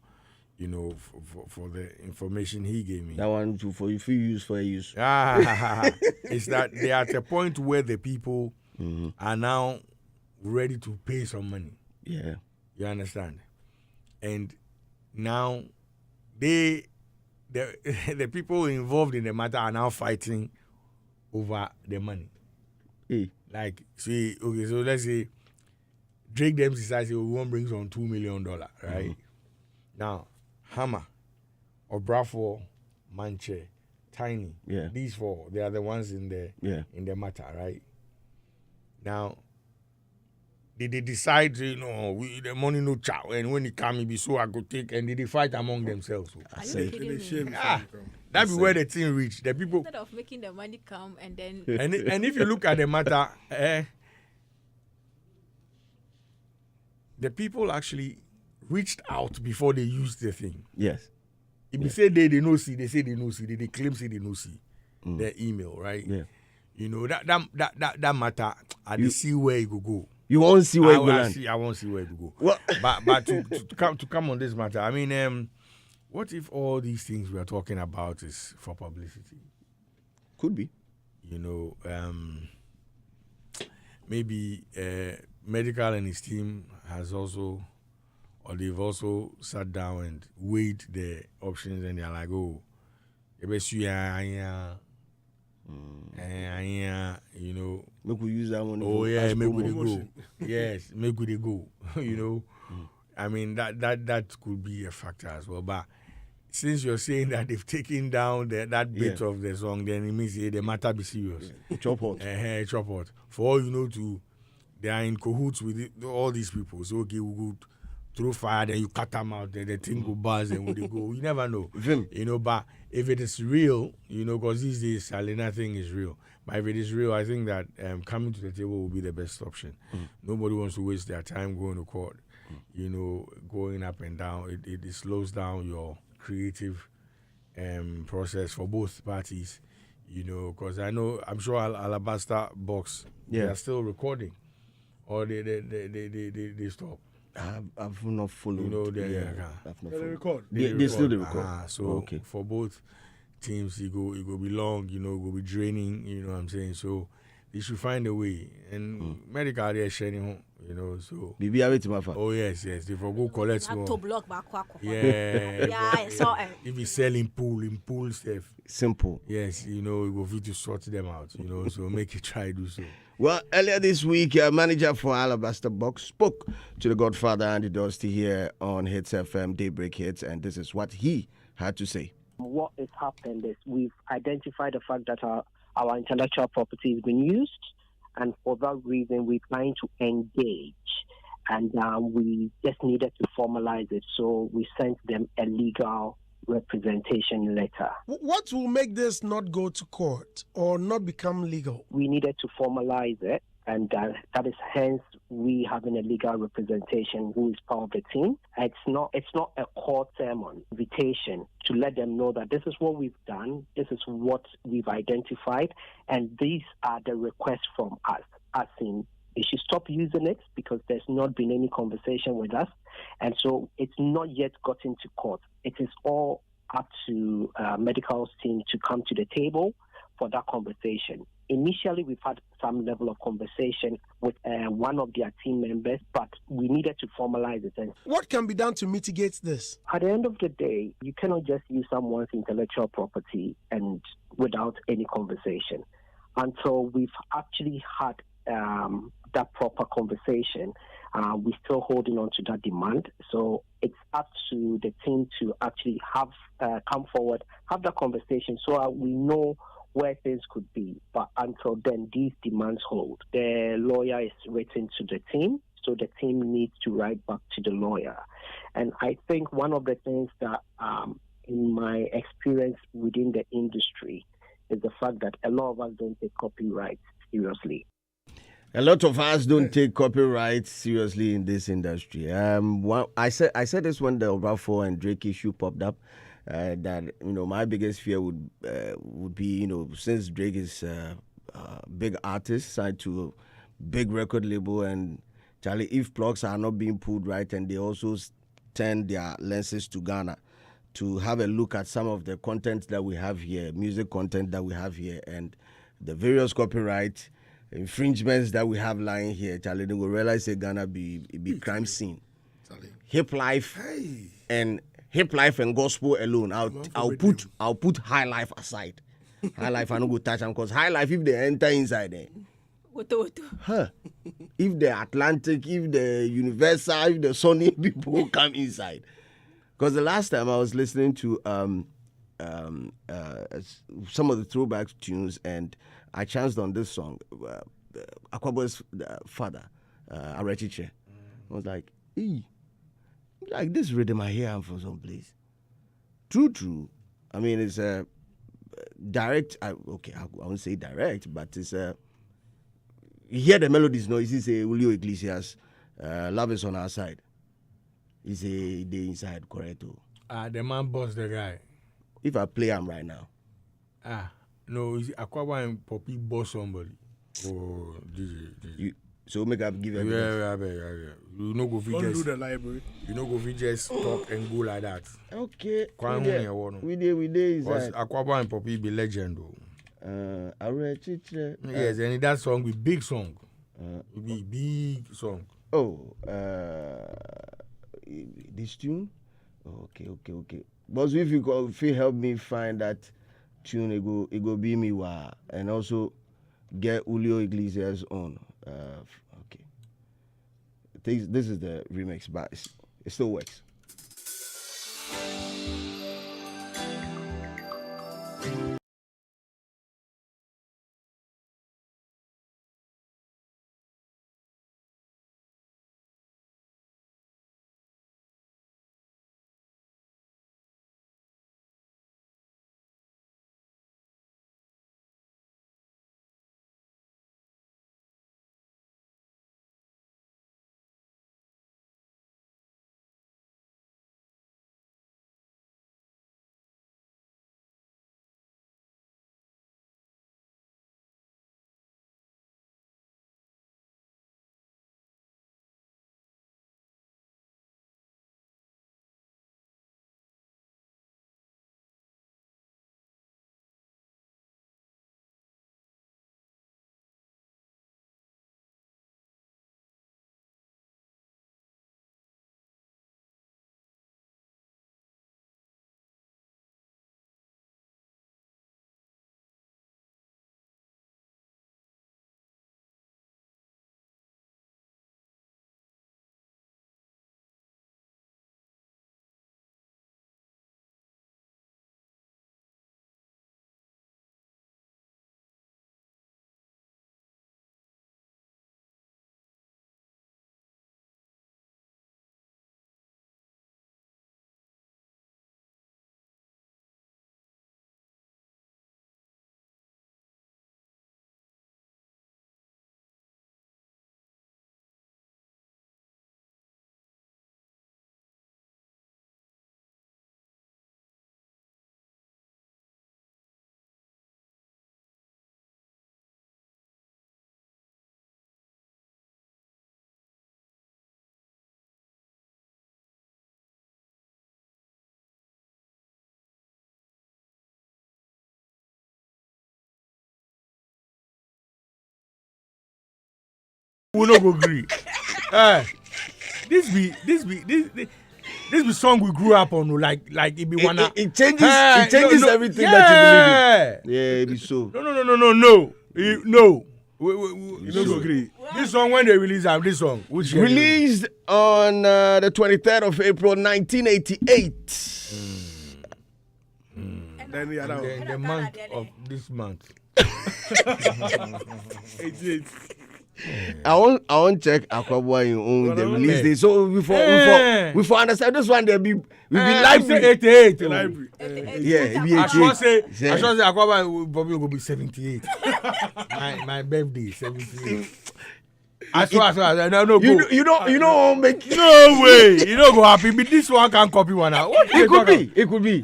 for the information he gave me. That one too, for if you use for use. It's that they are at a point where the people are now ready to pay some money. Yeah. You understand? And now the people involved in the matter are now fighting over the money. Hey. Like, see, okay, so let's say Drake them decides we won't bring some $2 million, right? Now, Hammer, Obrafour, Manche, Tiny, these four, they are the ones in the matter, right? Now, they decide, the money no chow, and when it come, it be so I go take, and they fight among themselves. Are you kidding me? That be where the thing reach. The people instead of making the money come and then and if you look at the matter, the people actually reached out before they used the thing. Yes. If you say they no see, they say they no see, they claim say they no see their email, right? Yeah. That matter, I see where it go. You won't see where it go. I won't see where it go. Well, but to come on this matter, I mean, what if all these things we are talking about is for publicity? Could be. Maybe Medical and his team has also, or they've also sat down and weighed the options, and they're like, oh, make we use that one. Oh yeah, make we go. Yes, make we go. I mean that could be a factor as well. But since you're saying that they've taken down that bit of the song, then it means the matter be serious. Chop hot. Chop hot. For all you know, they are in cahoots with all these people. So okay, we go throw fire, then you cut them out, then the thing go buzz, and when they go, you never know. But if it is real, because these days Salina thing is real. But if it is real, I think that coming to the table will be the best option. Nobody wants to waste their time going to court. Going up and down, it slows down your creative process for both parties. Because I'm sure Alabaster Box, they are still recording, or they stop. I've not followed. They record. They still record. For both teams, it go be long. It go be draining. You know what I'm saying? So they should find a way. And Medical, they are sharing. So. Oh yes. They for go collect more. to block back. Yeah. So if you sell in pool stuff. Simple. Yes, it go fit to sort them out. So make it try do so. Well, earlier this week, manager for Alabaster Box spoke to the Godfather Andy Dusty here on Hits FM Daybreak Hits, and this is what he had to say. What has happened is we've identified the fact that our intellectual property has been used, and for that reason, we're trying to engage, and we just needed to formalize it, so we sent them a legal representation letter. What will make this not go to court or not become legal? We needed to formalize it, and that is hence we having a legal representation who is part of the team. It's not a court sermon, invitation to let them know that this is what we've done, this is what we've identified, and these are the requests from us, as in they should stop using it because there's not been any conversation with us. And so it's not yet gotten to court. It is all up to Medical's team to come to the table for that conversation. Initially, we've had some level of conversation with one of their team members, but we needed to formalize it. And what can be done to mitigate this? At the end of the day, you cannot just use someone's intellectual property and without any conversation. Until we've actually had that proper conversation, we're still holding on to that demand. So it's up to the team to actually have come forward, have that conversation, so we know where things could be. But until then, these demands hold. The lawyer is written to the team, so the team needs to write back to the lawyer. And I think one of the things that, in my experience within the industry, is the fact that a lot of us don't take copyright seriously. A lot of us don't take copyright seriously in this industry. I said this when the Obrafo and Drake issue popped up. That my biggest fear would be since Drake is a big artist signed to a big record label, and Charlie, if plugs are not being pulled right, and they also turn their lenses to Ghana to have a look at some of the content that we have here, music content that we have here, and the various copyright infringements that we have lying here, Charlie, they will realize that Ghana be crime scene. Hip life and gospel alone. I'll put high life aside. High life I no go touch them, because high life, if they enter inside there. If the Atlantic, if the Universal, if the Sony people come inside. Because the last time I was listening to some of the throwback tunes, and I chanced on this song, Akwabo's father, Arechiche. I was like, like this rhythm I hear from some place. True. I mean, it's a direct. I won't say direct, but it's a. You hear the melodies, no? You say Julio Iglesias, love is on our side. You say they inside, correct? The man boss the guy. If I play him right now. No, Aquaba and Poppy boss somebody. Oh, DJ. So make up give evidence. Yeah. You know go don't do the library. You know go just talk and go like that. Okay. We did inside. Aquaba and Poppy be legend though. Yes, and that song be big song. Be big song. Oh, this tune? Okay. But if you help me find that tune, it go be me wa, and also get Julio Iglesias on. Okay. This is the remix, but it still works. We no go agree. This be song we grew up on. Like it be one. It changes everything that you believe in. Yeah, it be so. No. You don't agree. This song, when they release this song, which released on the 23rd of April 1988. And Then the other one. The month of this month. 88. I won't check Akwabwa in the release day. So before understand this one, there be library 88. Library. Yeah, it be I should say 88. Akwaba will probably go be 78. my birthday 78. I swear, no go. You don't make No way. You don't go happy. But this one can copy one out. it could be.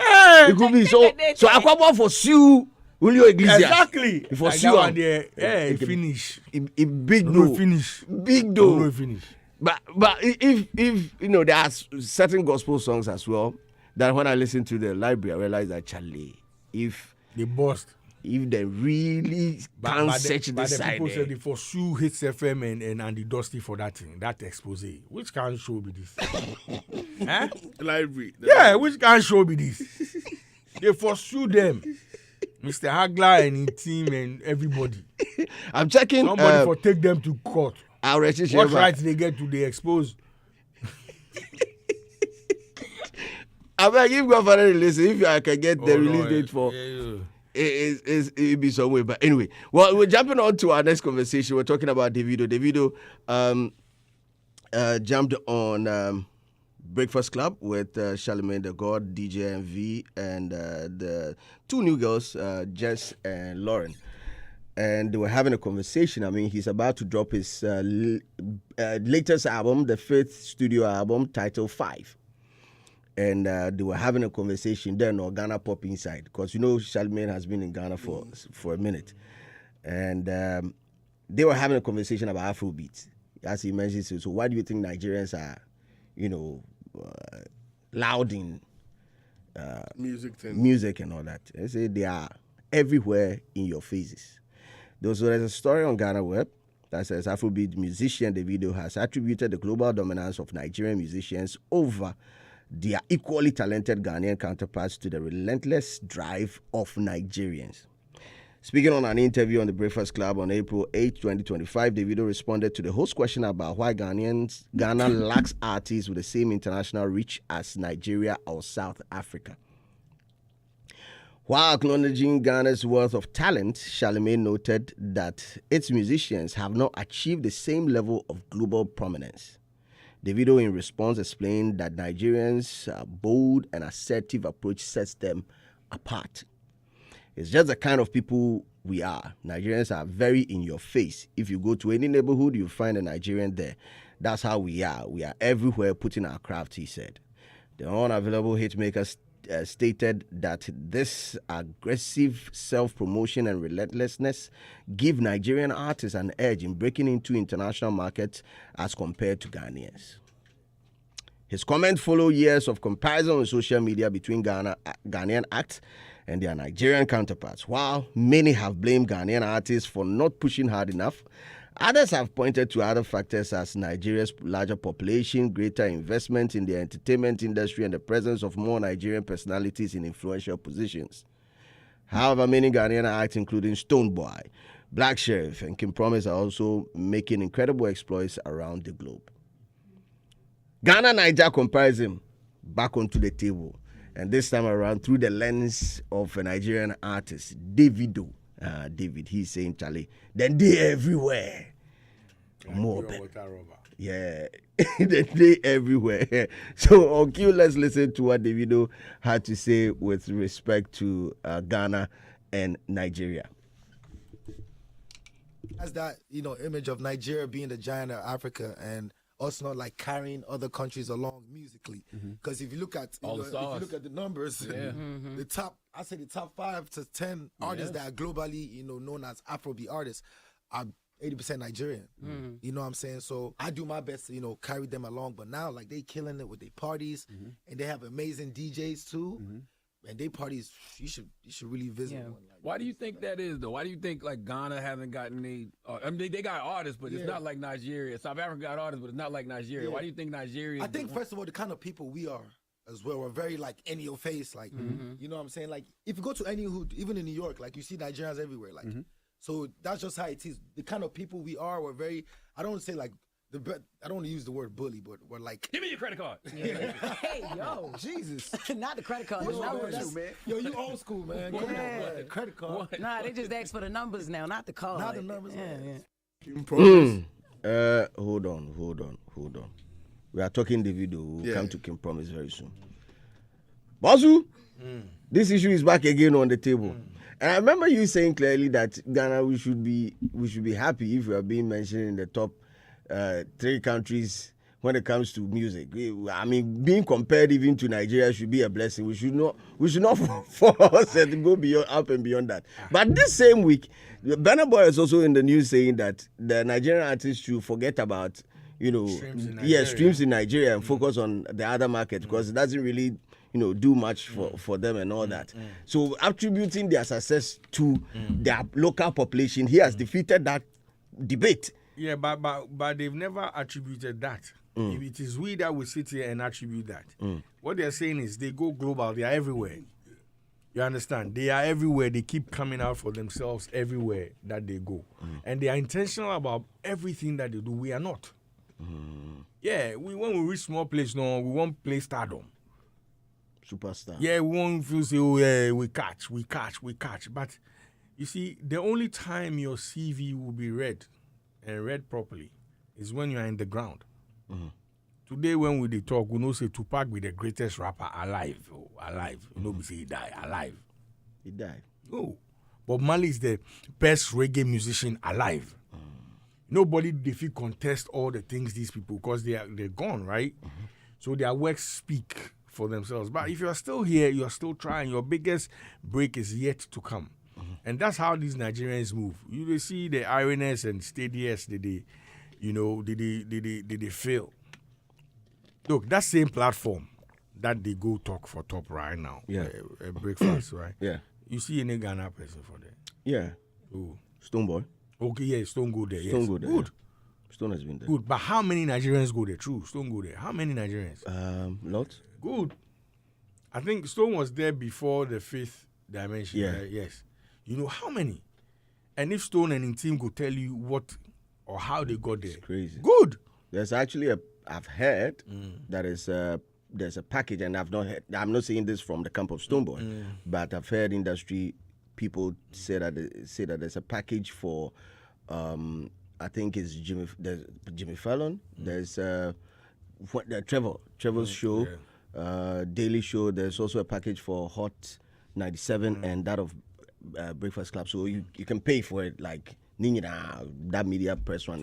So Akwabwa for sue Julio Iglesias. Exactly. For like sure. That one there, finish. It big No no. finish. Big though. No finish. But if there are certain gospel songs as well that when I listen to the library, I realize that Charlie, if They bust. they really can't search the this side, people say they pursue Hits FM and the Dusty for that thing, that expose. Which can show be this? Huh? Library. Yeah, which can show be this? They pursue them. Mr. Hagler and his team and everybody. I'm checking. Somebody for take them to court. What right they get to the expose? I mean, if God release, if I can get the release date for. It be some way, but anyway, well, we're jumping on to our next conversation. We're talking about Davido. Jumped on Breakfast Club with Charlemagne the God, DJ MV, and the two new girls, Jess and Lauren. And they were having a conversation. I mean, he's about to drop his latest album, the 5th studio album, titled 5. And they were having a conversation then on Ghana Pop Inside, because Charlemagne has been in Ghana for a minute. And they were having a conversation about Afrobeat, as he mentioned. So why do you think Nigerians are, loud in music and all that? They say they are everywhere in your faces. There's a story on Ghana Web that says Afrobeat musician Davido has attributed the global dominance of Nigerian musicians over their equally talented Ghanaian counterparts to the relentless drive of Nigerians. Speaking on an interview on The Breakfast Club on April 8, 2025, Davido responded to the host question about why Ghana lacks artists with the same international reach as Nigeria or South Africa. While acknowledging Ghana's wealth of talent, Charlemagne noted that its musicians have not achieved the same level of global prominence. Davido, in response, explained that Nigerians' bold and assertive approach sets them apart. It's just the kind of people we are. Nigerians are very in your face. If you go to any neighborhood, you'll find a Nigerian there. That's how we are. We are everywhere putting our craft, he said. The unavailable hitmaker stated that this aggressive self-promotion and relentlessness give Nigerian artists an edge in breaking into international markets as compared to Ghanaians. His comment followed years of comparison on social media between Ghanaian acts and their Nigerian counterparts. While many have blamed Ghanaian artists for not pushing hard enough, others have pointed to other factors as Nigeria's larger population, greater investment in the entertainment industry, and the presence of more Nigerian personalities in influential positions. However, many Ghanaian acts, including Stonebwoy, Black Sheriff, and King Promise, are also making incredible exploits around the globe. Ghana-Niger comparison back onto the table, and this time around through the lens of a Nigerian artist, Davido. David, he's saying, Charlie, then they everywhere. More better. Yeah, they everywhere. So, on cue, let's listen to what Davido had to say with respect to Ghana and Nigeria. That's that, image of Nigeria being the giant of Africa and us not like carrying other countries along musically. Because if you look at the numbers, the top 5 to 10 artists that are globally, known as Afrobeat artists are 80% Nigerian. You know what I'm saying? So I do my best to, carry them along. But now, like, they killing it with their parties, and they have amazing DJs too. And they parties, you should really visit one. Like, why do you think that is, though? Why do you think, like, Ghana hasn't gotten they got artists, but it's not like Nigeria. South Africa got artists, but it's not like Nigeria. Why do you think Nigeria? I think, first of all, the kind of people we are as well, we're very, like, in your face. Like, you know what I'm saying? Like, if you go to any hood, even in New York, like, you see Nigerians everywhere. Like, so that's just how it is. The kind of people we are, we're very, I don't want to say, like, I don't want to use the word bully, but we're like, give me your credit card. Yeah. Hey, yo, Jesus, not the credit card. Yo, man. Yo, you old school, man. Come on, man. Credit card. What? Nah, they just ask for the numbers now, not the card. Not the numbers. Hold on. We are talking Davido. We'll come to King Promise very soon. Basu, this issue is back again on the table. And I remember you saying clearly that Ghana, we should be happy if we are being mentioned in the top 3 countries when it comes to music. I mean, being compared even to Nigeria should be a blessing. We should not force it to go up and beyond that. But this same week, Burna Boy is also in the news saying that the Nigerian artists should forget about streams in Nigeria and focus on the other market because it doesn't really do much for them and all that. So attributing their success to their local population, he has defeated that debate. Yeah, but they've never attributed that. If it is we that will sit here and attribute that. What they're saying is they go global, they are everywhere. You understand? They are everywhere. They keep coming out for themselves everywhere that they go. And they are intentional about everything that they do. We are not. Yeah, when we reach small place now, we won't play stardom. Superstar. Yeah, we won't feel say, oh yeah, we catch. But you see, the only time your CV will be read and read properly is when you are in the ground. Today when we talk, we know say Tupac be the greatest rapper alive. You know we say he died alive. He died. No. Bob Marley is the best reggae musician alive. Nobody defeat contest all the things these people because they're gone, right? So their works speak for themselves. But if you're still here, you're still trying. Your biggest break is yet to come. And that's how these Nigerians move. You see the ironess and steadiness they fail. Look, that same platform that they go talk for top right now. Yeah. Breakfast, right? Yeah. You see any Ghana person for that? Yeah. Who? Stoneboy. Okay, yeah, Stone go there. Stone go there. Good. Yeah. Stone has been there. Good. But how many Nigerians go there? True, Stone go there. How many Nigerians? Lots. Good. I think Stone was there before the 5th dimension. Yeah. Right? Yes. You know how many? And if Stone and his team could tell you what or how they got there. It's crazy. Good. There's actually I've heard that there's a package, and I'm not saying this from the camp of Stoneboy, but I've heard industry people say that there's a package for I think it's Jimmy Fallon. There's the Trevor's show, Daily Show. There's also a package for Hot 97 and that of Breakfast Club. So you can pay for it like that media press run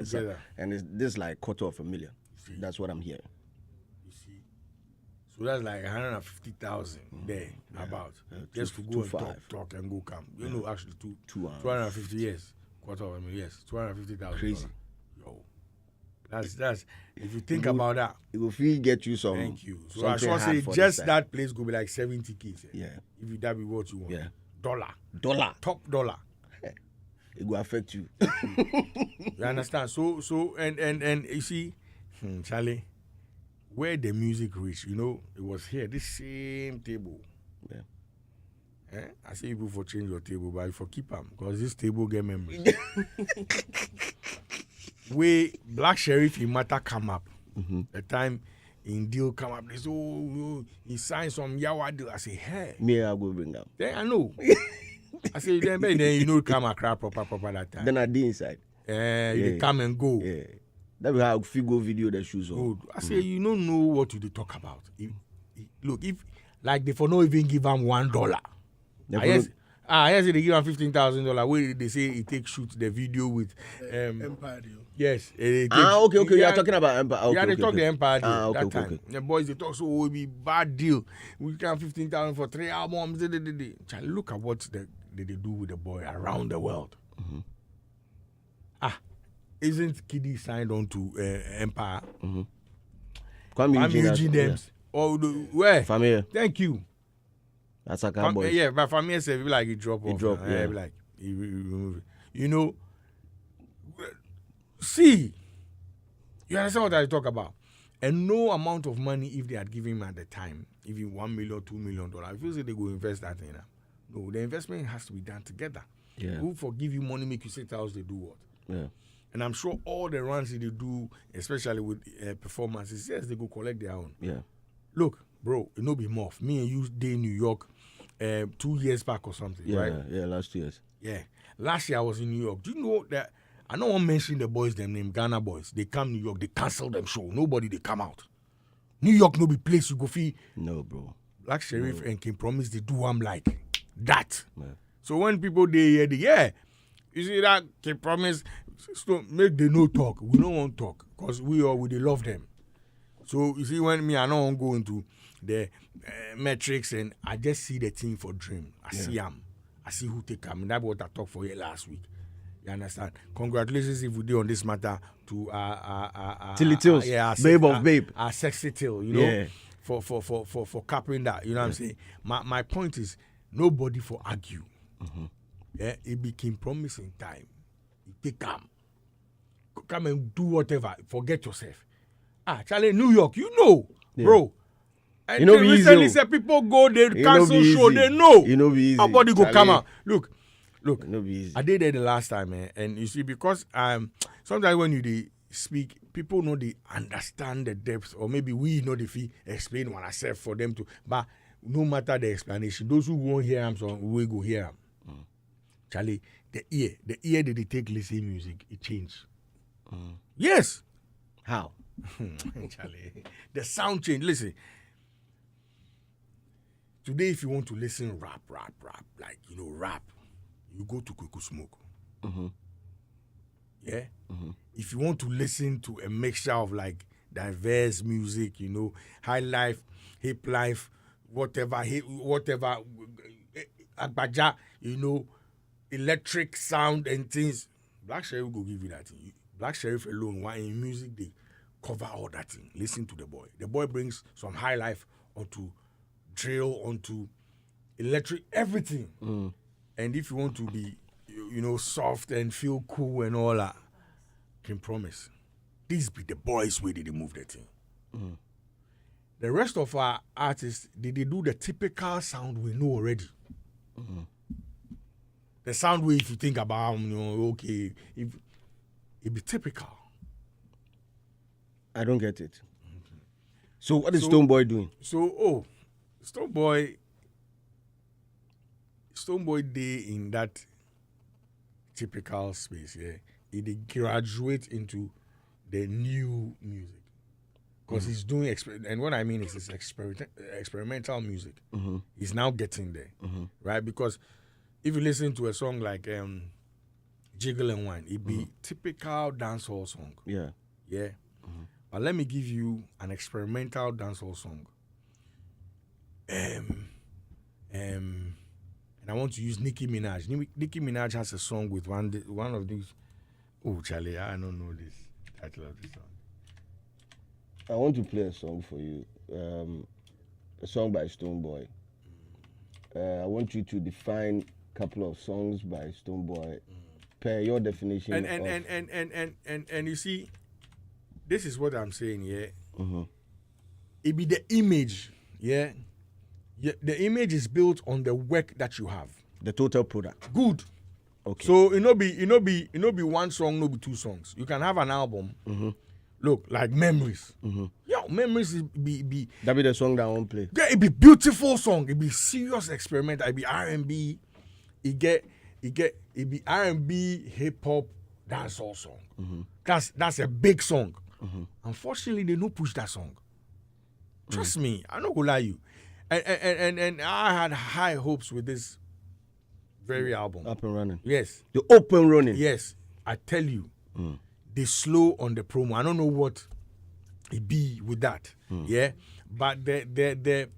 and this like $250,000. That's what I'm hearing. You see, so that's like 150,000 there about just to go and talk and go come. You know, actually 250 years, $250,000 yes, 250,000. Crazy. Yo, that's if you think about that, it will get you some. Thank you. So I should say just that place could be like 70K. Yeah, if that be what you want. Yeah, dollar, top dollar. It will affect you. You understand? So and you see, Charlie, where the music reached, it was here, this same table. Yeah. I say people for change your table, but for keep them, because this table get memories. Where Black Sheriff in Matter come up, the time in deal come up, they say, oh, he signed some Yawa deal. I say, hey. Me, I will bring them. Then I know. I say, then come and crap proper that time. Then I did inside. They come and go. Yeah. That will have Figo video the shoes on. Good. I say, you don't know what they talk about. Look, if like they for no even give them $1. I say they give them $15,000. Where they say it takes shoot the video with Empire deal. Yes. Okay. You are talking about Empire. Okay, they talk the Empire deal that time. Okay. The boys they talk so it be bad deal. We can $15,000 for 3 albums. Look at what they do with the boy around the world. Isn't Kiddy signed on to Empire? Kwame Eugene them. Oh, where? Family. Thank you. That's a cowboy. Yeah, but Family said like he drop off. He drop, yeah. Like he remove it. See, you understand what I talk about? And no amount of money if they had given him at the time, even $1 million, $2 million, if you say they go invest that in no, the investment has to be done together. Yeah. Who forgive you money, make you sit house, they do what? Yeah. And I'm sure all the runs that they do, especially with performances, yes, they go collect their own. Yeah. Look, bro, it no be morph. Me and you stay in New York 2 years back or something, right? Yeah, last 2 years. Yeah. Last year I was in New York. Do you know that? I don't want to mention the boys, them named Ghana boys. They come New York, they cancel them show. Nobody, they come out. New York no be place you go feel. No, bro. Black Sheriff and King Promise, they do like that. Yeah. So when people they hear, you see that King Promise, so make they no talk. We don't want to talk because we love them. So you see when me I don't go into the metrics and I just see the team for dream. I see them. I see who take them. And that's what I talked for here last week. You understand? Congratulations if we do on this matter to Tilly Tills, babe of babe, our sexy till, you know, for capping that. You know what I'm saying? My point is nobody for argue. Mm-hmm. Yeah, it became promising time. They come and do whatever. Forget yourself. Charlie, New York, you know, bro. And you know, recently said people go, they cancel show, they know. You know, be easy. Nobody go come out. Look, easy. I did that the last time, and you see, because sometimes when you speak, people know they understand the depth, or maybe we know the fee explain what I said for them to. But no matter the explanation, those who won't hear them, so we go hear them. Charlie, the ear that they take listen music, it changed. Yes. How? Charlie, the sound change. Listen. Today, if you want to listen rap, like, you know, rap, you go to Kuku Smoke. Mm-hmm. Yeah? Mm-hmm. If you want to listen to a mixture of, like, diverse music, you know, high life, hip life, whatever, agbaja, you know, electric sound and things, Black Sheriff will give you that thing. Black Sheriff alone, while in music, they cover all that thing. Listen to the boy. The boy brings some high life onto drill, onto electric, everything. And if you want to be, you know, soft and feel cool and all that, can promise. These be the boys way they move the thing. The rest of our artists, they do the typical sound we know already. The sound way, if you think about, you know, okay, if it be typical. I don't get it. So what is Stonebwoy doing? Stonebwoy day in that typical space, yeah. He graduate into the new music. Because he's doing, and what I mean is it's experimental music. He's now getting there, right? Because if you listen to a song like Jiggle and Wine, it be typical dancehall song. Yeah. Yeah. But let me give you an experimental dancehall song. And I want to use Nicki Minaj. Nicki Minaj has a song with one of these. Oh, Charlie, I don't know this title of this song. I want to play a song for you. A song by Stonebwoy. I want you to define a couple of songs by Stonebwoy per your definition. And you see, this is what I'm saying, yeah. It be the image, yeah. The image is built on the work that you have. The total product. Good. Okay. So it no be one song, no be two songs. You can have an album. Look, like Memories. Yo, Memories be that be the song that I won't play. Yeah, it be beautiful song. It be serious experiment. It be R&B. It be R&B, hip hop, dancehall song. That's a big song. Unfortunately, they no push that song. Trust me, I'm not gonna lie you. And I had high hopes with this very album. Up and running. Yes. The open running. Yes. I tell you, they slow on the promo. I don't know what it be with that. Yeah. But the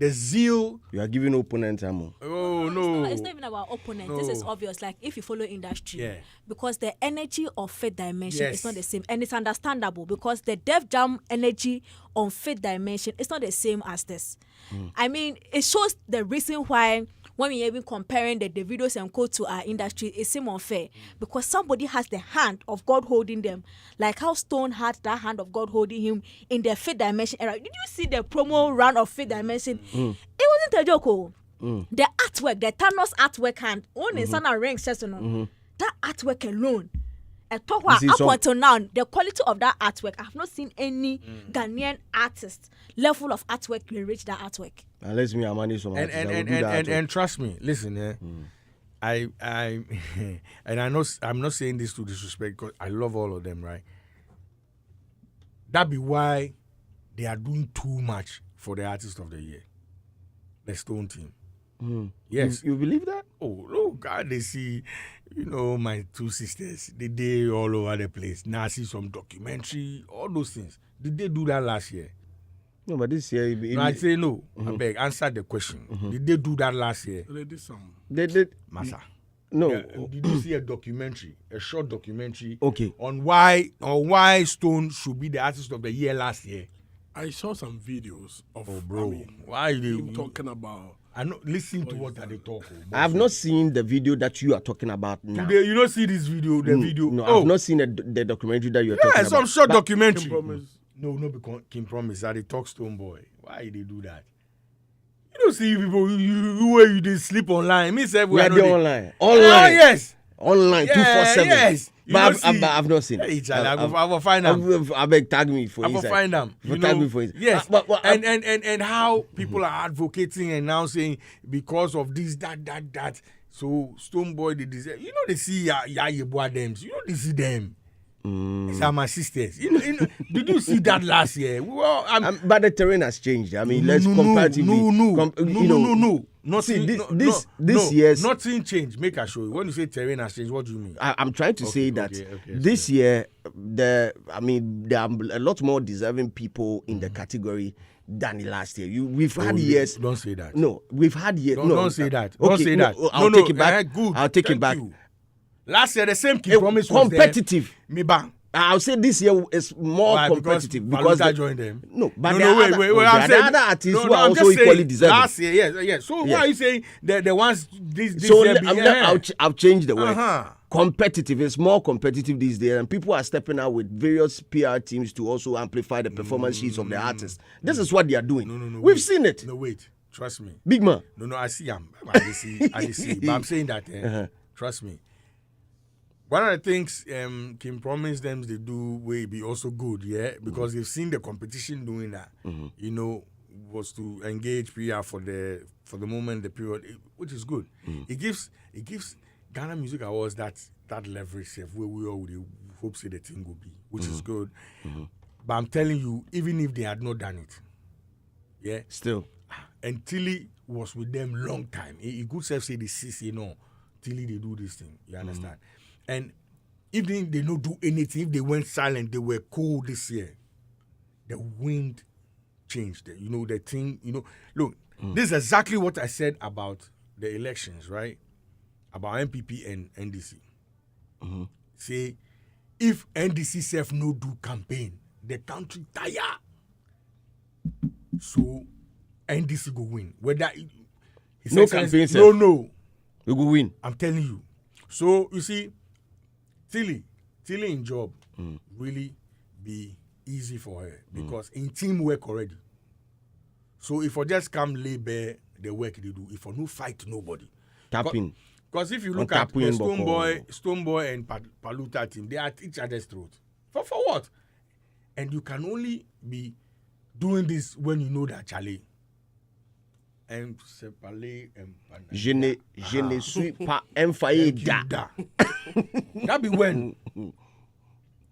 zeal. You are giving opponents ammo. Oh no. It's not even about opponents. No. This is obvious. Like if you follow industry, because the energy of Fifth Dimension is not the same, and it's understandable because the Def Jam energy on Fifth Dimension is not the same as this. I mean, it shows the reason why when we even comparing the Davidos and Co to our industry, it seems unfair because somebody has the hand of God holding them, like how Stone had that hand of God holding him in the Fifth Dimension era. Did you see the promo run of Fifth Dimension? It wasn't a joke. The artwork, the Thanos artwork hand, only Sana rings, just that artwork alone, Up until now, the quality of that artwork, I have not seen any Ghanaian artist level of artwork will reach that artwork. Unless me, I manage some and trust me, listen, I and I know I'm not saying this to disrespect because I love all of them, right? That be why they are doing too much for the artist of the year, the Stone team. Yes, you believe that? Oh, look, God, they see, my two sisters. They all over the place. Now I see some documentary, all those things. Did they do that last year? No, but this year... No, I say no. I beg, answer the question. Did they do that last year? They did some. They did. Massa. No. Did you see a documentary, a short documentary on why Stone should be the artist of the year last year? I saw some videos of why are you talking about... I know. Listen to what they talk. I have not seen the video that you are talking about now. Today, you don't see this video. The video. No, I've not seen the documentary that you're talking about. Yeah, some short documentary. No, because Kim Promise that they talk Stone Boy. Why they do that? You don't see people you they sleep online. Me say we are online. Oh yes. Online 247. Yes. But I've not seen it. I will find them. I beg, tag me for I will find them. Tag me for it. Yes. And how people are advocating and now saying because of this, that. So Stone Boy, they deserve. They see Yayeboa them. They see them. These are my sisters. Did you see that last year? Well, but the terrain has changed. I mean, let's comparatively. No. This year's nothing changed. Make a show. When you say terrain has changed, what do you mean? I'm trying to say that this year, there are a lot more deserving people in the category than last year. We've had years. Don't say that. No, we've had years. Don't say that. Don't say that. I'll take it back. Good. I'll take it back. Last year, the same Kim Promise was competitive. Me bang. I'll say this year is more competitive because I joined them. No, but wait. I'm saying other artists who are also equally deserving. Last year, yes. So why are you saying the ones this so year? I've changed the word. Competitive. It's more competitive these days, and people are stepping out with various PR teams to also amplify the performance sheets of the artists. This is what they are doing. No. We've seen it. No, wait. Trust me. Big man. No, I see him. I see. But I'm saying that. Trust me. One of the things Kim Promise them they do will be also good, because they've seen the competition doing that. Was to engage PR for the moment, the period, which is good. It gives Ghana Music Awards that leverage where we all would hope say the thing will be, which is good. But I'm telling you, even if they had not done it, still, and Tilly was with them long time. He could say the CC Tilly they do this thing. You understand? And even they don't do anything, if they went silent, they were cool this year. The wind changed. The thing, look, this is exactly what I said about the elections, right? About MPP and NDC. Say, if NDC self no do campaign, the country tire. So, NDC go win. Whether no campaign self. No. We go win. I'm telling you. So, you see, Tilly in job really be easy for her because in teamwork already. So if I just come lay bare the work they do, if I no fight nobody. Tapping. Because if you look at the Stone Boy and Paluta team, they are at each other's throat. For what? And you can only be doing this when you know that Charlie. Je ne suis pas infaillible. That be when.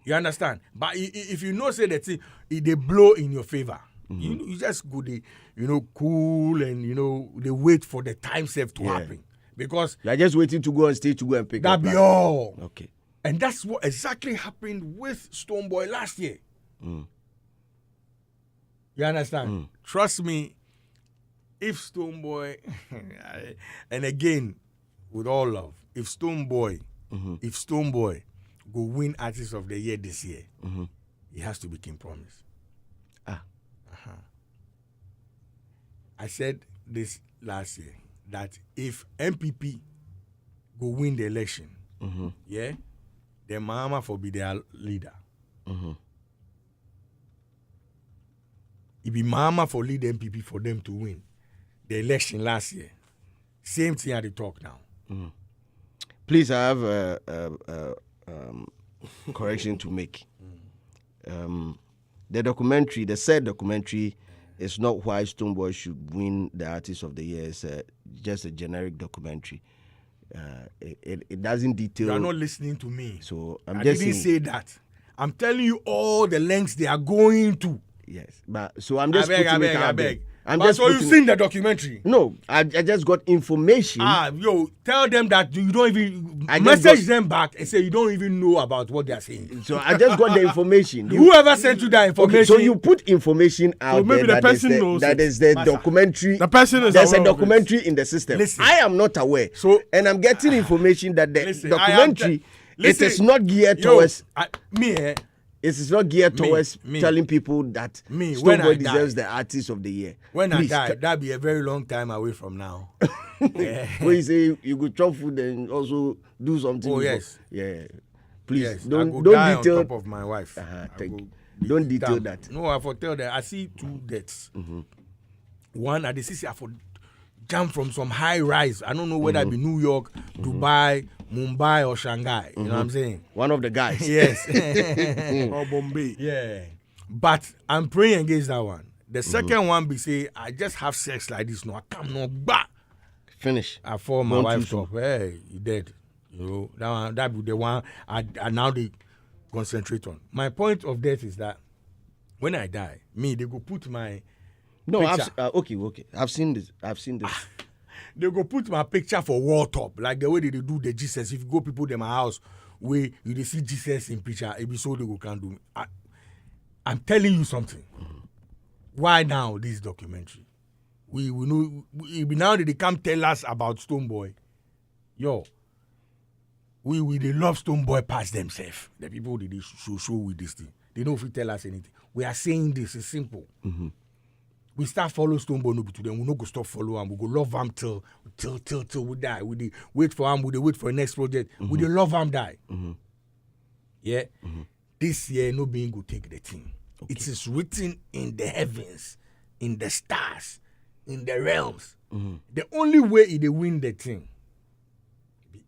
You understand? But if you know say that thing, they blow in your favor. You just go cool and they wait for the time safe to happen. Because you're just waiting to go on stage to go and pick that up. That be all. Okay. And that's what exactly happened with Stone Boy last year. You understand? Trust me. If Stone Boy, and again, with all love, if Stone Boy go win Artist of the Year this year, it has to be Kim Promise. I said this last year, that if MPP go win the election, then Mahama for be their leader. It be Mahama for lead MPP for them to win the election last year. Same thing at the talk now. Please, I have correction to make. The said documentary is not why Stonebwoy should win the Artist of the Year. It's just a generic documentary. It doesn't detail. You are not listening to me. So I didn't say that. I'm telling you all the lengths they are going to. Yes, but so I'm just I beg. So you've seen the documentary? No, I just got information. Tell them that you don't even message them back and say you don't even know about what they are saying. So I just got the information. Whoever sent you that information. Okay, so you put information out so maybe there the person knows that is the documentary. The person is there's a documentary in the system. Listen, I am not aware. And I'm getting information that the documentary it is not geared towards me. It is not geared towards telling people that Stonebwoy deserves the Artist of the Year. When I die, that'll be a very long time away from now. When you say you could chop food and also do something. Oh, yes. Yeah. Please, yes, don't die detail. on top of my wife. Don't detail that. No, I for tell that I see 2 deaths. One at the CC, I for jump from some high rise. I don't know whether it be New York, Dubai, Mumbai or Shanghai. You know what I'm saying? One of the guys. Yes. Or Bombay. Yeah. But I'm praying against that one. The second one be say, I just have sex like this. No, I come no back. Finish. I fall my wife up. Hey, he dead. You know, that be the one I now they concentrate on. My point of death is that when I die, they go put my picture. Okay. I've seen this. They go put my picture for wall top, like the way they do the Jesus. If you go people to my house, where you see Jesus in picture, it be so they go can't do. I'm telling you something. Why now this documentary? We know now that they come tell us about Stonebwoy. We they love Stonebwoy past themselves. The people that they show with this thing. They don't tell us anything. We are saying this is simple. We start follow Stonebwoy no be today. We no go stop follow him. We go love him till we die. We wait for him. We wait for the next project. We dey love him die. Yeah. This year no being go take the thing. Okay. It is written in the heavens, in the stars, in the realms. The only way they win the thing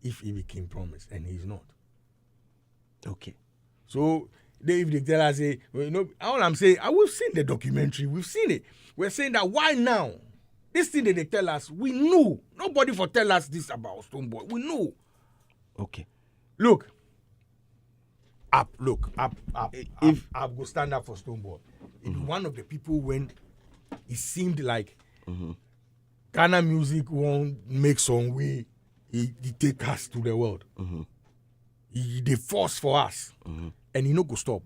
if he became promised, and he's not. Okay. So if they tell us, all I'm saying, we've seen the documentary, we've seen it. We're saying that why now? This thing that they tell us, we knew. Nobody for tell us this about Stonebwoy. We knew. Okay. Look. Up. If I go stand up for Stonebwoy. One of the people when it seemed like Ghana music won't make some way, he take us to the world. They force for us. And he no go stop.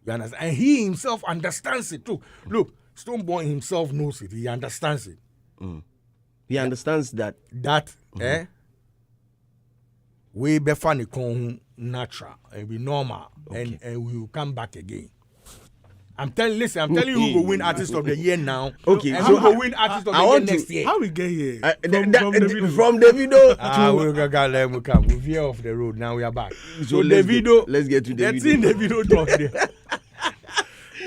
You understand? And he himself understands it too. Look, Stonebwoy himself knows it. He understands it. He understands that. We be funny natural and be normal, and we will come back again. I'm telling you who will win Artist of the Year now. Okay, and who will win Artist of the Year next year. How we get here? From Davido. We come. We veer off the road. Now we are back. So Davido. Let's get to Davido. Let's see Davido talk there.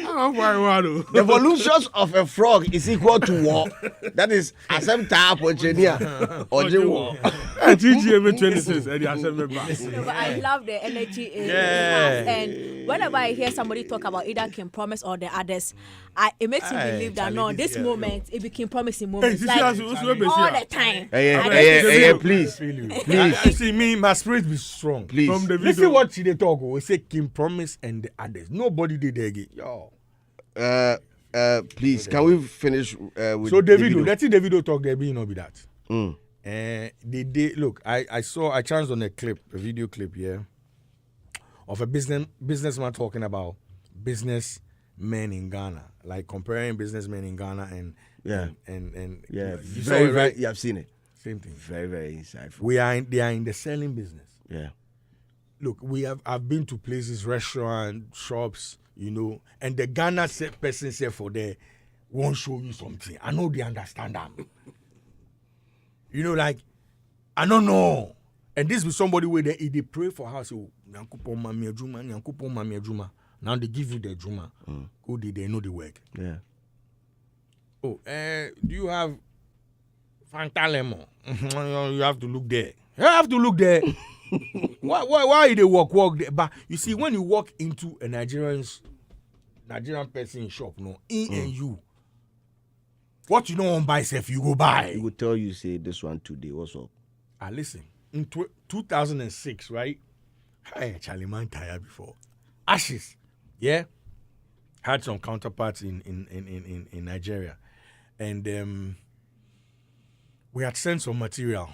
The evolutions of a frog is equal to war. That is acceptable for engineer or war. But I love the energy it has, and whenever I hear somebody talk about either King Promise or the others, it makes me believe that this moment it became promising moments like all the time. Please. See me, my spirit be strong. Please. Listen what they talk. We say King Promise and the others. Nobody did that again. Please, can we finish with so Davido? Let's see Davido talk there, be not be that. Look, I chanced on a video clip here of a businessman talking about businessmen in Ghana, like comparing businessmen in Ghana and very, I've seen it. Same thing. Very, very insightful. They are in the selling business. Yeah. Look, I've been to places, restaurants, shops, and the Ghana person said for there won't show you something. I know they understand that. Like, I don't know. And this was somebody where they pray for her. So, now they give you the juma. Who did they know the work? Yeah. Oh, do you have Fanta lemon? You have to look there. You have to look there. Why they walk there? But you see, when you walk into a Nigerian person shop, no, and you, what you don't want buy, if you go buy. He will tell you, say, this one today, what's up? Listen, in 2006, right? Hey, Charlie Man tired before. Ashes, yeah? Had some counterparts in Nigeria. And we had sent some material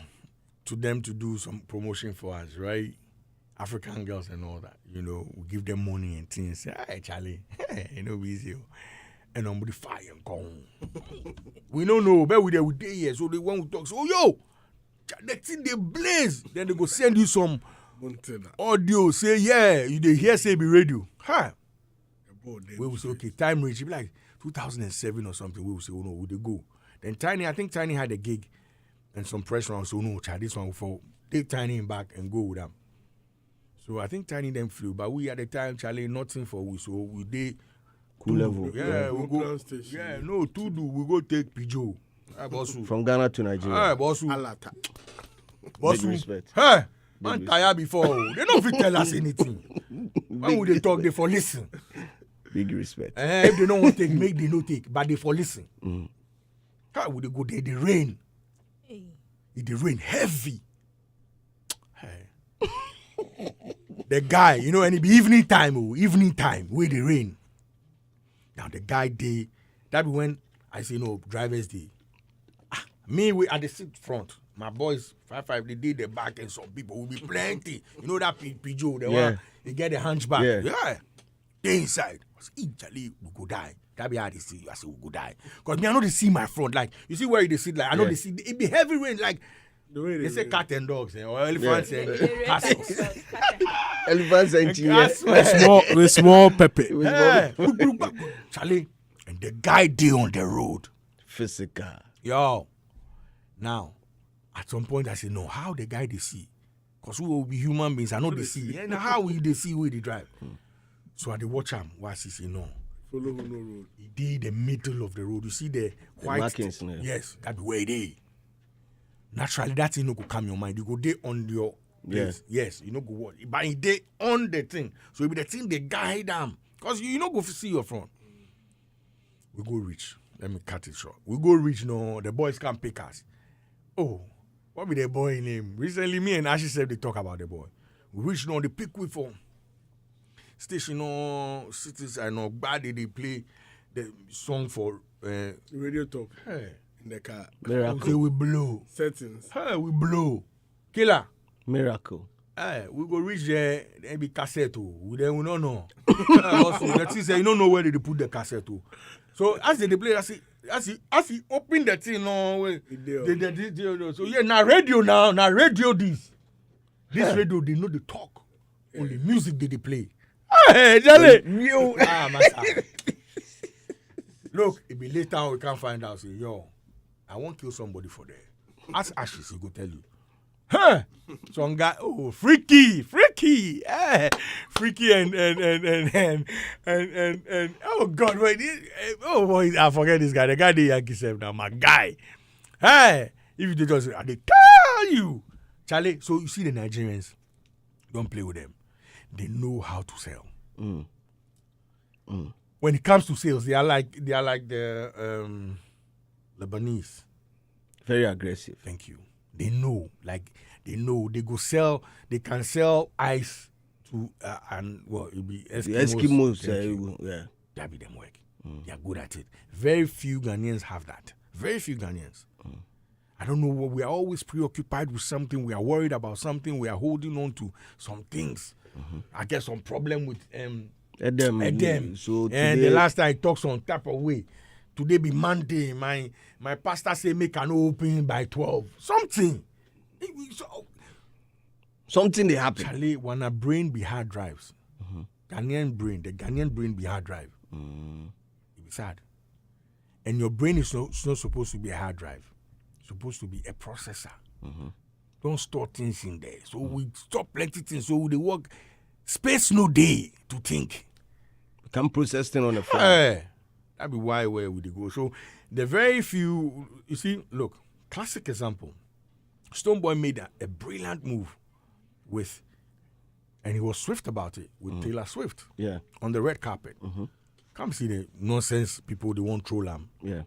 to them to do some promotion for us, right? African girls and all that. You know, we give them money and things. Say, hey, Charlie, you know, easy. And nobody fire and come. We don't know, but we there here. So they want to talk. So, yo, the thing they blaze. Then they go send you some audio. Say, yeah, you they hear say be radio. Huh? We will say, okay, time reach. It be like 2007 or something. We will say, oh no, we they go. Then I think Tiny had a gig and some press round. So no, Charlie, this one for take Tiny back and go with them. So I think Tiny then flew, but we at the time, Charlie, nothing for we. So we did cool level. Yeah, we go. Yeah, no, we go take Pijo. From Ghana to Nigeria. Bossu. Big respect. Hey, man tired before. They don't fit tell us anything. When would they talk, they for listen. Big respect. If they don't want to take, make they no take, but they for listen. How would they go there? The rain. It rain heavy. Hey. The guy, you know, and it be evening time, where the rain. Now the guy that be when I say no, drivers day. Me, we at the seat front. My boys, 5 they did the back and some people will be plenty. You know that Pijo, the one, they get the hunchback. Yeah. They inside. I say, Charlie, we go die. That be how they see you. I say, we go die. Because me, I know they see my front. Like, you see where they sit, like, I know they see, it be heavy rain, like, they say cat and dogs, or elephants and castles. Elephants and cheese. With small pepper. Charlie, and the guy dey on the road. Physical. Yo. Now, at some point I say, no, how the guy they see? Because we will be human beings, I know they see. And how will they see where they drive? So I dey watch him. What he say, no. Follow no road. He did the middle of the road. You see the white. Markings, yes, that be where it is. Naturally, that thing no go come your mind. You go there on your place. Yes, you know go what. But he dey on the thing. So it be the thing they guide them. Because you know go see your front. We go reach. Let me cut it short. We go reach no, the boys can't pick us. Oh, what be the boy name? Recently, me and Ashley said they talk about the boy. We reach no, the pick we for station no cities I know bad they play the song for radio talk. Hey. In the car. Miracle. Say we blow. Settings. Hey, we blow. Killer. Miracle. Hey, we go reach there and be cassette. We don't know. Also, that is you don't know where they put the cassette. So as they play, as he open the thing, so yeah, now radio this radio they know the talk, on the music they play. Hey, Charlie, look, it be later we can't find out. Say, yo, I won't kill somebody for that. Ask Ashes, he go tell you. Huh? Some guy, freaky, freaky and oh God, wait, boy, I forget this guy. The guy they Yankee said now, my guy. Hey, if you just they tell you, Charlie. So you see the Nigerians, don't play with them. They know how to sell. When it comes to sales, they are like the Lebanese. Very aggressive. Thank you. They know they go sell. They can sell ice to and it be Eskimos. Yeah, that be them work. They are good at it. Very few Ghanaians have that. Very few Ghanaians. I don't know what we are always preoccupied with something. We are worried about something. We are holding on to some things. I get some problem with Edem. So and the last time I talked some type of way. Today be Monday. My pastor say make an open by 12. Something they happen. Charlie, when a brain be hard drives, the Ghanaian brain be hard drive. It be sad. And your brain is not supposed to be a hard drive. It's supposed to be a processor. Don't store things in there. So we stop plenty things. So they work space no day to think. Can process things on the phone. That be where would they go. So the very few, you see, look, classic example. Stonebwoy made a brilliant move with, and he was swift about it, with Taylor Swift. Yeah. On the red carpet. Come see the nonsense people, they won't troll him. Yeah.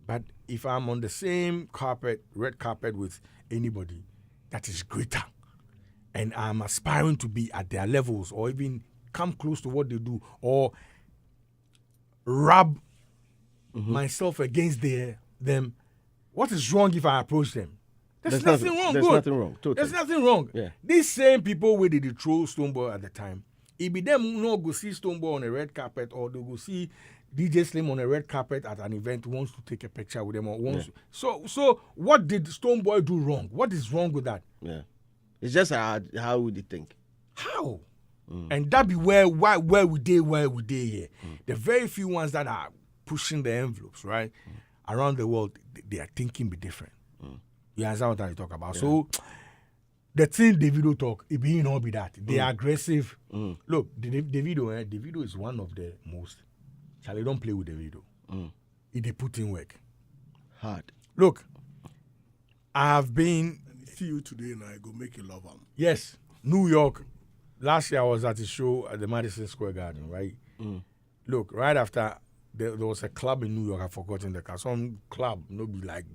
But if I'm on the same carpet, red carpet with anybody that is greater, and I'm aspiring to be at their levels or even come close to what they do or rub myself against them, what is wrong if I approach them? There's nothing wrong. There's nothing wrong. Totally. There's nothing wrong. Yeah. These same people where they troll Stonebwoy at the time, it be them no go see Stonebwoy on a red carpet or they go see DJ Slim on a red carpet at an event, wants to take a picture with them or wants. So what did Stonebwoy do wrong? What is wrong with that? Yeah. It's just how would you think? How? And that be where we did here. The very few ones that are pushing the envelopes, right? Around the world, they are thinking be different. You understand what I talk about? Yeah. So the thing Davido talk, it be not be that. They are aggressive. Look, Davido is one of the most. Charlie, don't play with Davido. They put in work. Hard. Look, I have been. See you today and I go make you love him. Yes, New York. Last year I was at a show at the Madison Square Garden, right? Look, right after there was a club in New York, I've forgotten the club. Some club, be like,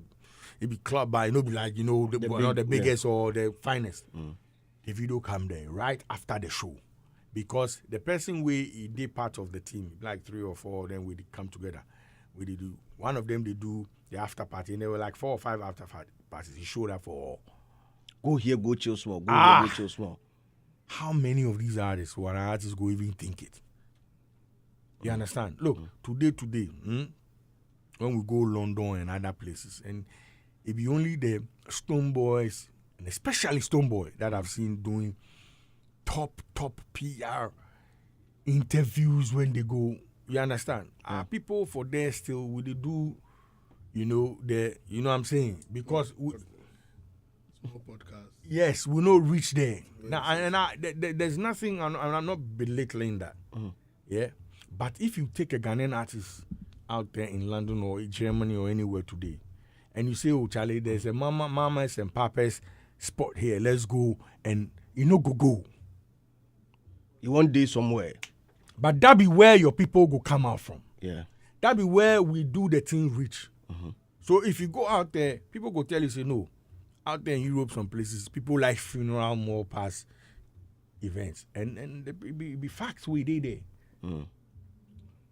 it be club by, be like, the biggest or the finest. The video come there right after the show. Because the person we did part of the team, like 3 or 4, then we come together. We did do, one of them they do the after party, and there were like 4 or 5 after parties. He showed up for all. Go here, go chill small. Go here, go chill small. How many of these artists who are artists go even think it? You understand? Look, today, when we go London and other places, and it be only the Stonebwoys, and especially Stonebwoy, that I've seen doing top PR interviews when they go. You understand? People for there still will they do, you know what I'm saying? Because small podcast. Yes, we no reach there. Now, there's nothing. I'm not belittling that. Yeah, but if you take a Ghanaian artist out there in London or Germany or anywhere today, and you say, "Oh, Charlie, there's a mamas and papas spot here. Let's go," and go. You want day somewhere, but that be where your people go come out from. Yeah, that be where we do the thing reach. So if you go out there, people go tell you, say no. Out there in Europe, some places, people like funeral more past events. And it be facts we did there.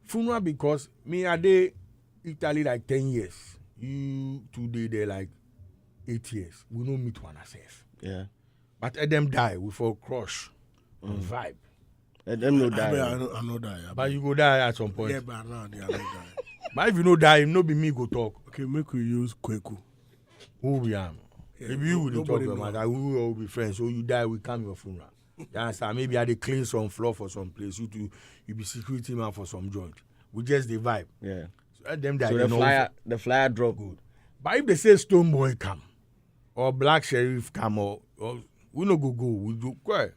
Funeral because me I did Italy like 10 years. You today there like 8 years. We don't meet one ourselves. Yeah. But at them die, we fall crush and vibe. Let them no die. I know die. But you go die at some point. Yeah, but now they are not die. But if you no die, no be me go talk. Okay, make we use Kweku. Who we am? Yeah, if you would talk about that, we will be friends. So you die, we come your funeral. You understand? Maybe I dey clean some floor for some place. You be security man for some joint. We just the vibe. Yeah. So them die. So the flyer drop good. But if they say Stonebwoy come or Black Sheriff come or we no go. We do quiet.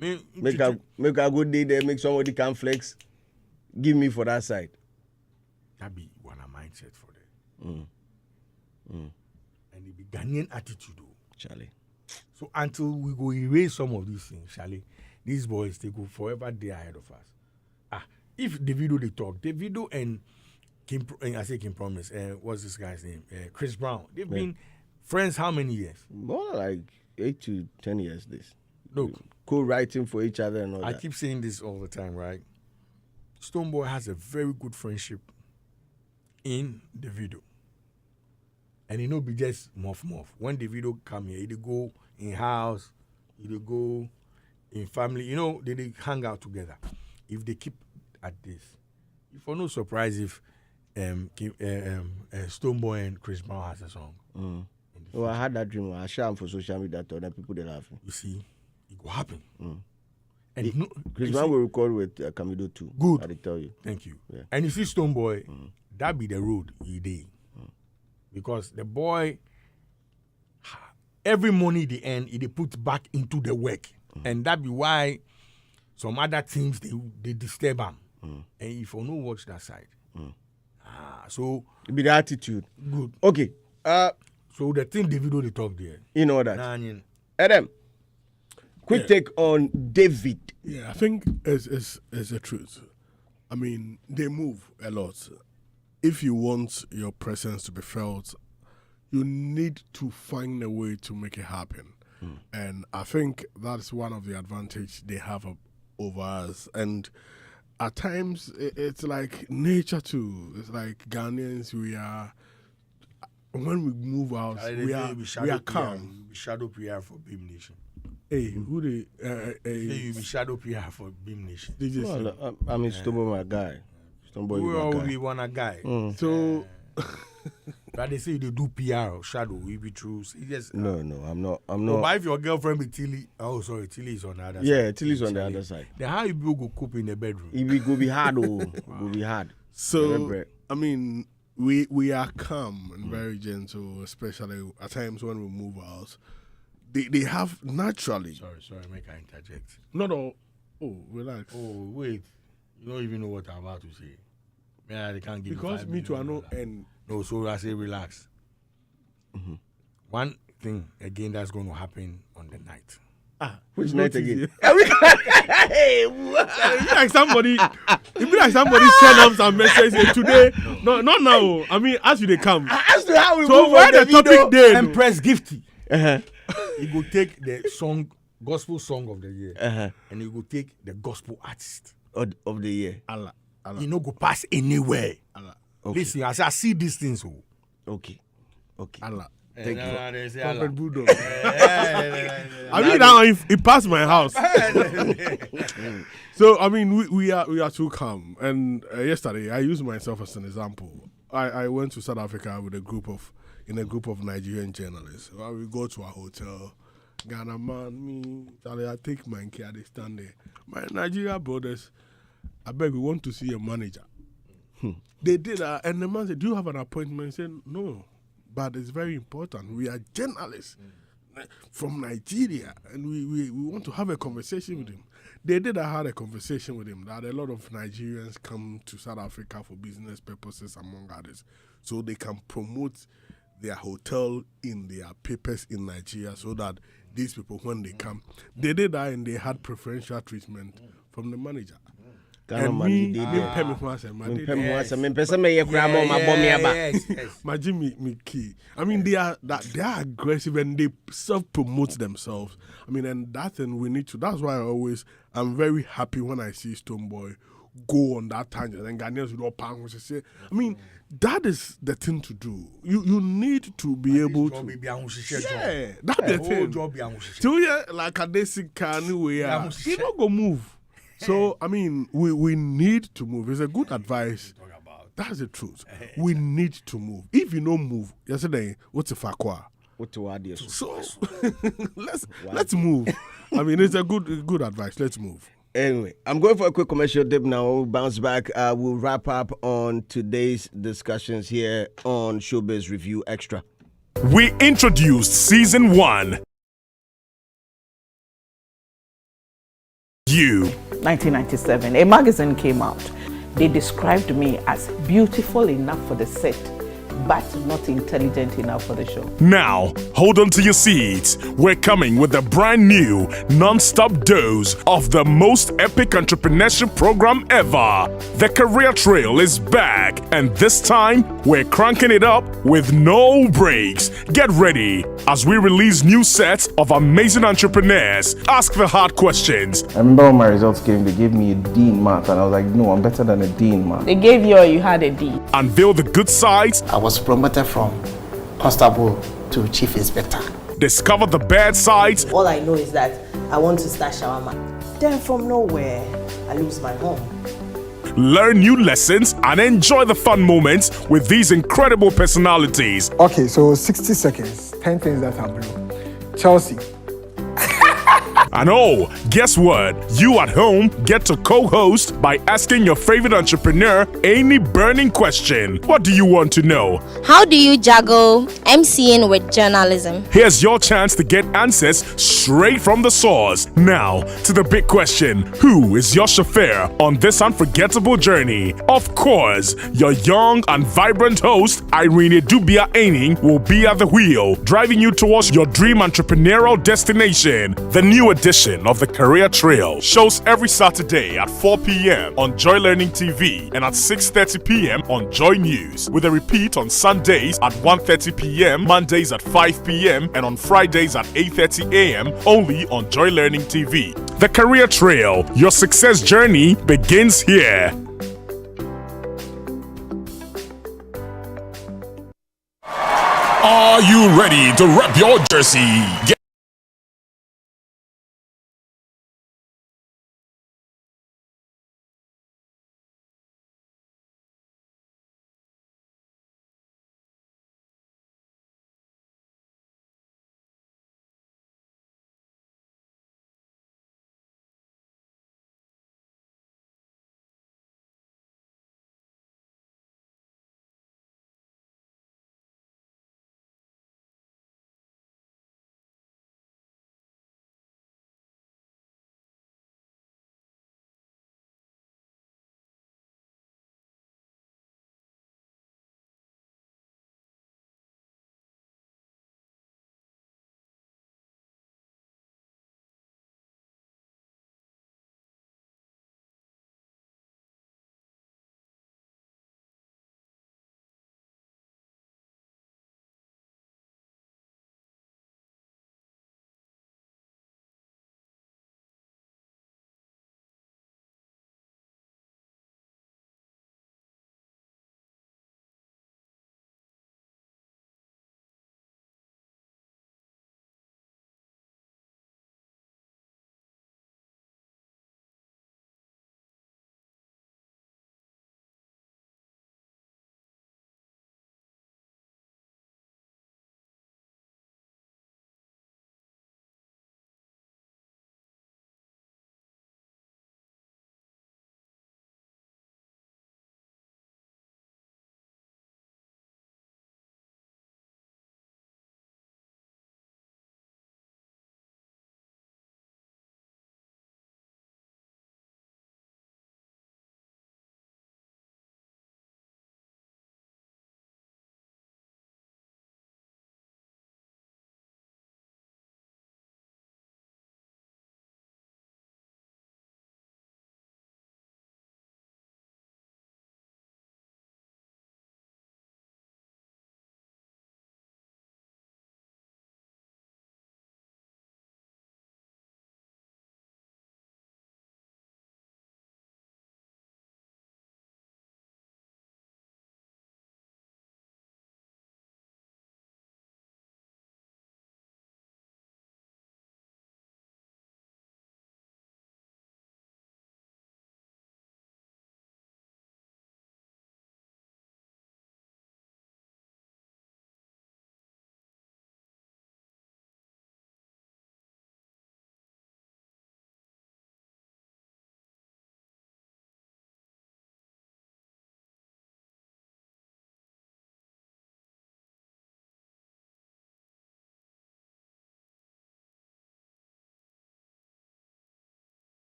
Make a good day there. Make somebody can flex. Give me for that side. That be one of mindset for them. And it be Ghanaian attitude, though. Charlie. So until we go erase some of these things, Charlie, these boys they go forever there ahead of us. If Davido they talk, Davido and Kim Promise, what's this guy's name? Chris Brown. They've been friends how many years? More like 8 to 10 years. This. Look, co-writing for each other and all that. I keep saying this all the time, right? Stonebwoy has a very good friendship in Davido. And it no be just muff. When Davido come here, they go in house, they go in family. They hang out together. If they keep at this, if for no surprise if Stonebwoy and Chris Brown has a song. I had that dream. I share them for social media to other people they laughing. You see, it will happen. And Chris Brown will record with Camido too. Good. I tell you. Thank you. Yeah. And you see Stonebwoy, that be the road he did. Because the boy, every money they earn, he put back into the work. And that be why some other teams, they disturb him. And if you don't watch that side. So it be the attitude. Good. Okay. So the thing Davido they talk there. You know that. Adam, Quick take on David. Yeah, I think it's the truth. I mean, they move a lot. If you want your presence to be felt, you need to find a way to make it happen. And I think that's one of the advantages they have over us. And at times, it's like nature too. It's like Ghanaians, when we move out, we are calm. We shadow PR for Beam Nation. Hey, who they? You be shadow PR for Beam Nation. Well, I mean, Stumbo, my guy. We already want a guy. So. But they say they do PR or shadow, we be true. So just, no, I'm not. But if your girlfriend be Tilly, Tilly is on the other side. Yeah, Tilly's on the other side. Then how you people go cope in the bedroom? It will go be hard, It will be hard. So, I mean, we are calm and very gentle, especially at times when we move out. They have naturally. Sorry, make I interject. Not all. Oh, relax. Oh, wait. You don't even know what I'm about to say. Yeah, they can't give because me too, I know. And no, so I say relax. One thing again that's going to happen on the night. Which night again? It be like somebody send up some message today. No, not now. I mean, as they come. As to how we so move where the topic day? Empress Gifty. He go take the gospel song of the year, and he go take the gospel artist of the year. Allah. You no go pass anywhere. Okay. Listen, I see these things. Okay. Allah. Thank you. Prophet Bulldog. I mean, now it passed my house. So I mean, we are too calm. And yesterday, I used myself as an example. I went to South Africa with a group of Nigerian journalists. Well, we go to a hotel. Ghana man, I take my care. They stand there. My Nigeria brothers. I beg, we want to see a manager. They did that, and the man said, "Do you have an appointment?" I said, "No, but it's very important. We are journalists from Nigeria, and we want to have a conversation with him." They did. I had a conversation with him that a lot of Nigerians come to South Africa for business purposes, among others, so they can promote their hotel in their papers in Nigeria, so that these people, when they come, they did that, and they had preferential treatment from the manager. And me, me key. I mean, they are aggressive and they self-promote themselves. I mean, and that's and we need to. That's why I'm very happy when I see Stonebwoy go on that tangent and Ghanaians will not pound say. I mean, that is the thing to do. You need to be able to. Yeah, that's the thing. So yeah, like a basic can we are. You not go move. So, I mean, we need to move. It's a good advice. That's the truth. We need to move. If you don't move, yesterday, what's a fakwa? So, let's move. I mean, it's a good advice. Let's move. Anyway, I'm going for a quick commercial dip now. We'll bounce back. We'll wrap up on today's discussions here on Showbiz Review Extra. We introduced Season 1. 1997, a magazine came out. They described me as beautiful enough for the set, but not intelligent enough for the show. Now, hold on to your seats. We're coming with a brand new, non-stop dose of the most epic entrepreneurship program ever. The Career Trail is back, and this time, we're cranking it up with no breaks. Get ready as we release new sets of amazing entrepreneurs. Ask the hard questions. I remember when my results came, they gave me a D in math, and I was like, no, I'm better than a D in math. They gave you or you had a D. Unveil the good sides. I was promoted from constable to chief inspector. Discover the bad sides. All I know is that I want to start shawarma. Then from nowhere, I lose my home. Learn new lessons and enjoy the fun moments with these incredible personalities. Okay, so 60 seconds, 10 things that are blue. Chelsea. And oh, guess what? You at home get to co-host by asking your favorite entrepreneur any burning question. What do you want to know? How do you juggle MCing with journalism? Here's your chance to get answers straight from the source. Now, to the big question. Who is your chauffeur on this unforgettable journey? Of course, your young and vibrant host, Irene Dubia Aining, will be at the wheel, driving you towards your dream entrepreneurial destination. The new edition of the Career Trail shows every Saturday at 4 p.m. on Joy Learning TV and at 6:30 p.m. on Joy News, with a repeat on Sundays at 1:30 p.m., Mondays at 5 p.m., and on Fridays at 8:30 a.m. only on Joy Learning TV. The Career Trail, your success journey begins here. Are you ready to rep your jersey?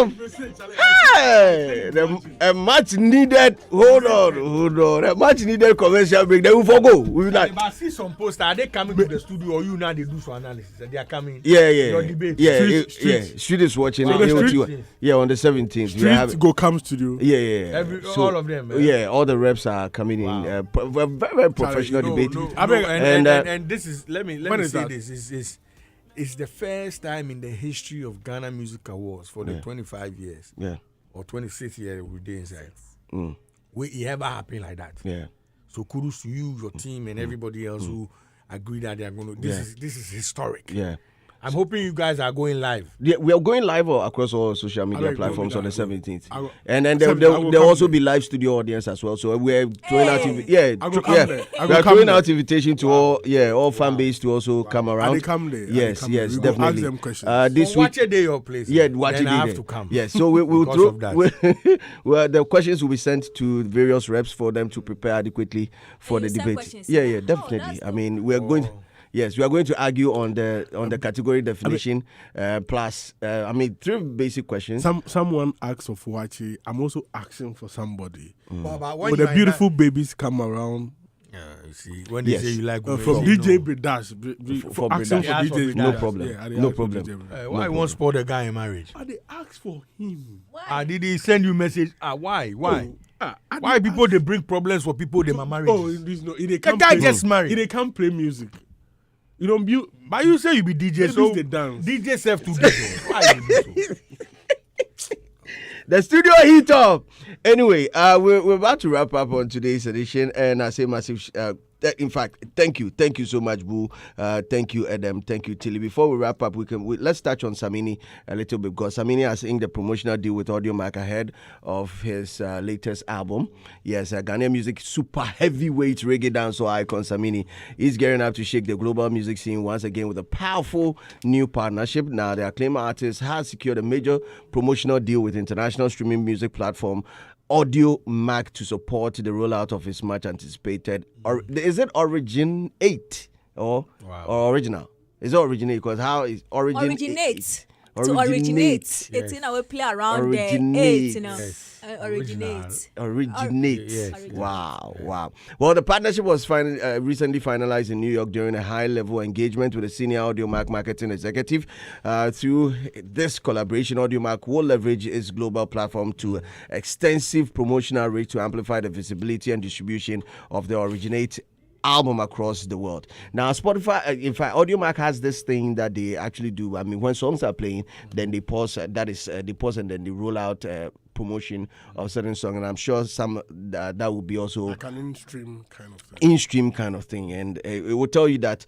off. Hey, a much needed. Hold on. A much needed commercial break. Then we forgo. We will like. But I see some posts. Are they coming to the studio or you now they do some analysis? They are coming. Yeah. Your debate. Street is watching. So on the 17th. Street go come studio. Yeah. All of them. Yeah, all the reps are coming in. Very professional debate. And this is let me say this is the first time in the history of Ghana Music Awards for the 25 years. Yeah. Or 26 years we did inside. It ever happened like that. Yeah. So kudos to you, your team, and everybody else who agree that they are going to. This is historic. Yeah. I'm hoping you guys are going live. Yeah, we are going live across all social media platforms on the 17th. And then there'll also be live studio audience as well. So we're throwing out invitation to all fan base to also come around. And they come there. Yes, definitely. Ask them questions. This week, watch a day your place. Yeah, watch a day. I have to come. Yes, so we'll throw. Well, the questions will be sent to various reps for them to prepare adequately for the debate. Yeah, definitely. I mean, we're going. Yes, we are going to argue on the category definition, plus, 3 basic questions. Someone asks of Wachi. I'm also asking for somebody. When the beautiful babies come around. Yeah, you see, when they say you like from DJ Bridash, for asking for DJ, no problem. No problem. Why you won't spoil the guy in marriage? They ask for him. Did he send you message? Why? Why people they bring problems for people they are married? The guy just married. They can't play music. You don't but you say you be DJ, so they dance. DJ self to DJ. Why you do so? The studio heat up. Anyway, we're about to wrap up on today's edition, and I say massive. In fact, thank you so much, Boo. Thank you, Adam. Thank you, Tilly. Before we wrap up, let's touch on Samini a little bit, because Samini has inked the promotional deal with Audiomack ahead of his latest album. Yes, Ghanaian music super heavyweight reggae dancehall icon Samini is gearing up to shake the global music scene once again with a powerful new partnership. Now, the acclaimed artist has secured a major promotional deal with international streaming music platform Audiomack to support the rollout of his much anticipated. Is it Origin 8 or original? Is it Originate? Because how is Originate? To originate. Yes. It's in our play around the 8, you know. Yes. Originate. Yes. Wow. Well, the partnership was recently finalized in New York during a high-level engagement with a senior Audiomack marketing executive. Through this collaboration, Audiomack will leverage its global platform to extensive promotional reach to amplify the visibility and distribution of the Originate album across the world. Now, Spotify, in fact, Audiomack has this thing that they actually do. I mean, when songs are playing, then they pause. They pause and then they roll out promotion of certain song. And I'm sure some that will be also like an in-stream kind of thing. In-stream kind of thing, and it will tell you that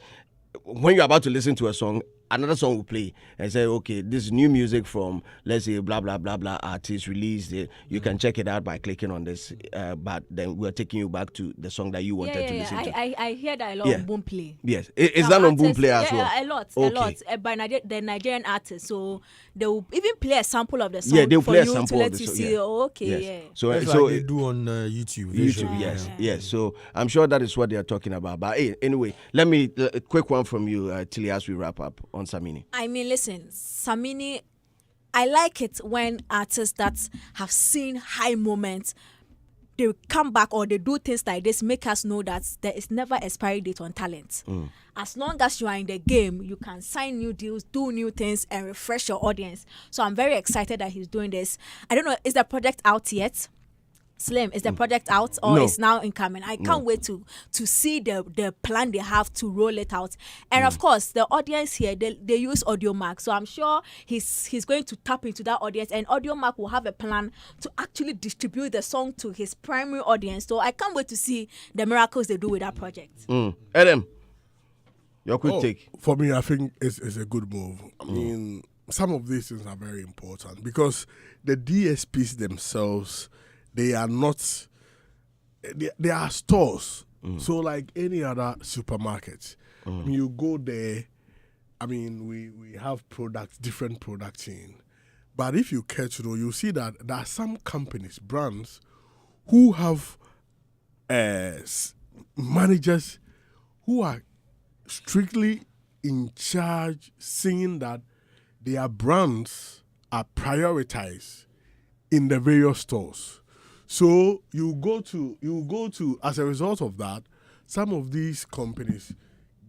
when you're about to listen to a song, another song will play and say, okay, this is new music from, let's say, blah, blah, blah, blah, artist released. You can check it out by clicking on this. But then we're taking you back to the song that you wanted to listen to. I hear that a lot on Boomplay. Yes. Is that on Boomplay as well? Yeah, a lot. By the Nigerian artists. So they will even play a sample of the song. Yeah, they'll play a to sample let of the you song. see, Yes. So that's like they do on YouTube. Yes. So I'm sure that is what they are talking about. But anyway, let me, a quick one from you, Tilly, as we wrap up on Samini. I mean, listen, Samini, I like it when artists that have seen high moments, they come back or they do things like this, make us know that there is never expiry date on talent. As long as you are in the game, you can sign new deals, do new things, and refresh your audience. So I'm very excited that he's doing this. I don't know, is the project out yet? Slim, is the project out or is now incoming? I can't wait to see the plan they have to roll it out. And of course, the audience here, they use Audiomack. So I'm sure he's going to tap into that audience, and Audiomack will have a plan to actually distribute the song to his primary audience. So I can't wait to see the miracles they do with that project. Adam, your quick take. For me, I think it's a good move. I mean, some of these things are very important because the DSPs themselves, they are not, they are stores. So like any other supermarket, when you go there, I mean, we have products, different products in. But if you catch it, you see that there are some companies, brands, who have managers who are strictly in charge, seeing that their brands are prioritized in the various stores. So you go to as a result of that, some of these companies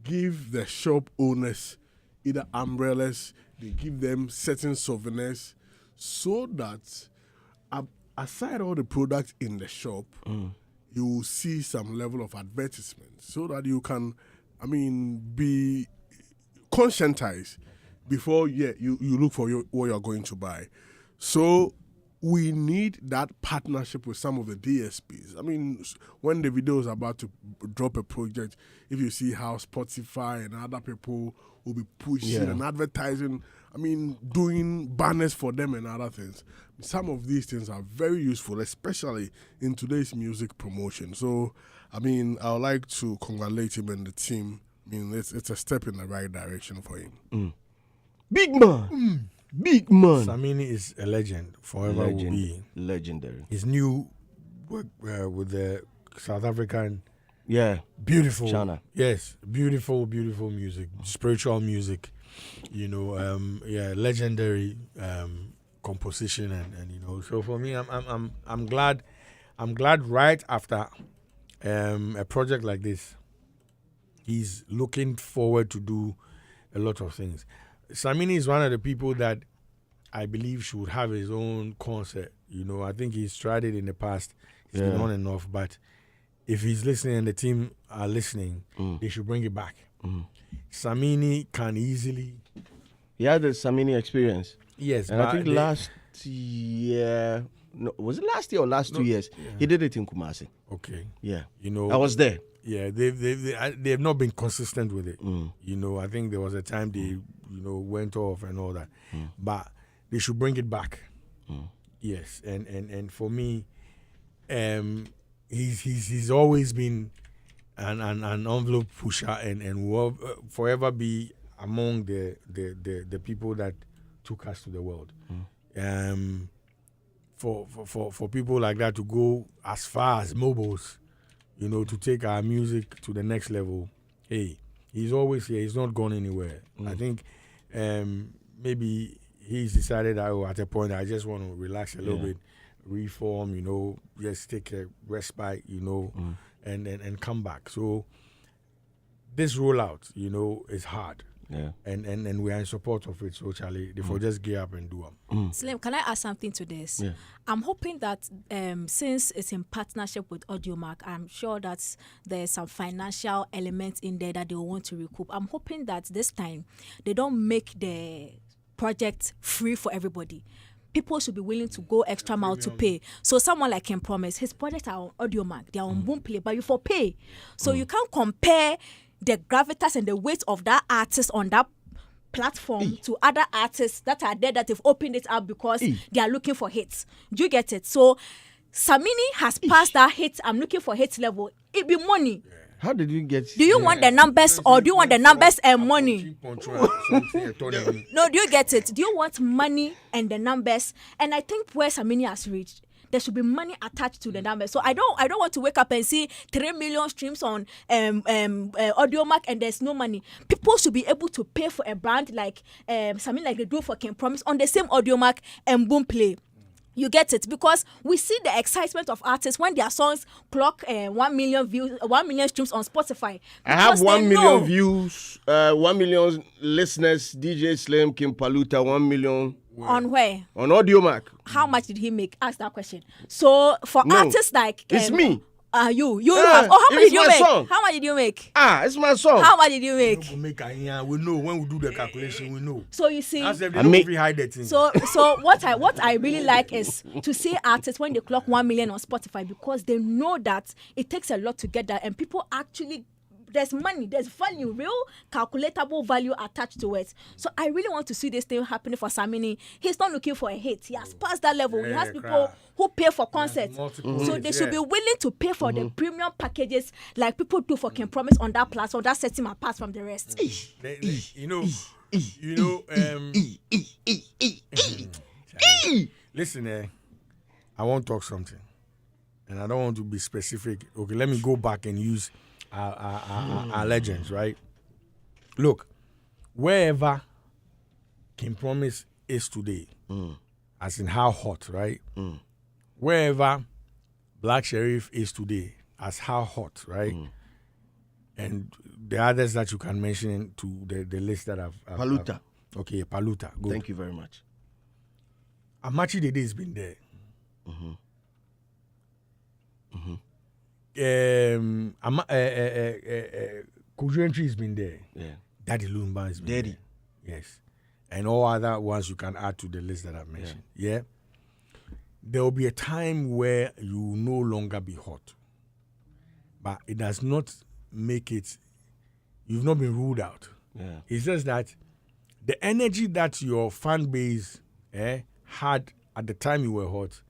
give the shop owners either umbrellas, they give them certain souvenirs, so that aside all the products in the shop, you will see some level of advertisement, so that you can, be conscientized before you look for what you're going to buy. So we need that partnership with some of the DSPs. When Davido is about to drop a project, if you see how Spotify and other people will be pushing and advertising, doing banners for them and other things. Some of these things are very useful, especially in today's music promotion. So, I would like to congratulate him and the team. It's a step in the right direction for him. Big man. Big man. Samini is a legend. Forever will be. Legendary. His new work with the South African. Yeah. Beautiful. Chana. Yes. Beautiful, beautiful music. Spiritual music. Legendary composition and so for me I'm glad right after a project like this he's looking forward to do a lot of things. Samini is one of the people that I believe should have his own concert. I think he's tried it in the past. He's been on and off, but if he's listening and the team are listening, they should bring it back. Samini can easily. He had the Samini experience. Yes, and I think last year, was it last year or last 2 years? Yeah. He did it in Kumasi. Okay. Yeah. I was there. Yeah, they've not been consistent with it. I think there was a time they went off and all that, but they should bring it back. Yes, and for me, he's always been an envelope pusher and will forever be among the people that took us to the world. For people like that to go as far as mobiles, to take our music to the next level, hey, he's always here. He's not gone anywhere. I think maybe he's decided that at a point I just want to relax a little bit, reform, just take a respite, and come back. So this rollout, is hard. Yeah. And we are in support of it. So Charlie, therefore just gear up and do them. Slim, can I add something to this? Yeah. I'm hoping that since it's in partnership with Audiomack, I'm sure that there's some financial elements in there that they will want to recoup. I'm hoping that this time they don't make the project free for everybody. People should be willing to go extra mile to pay. So someone like Ken Promise, his projects are on Audiomack, they are on Boomplay, but you for pay. So you can't compare the gravitas and the weight of that artist on that platform to other artists that are there that have opened it up because they are looking for hits. Do you get it? So Samini has passed that hit, I'm looking for hits level. It be money. How did you get? Do you want the numbers or do you want the numbers and money? No, do you get it? Do you want money and the numbers? And I think where Samini has reached, there should be money attached to the numbers. So I don't want to wake up and see 3 million streams on Audiomack and there's no money. People should be able to pay for a brand like something like they do for Ken Promise on the same Audiomack and Boomplay. You get it? Because we see the excitement of artists when their songs clock 1 million views, 1 million streams on Spotify. I have 1 million views, 1 million listeners. DJ Slim, Kim Paluta, 1 million. On where? On Audiomack. How much did he make? Ask that question. So for artists like it's me. You have. Oh, how much did you make? Song. How much did you make? It's my song. How much did you make? We know when we do the calculation. We know. So you see, hide the thing. So what I really like is to see artists when they clock 1 million on Spotify because they know that it takes a lot to get that, and people actually. There's money, there's value, real calculatable value attached to it. So I really want to see this thing happening for Samini. He's not looking for a hit. He has passed that level. He has people who pay for concerts. So they should be willing to pay for the premium packages like people do for Ken Promise on that platform. That sets him apart from the rest. Listen, I want to talk something. And I don't want to be specific. Okay, let me go back and use our legends, right? Look, wherever Ken Promise is today, as in how hot, right? Wherever Black Sheriff is today, as how hot, right? And the others that you can mention to the list that I've Paluta. Okay, Paluta. Good. Thank you very much. Amachi Dede has been there. Kojo Entry has been there. Yeah. Daddy Lumba has been there. Yes. And all other ones you can add to the list that I've mentioned. Yeah. There will be a time where you will no longer be hot. But it does not make it, you've not been ruled out. Yeah. It's just that the energy that your fan base had at the time you were hot,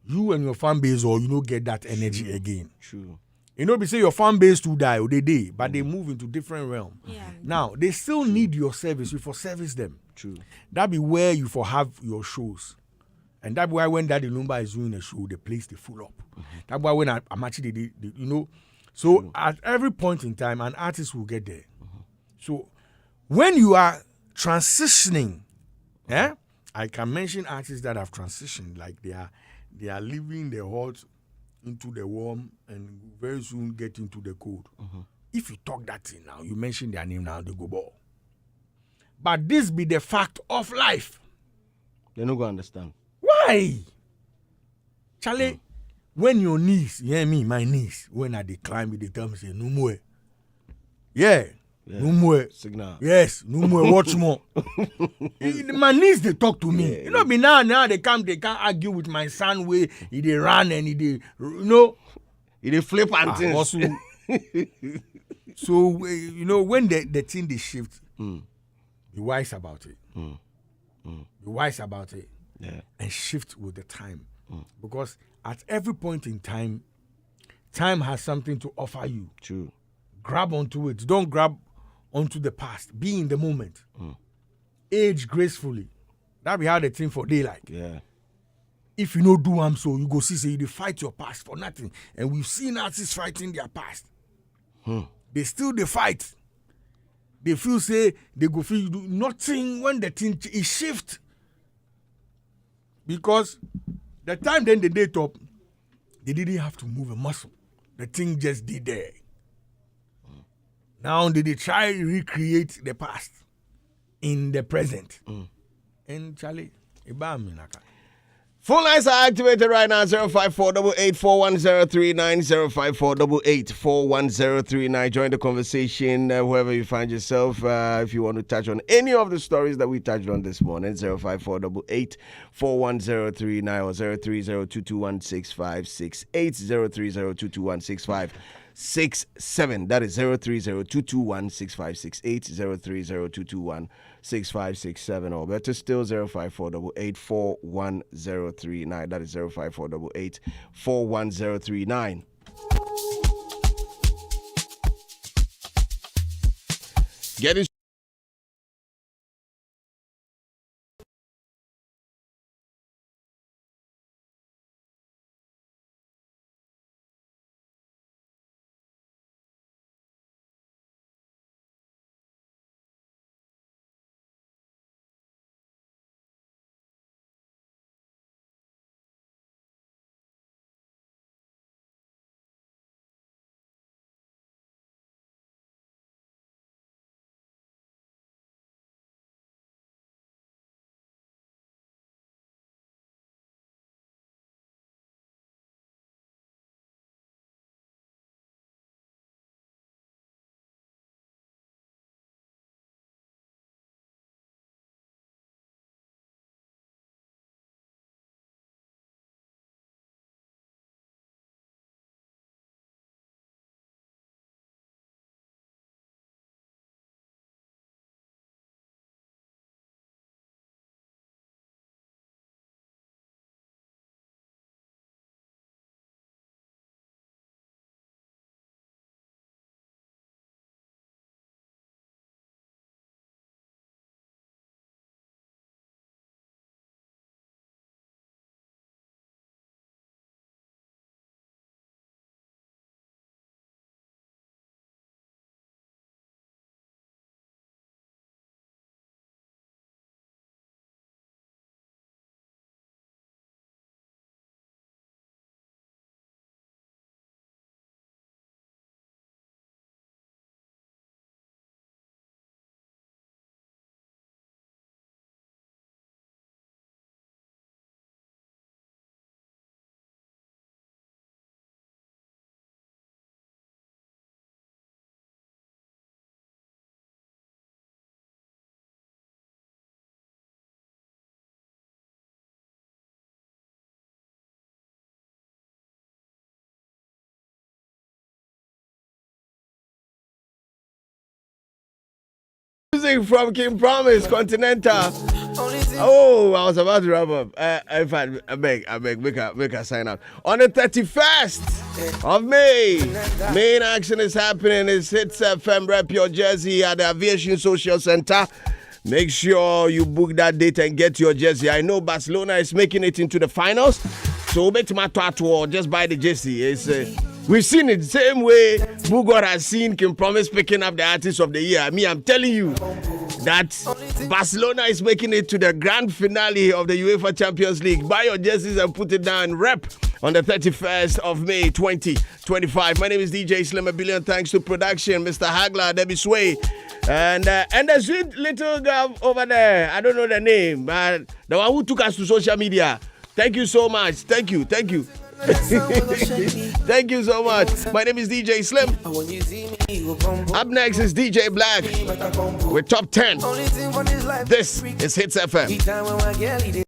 you and your fan base or you don't get that energy again. True. You know, we say your fan base to die or they day, but they move into different realm. Yeah. Now they still need your service. You for service them. True. That be where you for have your shows, and that why when Daddy Lumba is doing a show, the place they full up. That why when Amachi they you know. So at every point in time, an artist will get there. So when you are transitioning, I can mention artists that have transitioned, like they are leaving the hot into the warm and very soon get into the cold. If you talk that thing now, you mention their name now, they go ball. But this be the fact of life. They're not going to understand. Why? Charlie, when your niece, my niece, when I decline, they tell me, say, no more. Yeah. No more. Signal. Yes, no more. Watch more. My niece, they talk to me. You know, me now they can't argue with my son where he they run and he they, he they flip and things. So, when the thing they shift, be wise about it. Be wise about it. Yeah. And shift with the time. Because at every point in time, time has something to offer you. True. Grab onto it. Don't grab onto the past. Be in the moment. Age gracefully. That be how the thing for daylight. Yeah. If you no do so, you go see say you fight your past for nothing. And we've seen artists fighting their past. They still they fight. They feel say they go feel you do nothing when the thing is shift. Because the time then the day top, they didn't have to move a muscle. The thing just did there. Now they try to recreate the past in the present. And Charlie, phone lines are activated right now. 05488411039 05488411039. Join the conversation wherever you find yourself. If you want to touch on any of the stories that we touched on this morning, 05488411039 or 030221656 030221656 67. That is 030221656 030221656 or better still 05488411039. That is 05488411039. Getting music from King Promise, Continental. Oh, I was about to wrap up. In fact, I beg, make a sign out. On the 31st of May, main action is happening. It's Hits FM Rep Your Jersey at the Aviation Social Center. Make sure you book that date and get your jersey. I know Barcelona is making it into the finals, so make my tattoo or just buy the jersey. It's we've seen it the same way Bugor has seen King Promise picking up the Artist of the Year. I'm telling you that Barcelona is making it to the grand finale of the UEFA Champions League. Buy your jerseys and put it down. Rep on the 31st of May 2025. My name is DJ Slim. A billion thanks to production, Mr. Hagler, Debbie Sway, and the sweet little girl over there. I don't know the name, but the one who took us to social media. Thank you so much. Thank you. Thank you so much. My name is DJ Slim. Up next is DJ Black with Top 10. This is Hits FM.